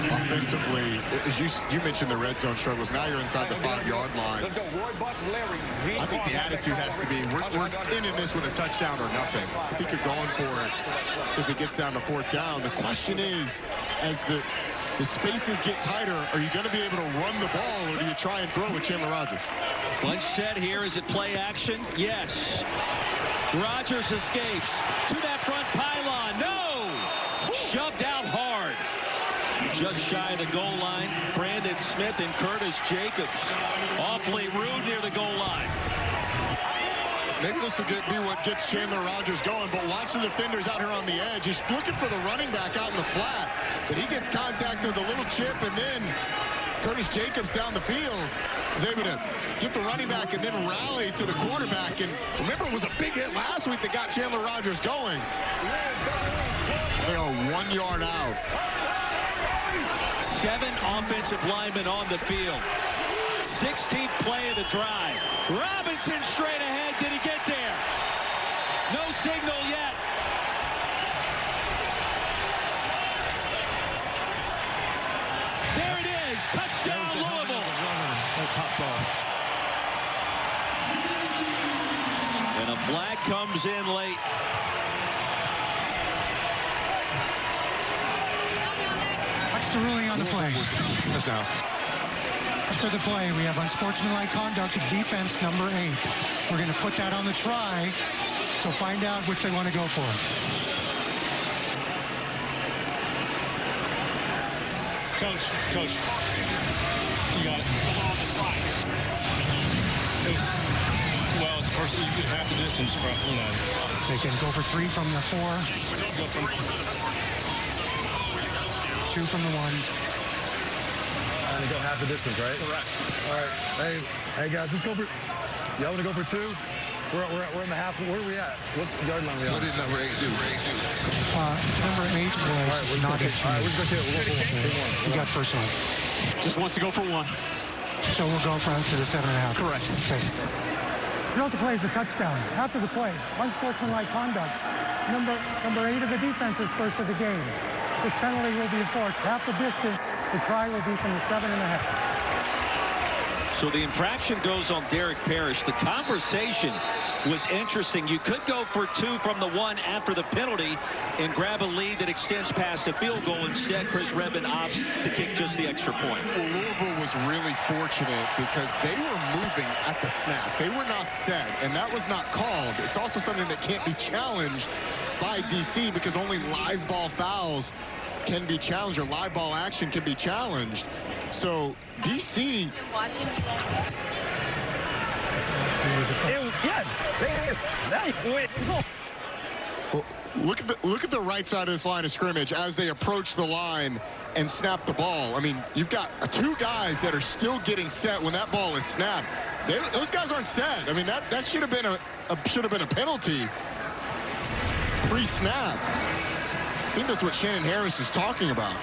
offensively, as you mentioned the red zone struggles, now you're inside the 5-yard line. I think the attitude has to be, we're ending this with a touchdown or nothing. I think you're going for it if it gets down to fourth down. The question is, as the spaces get tighter, are you going to be able to run the ball, or do you try and throw with Chandler Rogers? Bunch set here. Is it play action? Yes. Rogers escapes to that front pylon. No! Shoved out hard. Just shy of the goal line, Brandon Smith and Curtis Jacobs. Awfully rude near the goal line. Maybe this will be what gets Chandler Rogers going, but watch the defenders out here on the edge. He's looking for the running back out in the flat, but he gets contact with a little chip, and then Curtis Jacobs down the field is able to get the running back and then rally to the quarterback. And remember, it was a big hit last week that got Chandler Rogers going. They are 1 yard out. 7 offensive linemen on the field. 16th play of the drive. Robinson straight ahead. Did he get there? No signal yet. There it is. Touchdown, Louisville. And a flag comes in late. What's the ruling on the play? After the play, we have unsportsmanlike conduct of defense number 8. We're going to put that on the try, so find out which they want to go for. Coach. half the distance from, you know. They can go for 3 from the 4. 2 from the 1. And go half the distance, right? Correct. All right. Hey guys, let's go for. Y'all want to go for 2? We're in the half. Where are we at? What yard line are we on? What did number 8 do? Number 8 was not issued. All right, we're just going to hit. We got personal. Just wants to go for 1. So we'll go for to the 7.5. Correct. Okay. Throughout the play is a touchdown. After the play, unsportsmanlike conduct. Number 8 of the defense is first of the game. This penalty will be enforced. Half the distance, the try will be from the 7.5. So the infraction goes on Derek Parrish. The conversation was interesting. You could go for 2 from the 1 after the penalty and grab a lead that extends past a field goal. Instead, Chris Rebin opts to kick just the extra point. Well, Louisville was really fortunate because they were moving at the snap. They were not set, and that was not called. It's also something that can't be challenged by DC because only live ball fouls can be challenged, or live ball action can be challenged. So DC Watching you. Look at the right side of this line of scrimmage as they approach the line and snap the ball. I mean, you've got 2 guys that are still getting set when that ball is snapped. Those guys aren't set. I mean, that should have been a penalty pre-snap. I think that's what Shannon Harris is talking about.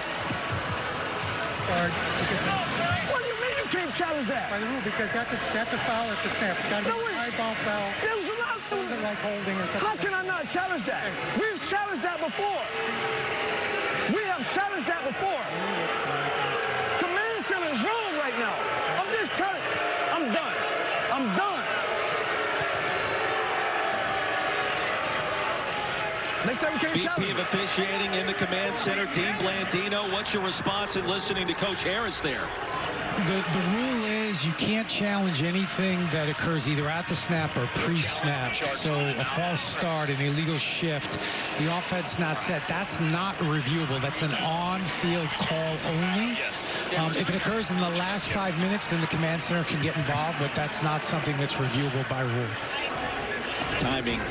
What do you mean you can't challenge that? By the rule, because that's a foul at the snap. It's got to be a high ball foul. There's not. Like holding or something. How can I not challenge that? We've challenged that before. We have challenged that before. Command center is wrong right now. I'm just telling you. I'm done. I'm done. They say we can't challenge. VP of officiating in the command center, Dean Blandino. What's your response in listening to Coach Harris there? The rule is you can't challenge anything that occurs either at the snap or pre-snap. So a false start, an illegal shift, the offense not set, that's not reviewable. That's an on-field call only. If it occurs in the last 5 minutes, then the command center can get involved, but that's not something that's reviewable by rule. Timing,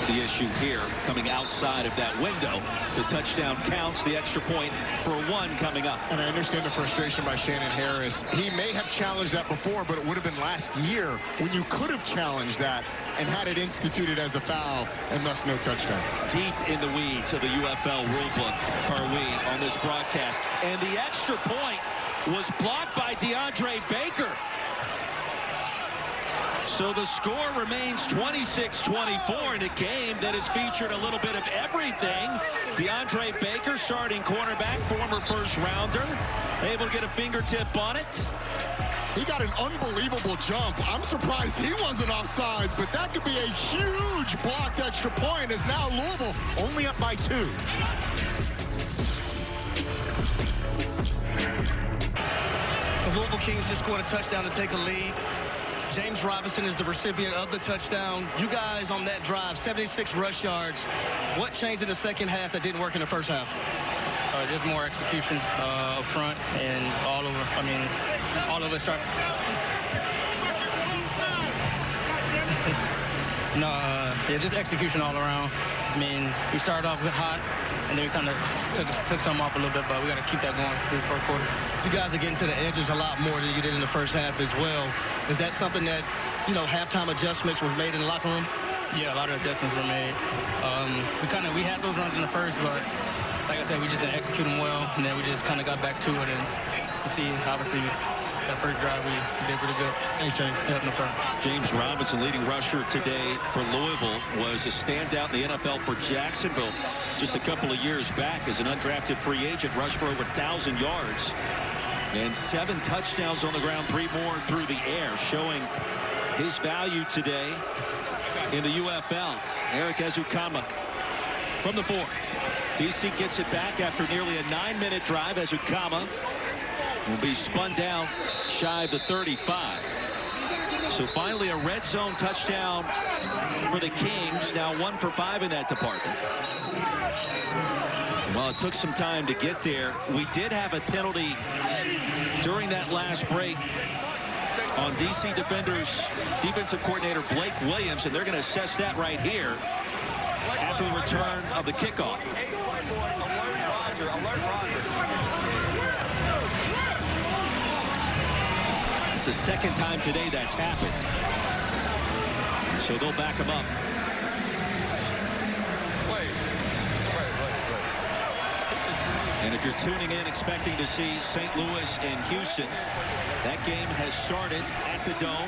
the issue here, coming outside of that window. The touchdown counts, the extra point for 1 coming up. And I understand the frustration by Shannon Harris. He may have challenged that before, but it would have been last year when you could have challenged that and had it instituted as a foul, and thus no touchdown. Deep in the weeds of the UFL rulebook are we on this broadcast. And the extra point was blocked by DeAndre Baker. So the score remains 26-24 in a game that has featured a little bit of everything. DeAndre Baker, starting cornerback, former first-rounder, able to get a fingertip on it. He got an unbelievable jump. I'm surprised he wasn't offsides, but that could be a huge blocked extra point as now Louisville only up by 2. The Louisville Kings just scored a touchdown to take a lead. James Robinson is the recipient of the touchdown. You guys on that drive, 76 rush yards. What changed in the second half that didn't work in the first half? Just more execution up front and all over. I mean, all of it start. Yeah, just execution all around. I mean, we started off hot, and then we kind of took some off a little bit, but we got to keep that going through the fourth quarter. You guys are getting to the edges a lot more than you did in the first half as well. Is that something that, you know, halftime adjustments were made in the locker room? Yeah, a lot of adjustments were made. We had those runs in the first, but like I said, we just didn't execute them well, and then we just kind of got back to it. And you see, obviously, that first drive we did pretty good. Thanks, James. Yeah, no problem. James Robinson, leading rusher today for Louisville, was a standout in the NFL for Jacksonville just a couple of years back as an undrafted free agent, rushed for over 1,000 yards and 7 touchdowns on the ground, 3 more through the air, showing his value today in the UFL. Eric Ezukama from the 4. DC gets it back after nearly a 9-minute drive. Ezukama will be spun down shy of the 35. So finally a red zone touchdown for the Kings. Now 1 for 5 in that department. Well, it took some time to get there. We did have a penalty during that last break on DC defenders defensive coordinator Blake Williams, and they're going to assess that right here after the return of the kickoff. It's the second time today that's happened, so they'll back him up. And if you're tuning in expecting to see St. Louis and Houston, that game has started at the Dome.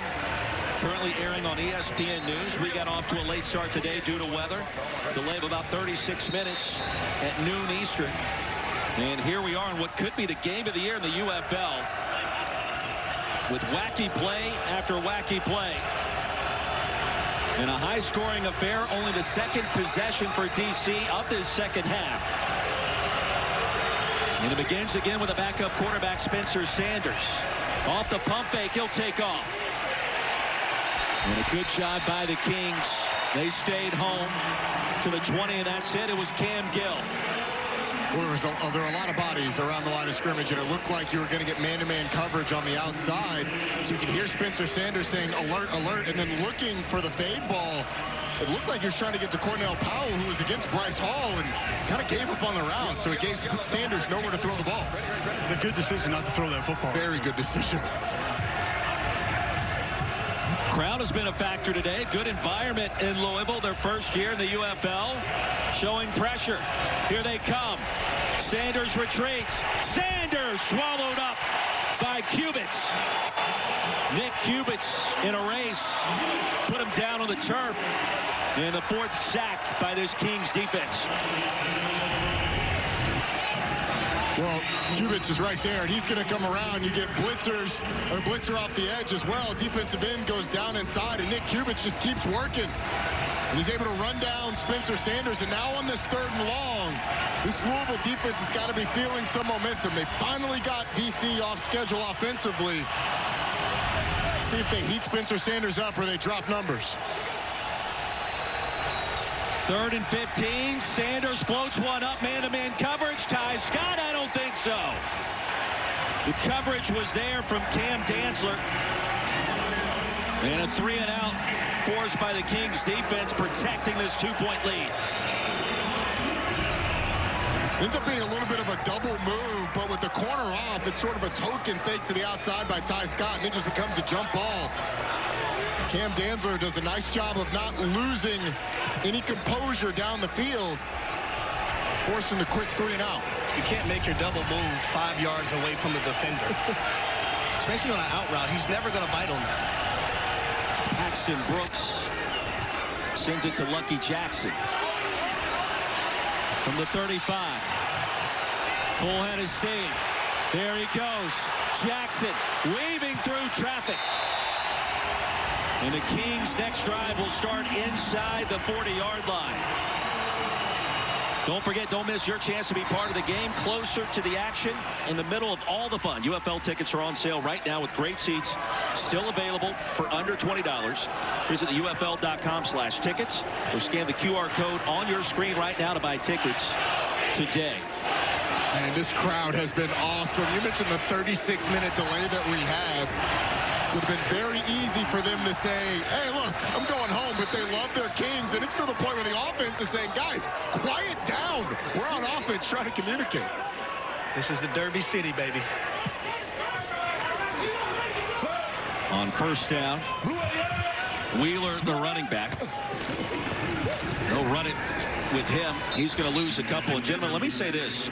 Currently airing on ESPN News. We got off to a late start today due to weather. Delay of about 36 minutes at noon Eastern. And here we are in what could be the game of the year in the UFL, with wacky play after wacky play. In a high-scoring affair, only the second possession for DC of this second half. And it begins again with a backup quarterback, Spencer Sanders. Off the pump fake, he'll take off. And a good job by the Kings. They stayed home to the 20, and that's it. It was Cam Gill. Well, there were a lot of bodies around the line of scrimmage, and it looked like you were going to get man-to-man coverage on the outside. So you can hear Spencer Sanders saying, alert, alert, and then looking for the fade ball. It looked like he was trying to get to Cornell Powell, who was against Bryce Hall, and kind of gave up on the route. So it gave Sanders nowhere to throw the ball. It's a good decision not to throw that football. Very good decision. Crowd has been a factor today. Good environment in Louisville, their first year in the UFL, showing pressure. Here they come. Sanders retreats. Sanders swallowed up by Cubits. Nick Cubits in a race. Put him down on the turf. And the fourth sack by this Kings defense. Well, Cubits is right there, and he's going to come around. You get blitzers, a blitzer off the edge as well. Defensive end goes down inside, and Nick Cubits just keeps working. And he's able to run down Spencer Sanders. And now on this 3rd and long, this Louisville defense has got to be feeling some momentum. They finally got DC off schedule offensively. See if they heat Spencer Sanders up or they drop numbers. 3rd and 15. Sanders floats one up. Man-to-man coverage. Ty Scott, I don't think so. The coverage was there from Cam Dantzler. And a 3-and-out forced by the Kings defense, protecting this 2-point lead. Ends up being a little bit of a double move, but with the corner off, it's sort of a token fake to the outside by Ty Scott, and it just becomes a jump ball. Cam Dantzler does a nice job of not losing any composure down the field, forcing the quick 3-and-out. You can't make your double move 5 yards away from the defender. Especially on an out route, he's never going to bite on that. Paxton Brooks sends it to Lucky Jackson. From the 35. Full head of steam. There he goes. Jackson weaving through traffic. And the Kings' next drive will start inside the 40-yard line. Don't forget, don't miss your chance to be part of the game, closer to the action, in the middle of all the fun. UFL tickets are on sale right now with great seats still available for under $20. Visit the UFL.com/tickets or scan the QR code on your screen right now to buy tickets today. And this crowd has been awesome. You mentioned the 36-minute delay that we had. Would have been very easy for them to say, hey, look, I'm going home, but they love their Kings. And it's to the point where the offense is saying, guys, quiet down. We're on offense trying to communicate. This is the Derby City, baby. On first down, Wheeler, the running back. They'll run it with him. He's going to lose a couple. And gentlemen, let me say this.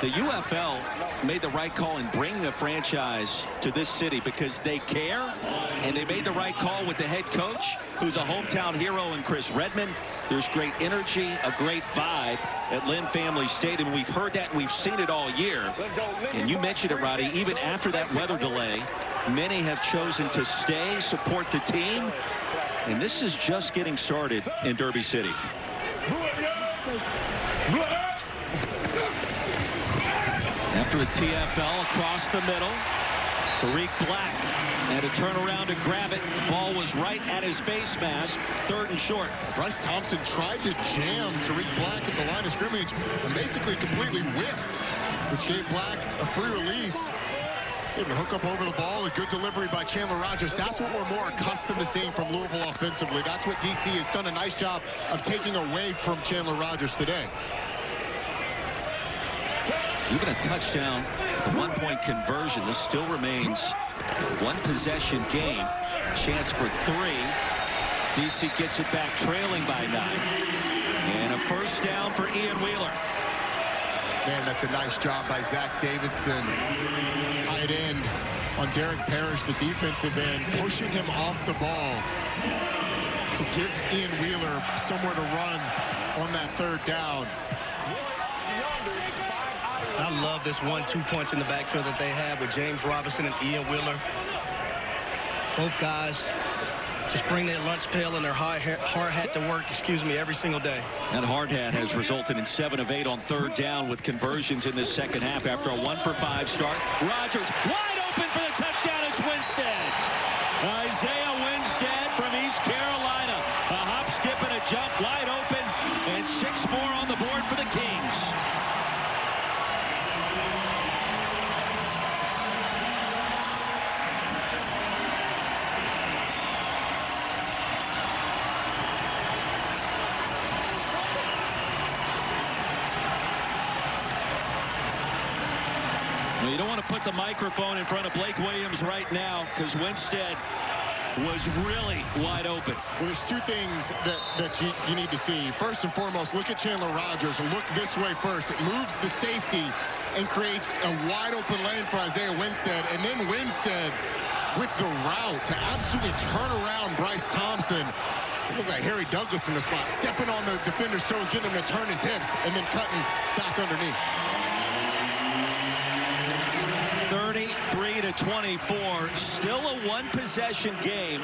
The UFL made the right call in bringing a franchise to this city because they care, and they made the right call with the head coach, who's a hometown hero in Chris Redmond. There's great energy, a great vibe at Lynn Family Stadium. We've heard that, and we've seen it all year. And you mentioned it, Roddy, even after that weather delay, many have chosen to stay, support the team, and this is just getting started in Derby City. After the TFL across the middle, Tariq Black had to turn around to grab it. The ball was right at his face mask, 3rd and short. Bryce Thompson tried to jam Tariq Black at the line of scrimmage and basically completely whiffed, which gave Black a free release. Able to hook up over the ball, a good delivery by Chandler Rogers. That's what we're more accustomed to seeing from Louisville offensively. That's what DC has done a nice job of taking away from Chandler Rogers today. Even a touchdown, the one-point conversion. This still remains one possession game. Chance for 3. DC gets it back, trailing by 9. And a first down for Ian Wheeler. Man, that's a nice job by Zach Davidson. Tight end on Derek Parrish, the defensive end, pushing him off the ball to give Ian Wheeler somewhere to run on that third down. I love this 1-2 punch in the backfield that they have with James Robinson and Ian Wheeler. Both guys just bring their lunch pail and their hard hat to work, every single day. That hard hat has resulted in 7 of 8 on third down with conversions in this second half after a 1-for-5 start. Rogers wide open for the touchdown is Winstead. Isaiah Winstead from East Carolina. A hop, skip, and a jump wide open, and 6 more on the board for the Kings. You don't want to put the microphone in front of Blake Williams right now because Winstead was really wide open. Well, there's 2 things that you need to see. First and foremost, look at Chandler Rogers. Look this way first. It moves the safety and creates a wide open lane for Isaiah Winstead. And then Winstead with the route to absolutely turn around Bryce Thompson. Look like Harry Douglas in the slot, stepping on the defender's toes, getting him to turn his hips, and then cutting back underneath. 33-24, still a 1-possession game.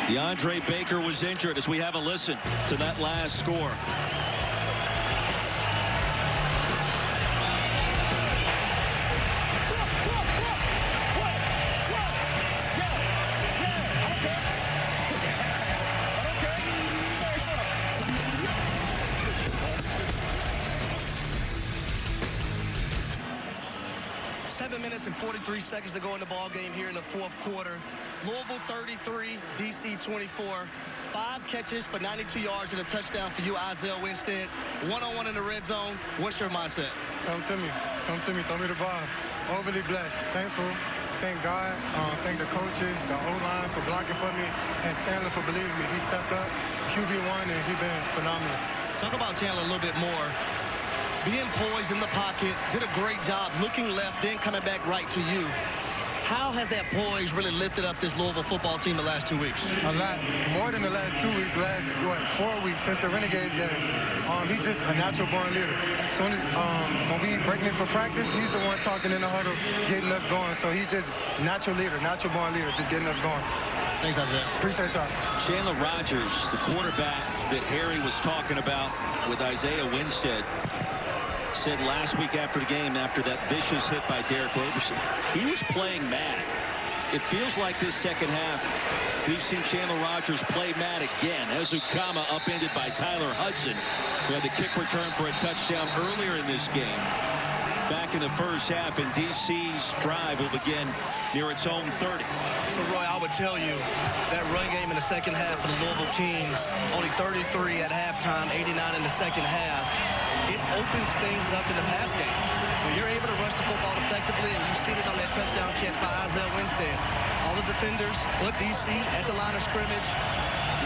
DeAndre Baker was injured as we have a listen to that last score. And 43 seconds to go in the ball game here in the fourth quarter. Louisville 33, DC 24. 5 catches for 92 yards and a touchdown for you, Isaiah Winstead. 1-on-1 in the red zone. What's your mindset? Come to me. Throw me the ball. Overly blessed. Thankful. Thank God. Thank the coaches, the O-line for blocking for me, and Chandler for believing me. He stepped up, QB1, and he's been phenomenal. Talk about Chandler a little bit more. Being poised in the pocket, did a great job looking left, then coming back right to you. How has that poise really lifted up this Louisville football team the last 2 weeks? A lot. More than the last 2 weeks. Last, 4 weeks since the Renegades game. He's just a natural-born leader. Soon as, when we breaking in for practice, he's the one talking in the huddle, getting us going. So he's just natural leader, natural-born leader, just getting us going. Thanks, Isaiah. Appreciate y'all. Chandler Rogers, the quarterback that Harry was talking about with Isaiah Winstead, said last week after the game, after that vicious hit by Derek Roberson, he was playing mad. It feels like this second half, we've seen Chandler Rogers play mad again. Ezukama upended by Tyler Hudson, who had the kick return for a touchdown earlier in this game. Back in the first half, and DC's drive will begin near its own 30. So, Roy, I would tell you that run game in the second half for the Louisville Kings, only 33 at halftime, 89 in the second half. It opens things up in the pass game. When you're able to rush the football effectively, and you've seen it on that touchdown catch by Isaiah Winstead, all the defenders for DC at the line of scrimmage,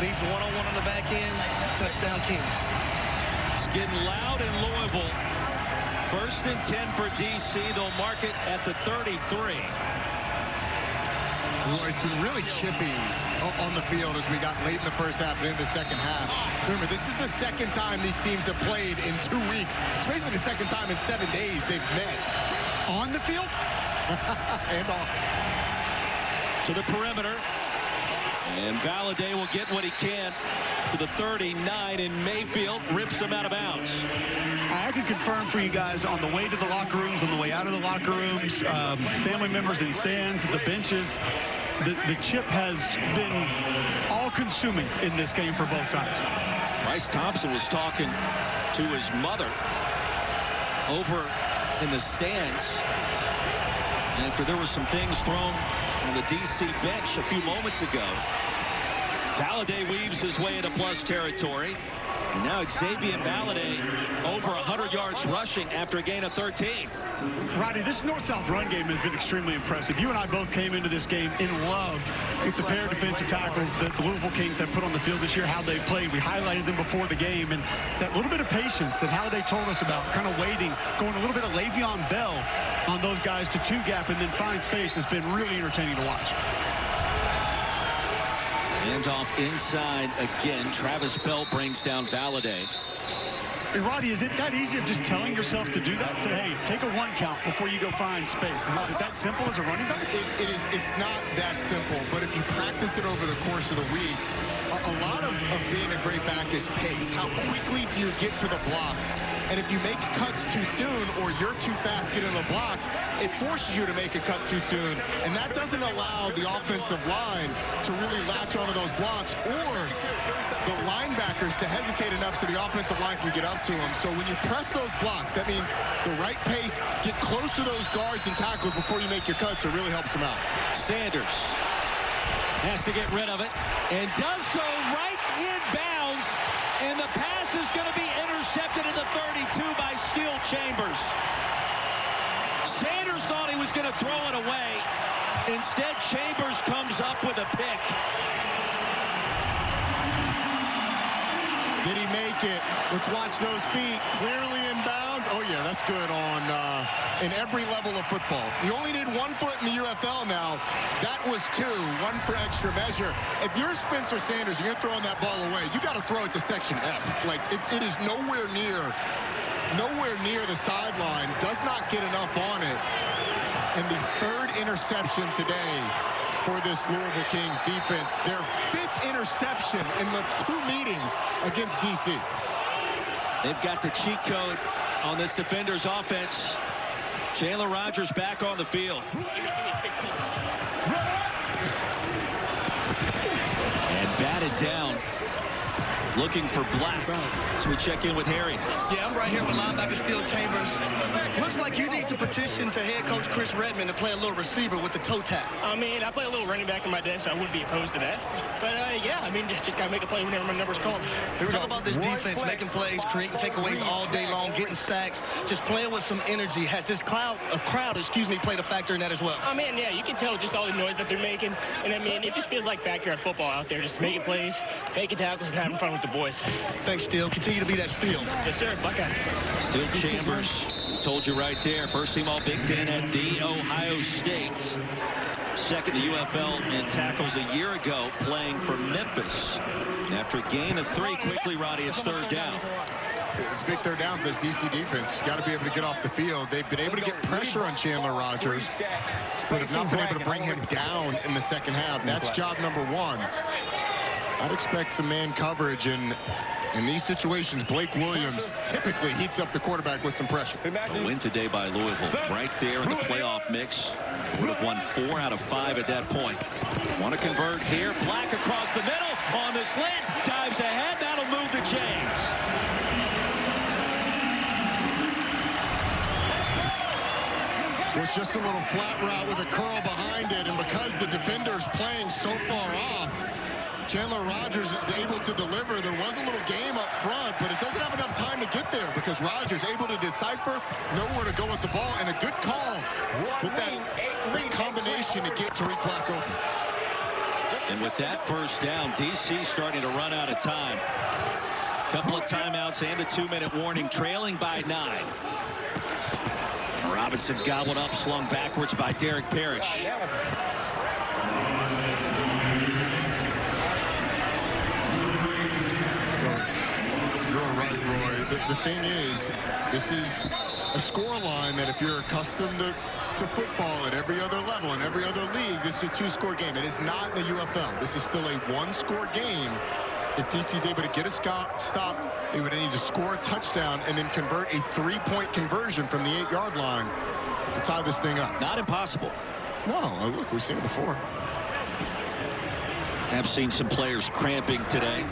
leads 1-on-1 on the back end, touchdown Kings. It's getting loud in Louisville. 1st and 10 for DC. They'll mark it at the 33. It's been really chippy on the field as we got late in the first half and in the second half. Remember, this is the second time these teams have played in 2 weeks. It's basically the second time in 7 days they've met. On the field? And off. To the perimeter. And Valladay will get what he can to the 39, and Mayfield rips him out of bounds. I can confirm for you guys on the way to the locker rooms, on the way out of the locker rooms, family members in stands, the benches, the chip has been all-consuming in this game for both sides. Bryce Thompson was talking to his mother over in the stands. After there were some things thrown on the DC bench a few moments ago, Valladay weaves his way into plus territory. And now Xavier Valladay over 100 yards rushing after a gain of 13. Rodney, this North-South run game has been extremely impressive. You and I both came into this game in love with the pair of defensive tackles that the Louisville Kings have put on the field this year, how they played. We highlighted them before the game, and that little bit of patience that Valladay told us about, kind of waiting, going a little bit of Le'Veon Bell on those guys to two-gap and then find space has been really entertaining to watch. Handoff inside again. Travis Bell brings down Valladay. Hey, Roddy, is it that easy of just telling yourself to do that? Say, hey, take a one count before you go find space. Is it that simple as a running back? It is. It's not that simple, but if you practice it over the course of the week, a lot of being a great back is pace. How quickly do you get to the blocks? And if you make cuts too soon or you're too fast getting the blocks, it forces you to make a cut too soon. And that doesn't allow the offensive line to really latch onto those blocks or the linebackers to hesitate enough so the offensive line can get up to them. So when you press those blocks, that means the right pace, get close to those guards and tackles before you make your cuts. It really helps them out. Sanders has to get rid of it and does so right in bounds, and the pass is going to be intercepted at the 32 by Steel Chambers. Sanders thought he was going to throw it away. Instead, Chambers comes up with a pick. Did he make it? Let's watch those feet. Clearly in bounds. Oh, yeah, that's good on in every level of football. You only need 1 foot in the UFL now. That was 2, 1 for extra measure. If you're Spencer Sanders and you're throwing that ball away, you got to throw it to section F. Like, it is nowhere near the sideline. Does not get enough on it. And the 3rd interception today for this Louisville Kings defense. Their 5th interception in the 2 meetings against DC. They've got the cheat code on this defender's offense. Chandler Rogers back on the field. And batted down. Looking for Black. So we check in with Harry. Yeah, I'm right here with linebacker Steel Chambers. Looks like you need to petition to head coach Chris Redmond to play a little receiver with the toe tap. I mean, I play a little running back in my day, so I wouldn't be opposed to that. But, yeah, I mean, just got to make a play whenever my number's called. Talk about this defense, making plays, creating takeaways all day long, getting sacks, just playing with some energy. Has this crowd, played a factor in that as well? I mean, yeah, you can tell just all the noise that they're making. And, I mean, it just feels like backyard football out there, just making plays, making tackles, and having fun with the boys. Thanks, Steel. Continue to be that Steel. Yes, sir. Buckeyes. Steel Chambers, we told you right there, first team All Big Ten at the Ohio State. Second to UFL in tackles a year ago, playing for Memphis. And after a gain of 3, quickly, Roddy, it's 3rd down. It's big 3rd down for this DC defense. You got to be able to get off the field. They've been able to get pressure on Chandler Rogers, but have not been able to bring him down in the second half. That's job number 1. I'd expect some man coverage, and in these situations, Blake Williams typically heats up the quarterback with some pressure. A win today by Louisville, right there in the playoff mix. Would have won 4 out of 5 at that point. Want to convert here. Black across the middle on the slant. Dives ahead. That'll move the chains. It's just a little flat route with a curl behind it, and because the defender's playing so far off, Chandler Rogers is able to deliver. There was a little game up front, but it doesn't have enough time to get there because Rogers able to decipher, nowhere to go with the ball, and a good call with that combination to get Tariq Black open. And with that first down, DC starting to run out of time. Couple of timeouts and the 2-minute warning, trailing by 9. Robinson gobbled up, slung backwards by Derek Parrish. The thing is, this is a scoreline that if you're accustomed to football at every other level, in every other league, this is a 2-score game. It is not the UFL. This is still a 1-score game. If DC's able to get a stop, they would need to score a touchdown and then convert a 3-point conversion from the 8-yard line to tie this thing up. Not impossible. No, look, we've seen it before. Have seen some players cramping today.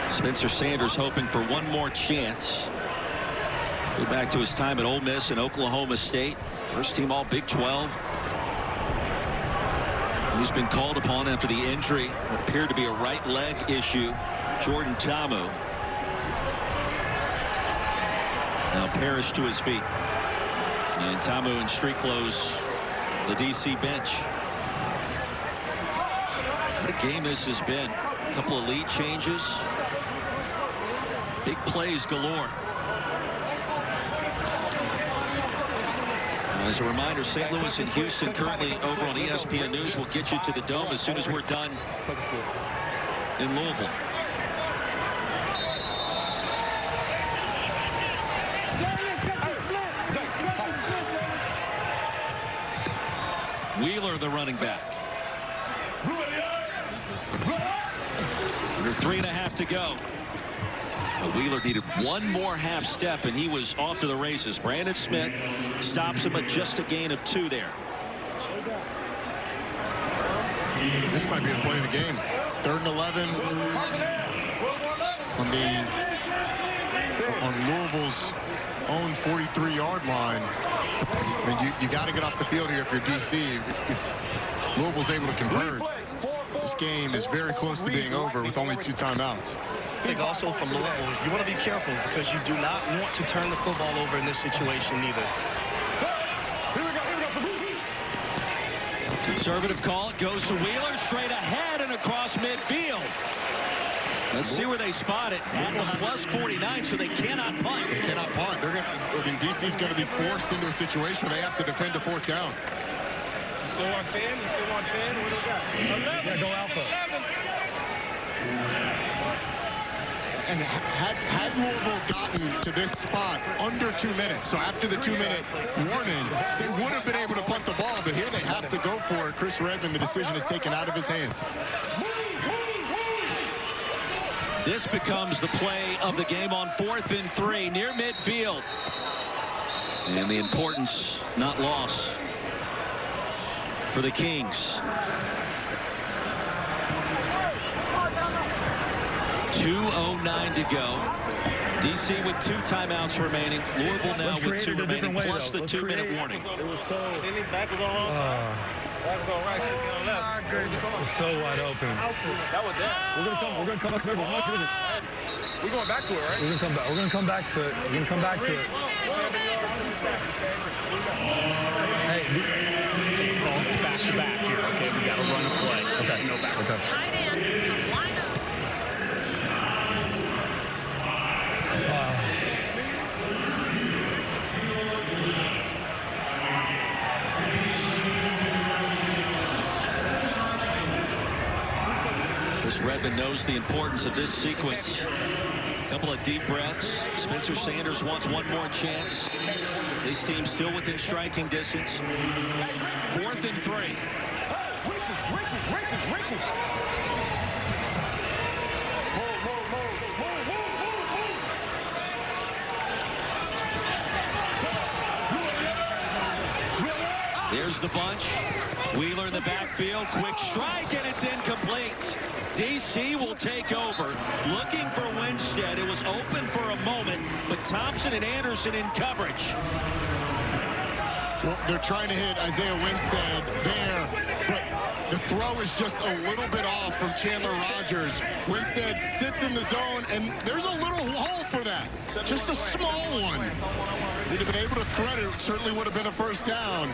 Spencer Sanders hoping for one more chance. Go back to his time at Ole Miss and Oklahoma State. First team all Big 12. He's been called upon after the injury, what appeared to be a right leg issue. Jordan Ta'amu now perished to his feet. And Ta'amu in street clothes, the DC bench. What a game this has been. A couple of lead changes. Big plays galore. As a reminder, St. Louis and Houston currently over on ESPN News. Will get you to the Dome as soon as we're done in Louisville. Wheeler, the running back. Under 3.5 to go. But Wheeler needed one more half step, and he was off to the races. Brandon Smith stops him at just a gain of 2 there. This might be the play of the game. 3rd and 11 on Louisville's own 43-yard line. I mean, you got to get off the field here if you're DC. If Louisville's able to convert, this game is very close to being over with only 2 timeouts. I think also from Louisville, you want to be careful because you do not want to turn the football over in this situation either. Conservative call. It goes to Wheeler straight ahead and across midfield. Let's see where they spot it. At the plus 49, so they cannot punt. They cannot punt. DC's going to be forced into a situation where they have to defend a 4th down. Still on 10? You still on 10? What do we got? 11. Yeah, go Alpha. 11. And had Louisville gotten to this spot under 2 minutes, so after the 2-minute warning, they would have been able to punt the ball, but here they have to go for it. Chris Redmond, the decision is taken out of his hands. This becomes the play of the game on 4th and 3 near midfield. And the importance not lost for the Kings. 2:09 to go. DC with 2 timeouts remaining. Louisville now with 2 remaining, plus the 2-minute warning. It was so... Back was on right, on left. It was so wide open. That was that. We're gonna come back. We're going back to it, right? We're gonna come back to it. We're gonna come back to it. Hey, back to back here. Okay, we gotta run a play. Okay. No back. Okay. Tight end to line up. Redmond knows the importance of this sequence. A couple of deep breaths. Spencer Sanders wants one more chance. This team still within striking distance. 4th and 3. There's the bunch. Wheeler in the backfield. Quick strike, and it's incomplete. DC will take over, looking for Winstead. It was open for a moment, but Thompson and Anderson in coverage. Well, they're trying to hit Isaiah Winstead there, but the throw is just a little bit off from Chandler Rogers. Winstead sits in the zone, and there's a little hole for that. Just a small one. They'd have been able to thread it. It certainly would have been a 1st down,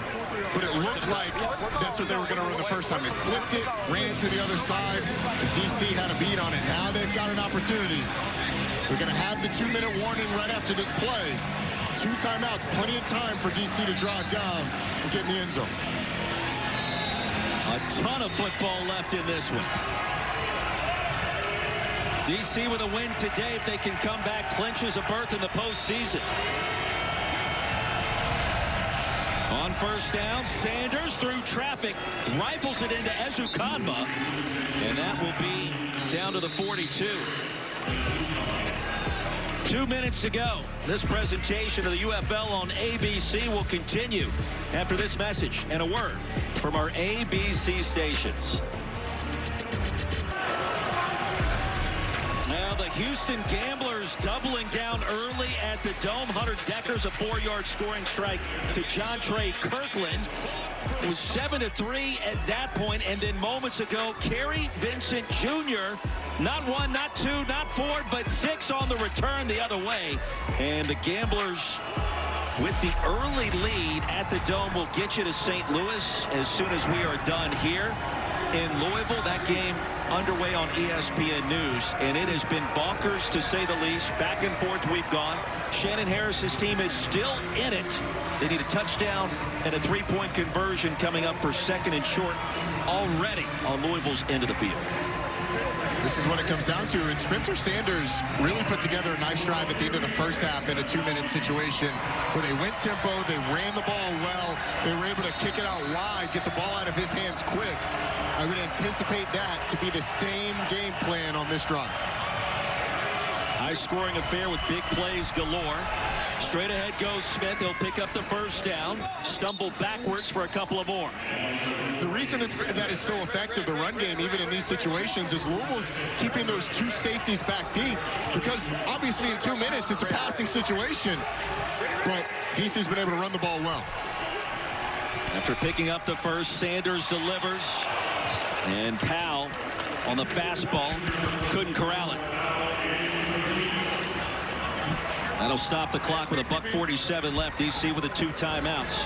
but it looked like that's what they were going to run the first time. They flipped it, ran to the other side, and DC had a beat on it. Now they've got an opportunity. They're going to have the 2-minute warning right after this play. 2 timeouts, plenty of time for DC to drive down and get in the end zone. A ton of football left in this one. DC with a win today. If they can come back, clinches a berth in the postseason. On 1st down, Sanders through traffic, rifles it into Ezukanma, and that will be down to the 42. 2 minutes to go. This presentation of the UFL on ABC will continue after this message and a word from our ABC stations. Now the Houston Gamblers Gamblers doubling down early at the Dome. Hunter Decker's a 4-yard scoring strike to John Trey Kirkland. It was 7-3 at that point, and then moments ago, Kerry Vincent Jr., not 1, not 2, not 4, but 6 on the return the other way. And the Gamblers, with the early lead at the Dome, will get you to St. Louis as soon as we are done here in Louisville. That game underway on ESPN News, and it has been bonkers to say the least. Back and forth we've gone. Shannon Harris's team is still in it. They need a touchdown and a 3-point conversion coming up for 2nd and short already on Louisville's end of the field. This is what it comes down to, and Spencer Sanders really put together a nice drive at the end of the first half in a 2-minute situation where they went tempo, they ran the ball well, they were able to kick it out wide, get the ball out of his hands quick. I would anticipate that to be the same game plan on this drive. High-scoring affair with big plays galore. Straight ahead goes Smith. He'll pick up the first down, stumble backwards for a couple of more. The reason that is so effective, the run game, even in these situations, is Louisville's keeping those 2 safeties back deep, because obviously in 2 minutes it's a passing situation, but DC's been able to run the ball well. After picking up the first, Sanders delivers, and Powell on the fastball couldn't corral it. That'll stop the clock with a $1:47 left. DC with the 2 timeouts.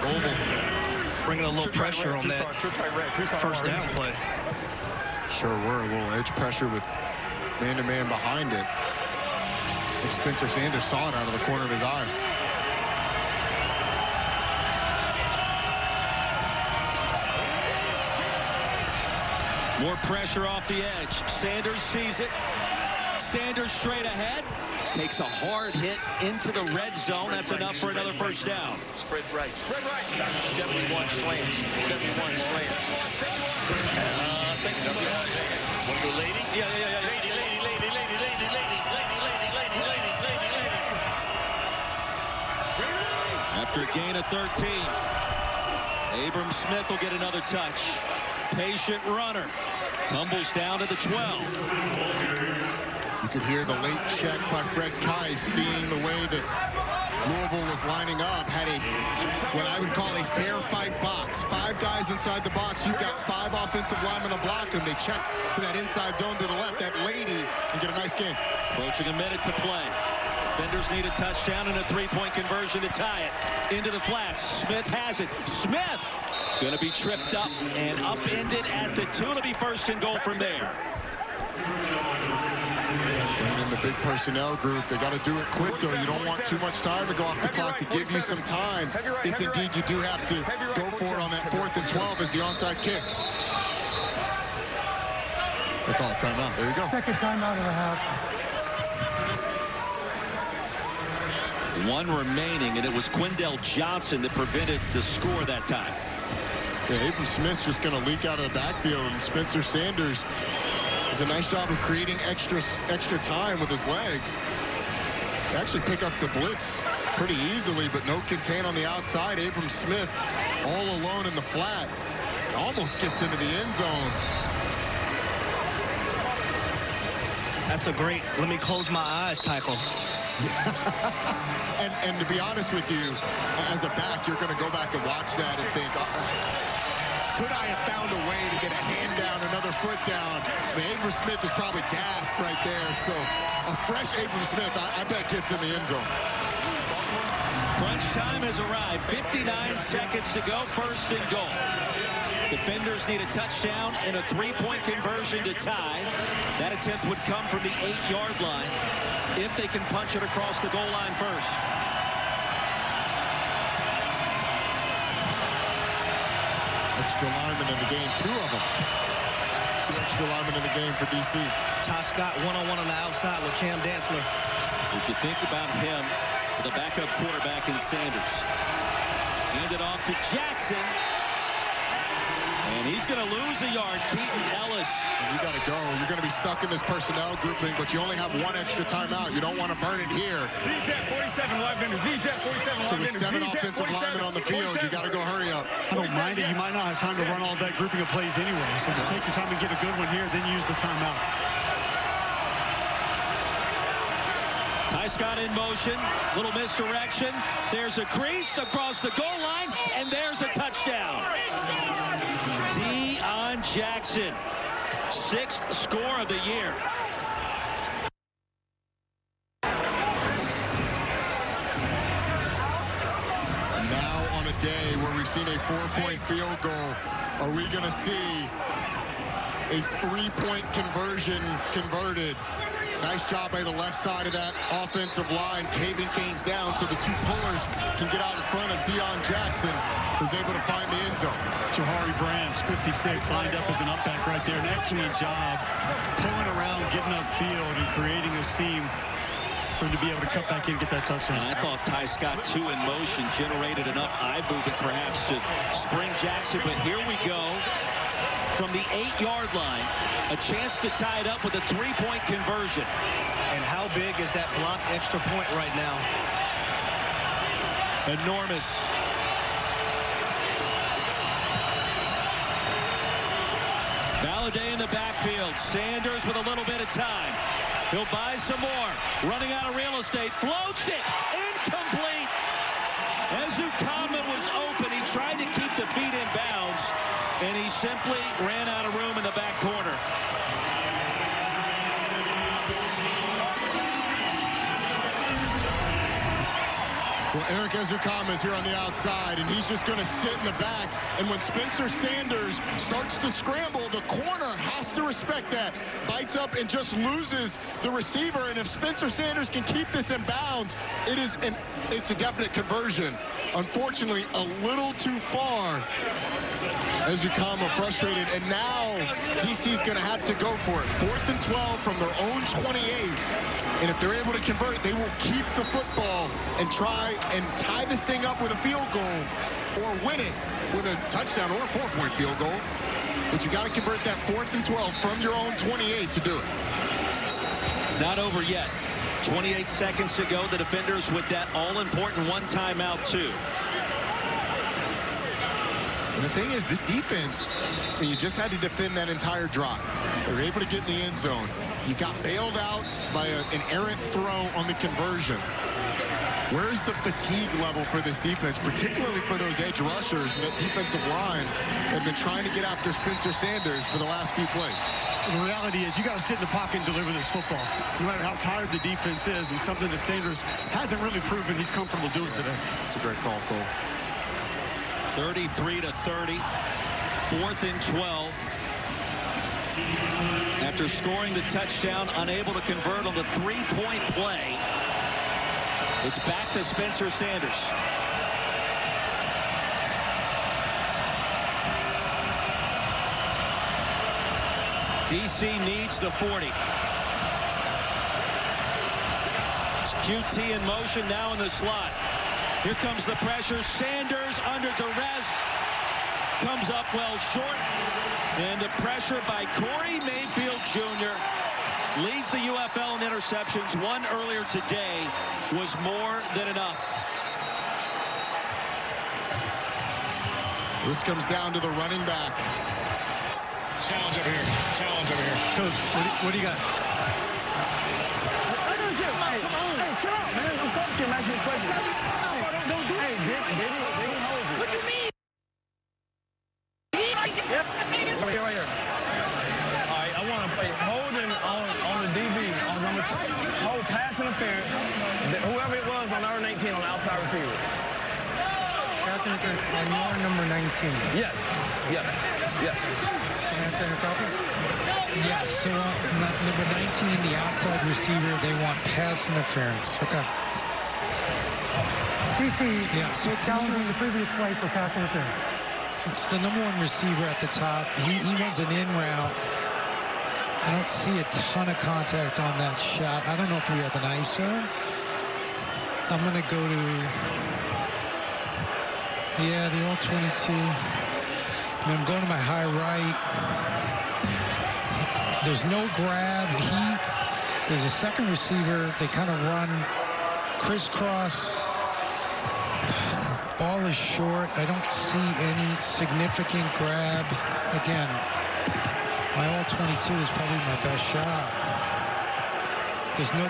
Louisville bringing a little pressure on that first down play. Sure were. A little edge pressure with man-to-man behind it. And Spencer Sanders saw it out of the corner of his eye. More pressure off the edge. Sanders sees it. Sanders straight ahead. Takes a hard hit into the red zone. That's enough for another first down. Spread right. 71 slants. 71 slants. Thanks. Want to go lady? Yeah. Lady. After a gain of 13, Abram Smith will get another touch. Patient runner. Tumbles down to the 12. You could hear the late check by Fred Kais, seeing the way that Louisville was lining up, had what I would call a fair fight box. 5 guys inside the box. You've got 5 offensive linemen to block them. They check to that inside zone to the left, that lady, and get a nice game. Approaching a minute to play. Defenders need a touchdown and a 3-point conversion to tie it. Into the flats. Smith has it. Smith going to be tripped up and upended at the 2. It'll be 1st and goal from there. And in the big personnel group, they got to do it quick, though. You don't want too much time to go off the clock to give you some time if indeed you do have to go for it on that 4th and 12 as the onside kick. They call it timeout. There you go. Second timeout of the half. 1 remaining, and it was Quindell Johnson that prevented the score that time. Yeah, Abram Smith's just going to leak out of the backfield, and Spencer Sanders does a nice job of creating extra time with his legs. They actually pick up the blitz pretty easily, but no contain on the outside. Abram Smith all alone in the flat. Almost gets into the end zone. That's a great, let me close my eyes tackle. and to be honest with you, as a back, you're going to go back and watch that and think, could I have found a way to get a hand down, another foot down? I mean, Abram Smith is probably gassed right there. So a fresh Abram Smith, I bet, gets in the end zone. Crunch time has arrived. 59 seconds to go. 1st and goal. Defenders need a touchdown and a 3-point conversion to tie. That attempt would come from the 8-yard line if they can punch it across the goal line first. Extra linemen in the game, 2 of them. 2 extra linemen in the game for DC. Ty Scott one-on-one on the outside with Cam Dantzler. What you think about him, the backup quarterback in Sanders? Handed off to Jackson. And he's going to lose a yard. Keaton Ellis. You got to go. You're going to be stuck in this personnel grouping, but you only have 1 extra timeout. You don't want to burn it here. Z-Jet 47 live vendor. Z-Jet 47 So with 7 offensive linemen on the field, you got to go hurry up. I don't mind it. You might not have time to run all that grouping of plays anyway. So just take your time and get a good one here, then use the timeout. Ty Scott in motion. Little misdirection. There's a crease across the goal line, and there's a touchdown. Deion Jackson, 6th score of the year. Now on a day where we've seen a 4-point field goal, are we going to see a 3-point conversion converted? Nice job by the left side of that offensive line, caving things down so the two pullers can get out in front of Deion Jackson, who's able to find the end zone. Jahari Branch, 56, lined up as an up back right there. An excellent job pulling around, getting upfield, and creating a seam for him to be able to cut back in and get that touchdown. And I thought Ty Scott, 2 in motion, generated enough eye movement perhaps to spring Jackson, but here we go. From the 8-yard line, a chance to tie it up with a 3-point conversion. And how big is that block extra point right now? Enormous. Valladay in the backfield. Sanders with a little bit of time. He'll buy some more. Running out of real estate. Floats it. Incomplete. Ezukama was open. He tried to keep the feet in bounds, and he simply ran out of room in the back corner. Well, Eric Ezukama is here on the outside, and he's just going to sit in the back. And when Spencer Sanders starts to scramble, the corner has to respect that. Bites up and just loses the receiver. And if Spencer Sanders can keep this in bounds, it's a definite conversion. Unfortunately, a little too far. Ezukama frustrated, and now DC's going to have to go for it. 4th and 12 from their own 28. And if they're able to convert, they will keep the football and try and tie this thing up with a field goal or win it with a touchdown or a 4-point field goal. But you got to convert that 4th and 12 from your own 28 to do it. It's not over yet. 28 seconds to go. The defenders with that all-important 1 timeout, too. And the thing is, this defense, I mean, you just had to defend that entire drive. They were able to get in the end zone. You got bailed out by an errant throw on the conversion. Where's the fatigue level for this defense, particularly for those edge rushers and that defensive line that have been trying to get after Spencer Sanders for the last few plays? The reality is you got to sit in the pocket and deliver this football, no matter how tired the defense is, and something that Sanders hasn't really proven he's comfortable doing today. It's a great call, Cole. 33-30, 4th and 12. After scoring the touchdown, unable to convert on the 3-point play. It's back to Spencer Sanders. DC needs the 40. It's QT in motion now in the slot. Here comes the pressure. Sanders under duress. Comes up well short. And the pressure by Corey Mayfield Jr. leads the UFL in interceptions. One earlier today was more than enough. This comes down to the running back. Challenge over here. Challenge over here. Coach, what do you got? Hey, chill out, man. I'm talking to you. I'm asking you a question. Don't do it. Hey, did he hold you? What you mean? Yep. Right here. All right, I want to play holding on the DB on number 2. Hold pass interference. Whoever it was on our 19 on the outside receiver. Pass interference on your number 19. Yes. Yes. Yes. Can I answer your problem? Yes, so number 19, the outside receiver, they want pass interference. Okay. Yeah, so it's challenging the previous play for pass interference. It's the number 1 receiver at the top. He runs an in route. I don't see a ton of contact on that shot. I don't know if we have an ISO. I'm going to go to, yeah, the all 22. I'm going to my high right. There's no grab. There's a second receiver. They kind of run crisscross. Ball is short. I don't see any significant grab. Again, my all 22 is probably my best shot. There's no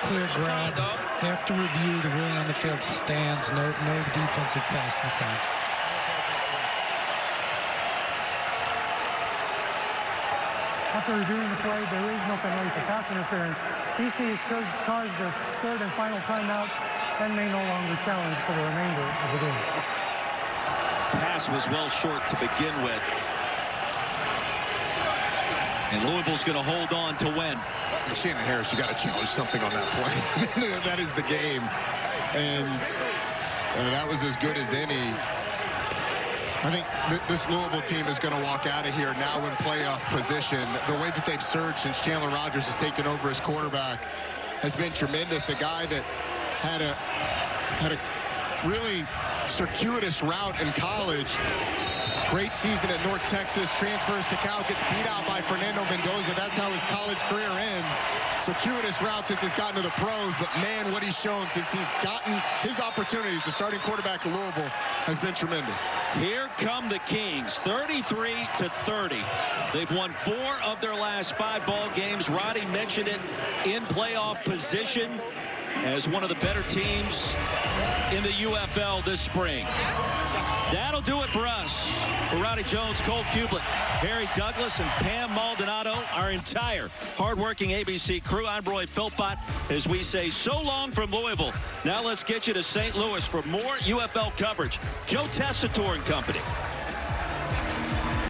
clear grab. After review, the ruling on the field stands. No defensive pass interference. After reviewing the play, there is no penalty for pass interference. DC is charged the third and final timeout and may no longer challenge for the remainder of the game. Pass was well short to begin with. And Louisville's going to hold on to win. Shannon Harris, you got to challenge something on that play. That is the game. And that was as good as any. I think this Louisville team is going to walk out of here now in playoff position. The way that they've surged since Chandler Rogers has taken over as quarterback has been tremendous. A guy that had a really circuitous route in college. Great season at North Texas, transfers to Cal, gets beat out by Fernando Mendoza. That's how his college career ends. Circuitous route since he's gotten to the pros, but man, what he's shown since he's gotten his opportunities, the starting quarterback of Louisville, has been tremendous. Here come the Kings, 33-30. They've won 4 of their last 5 ball games. Roddy mentioned it, in playoff position as one of the better teams in the UFL this spring. That'll do it for us. For Roddy Jones, Cole Kublik, Harry Douglas, and Pam Maldonado, our entire hardworking ABC crew, I'm Roy Philpott, as we say so long from Louisville. Now let's get you to St. Louis for more UFL coverage. Joe Tessitore and company.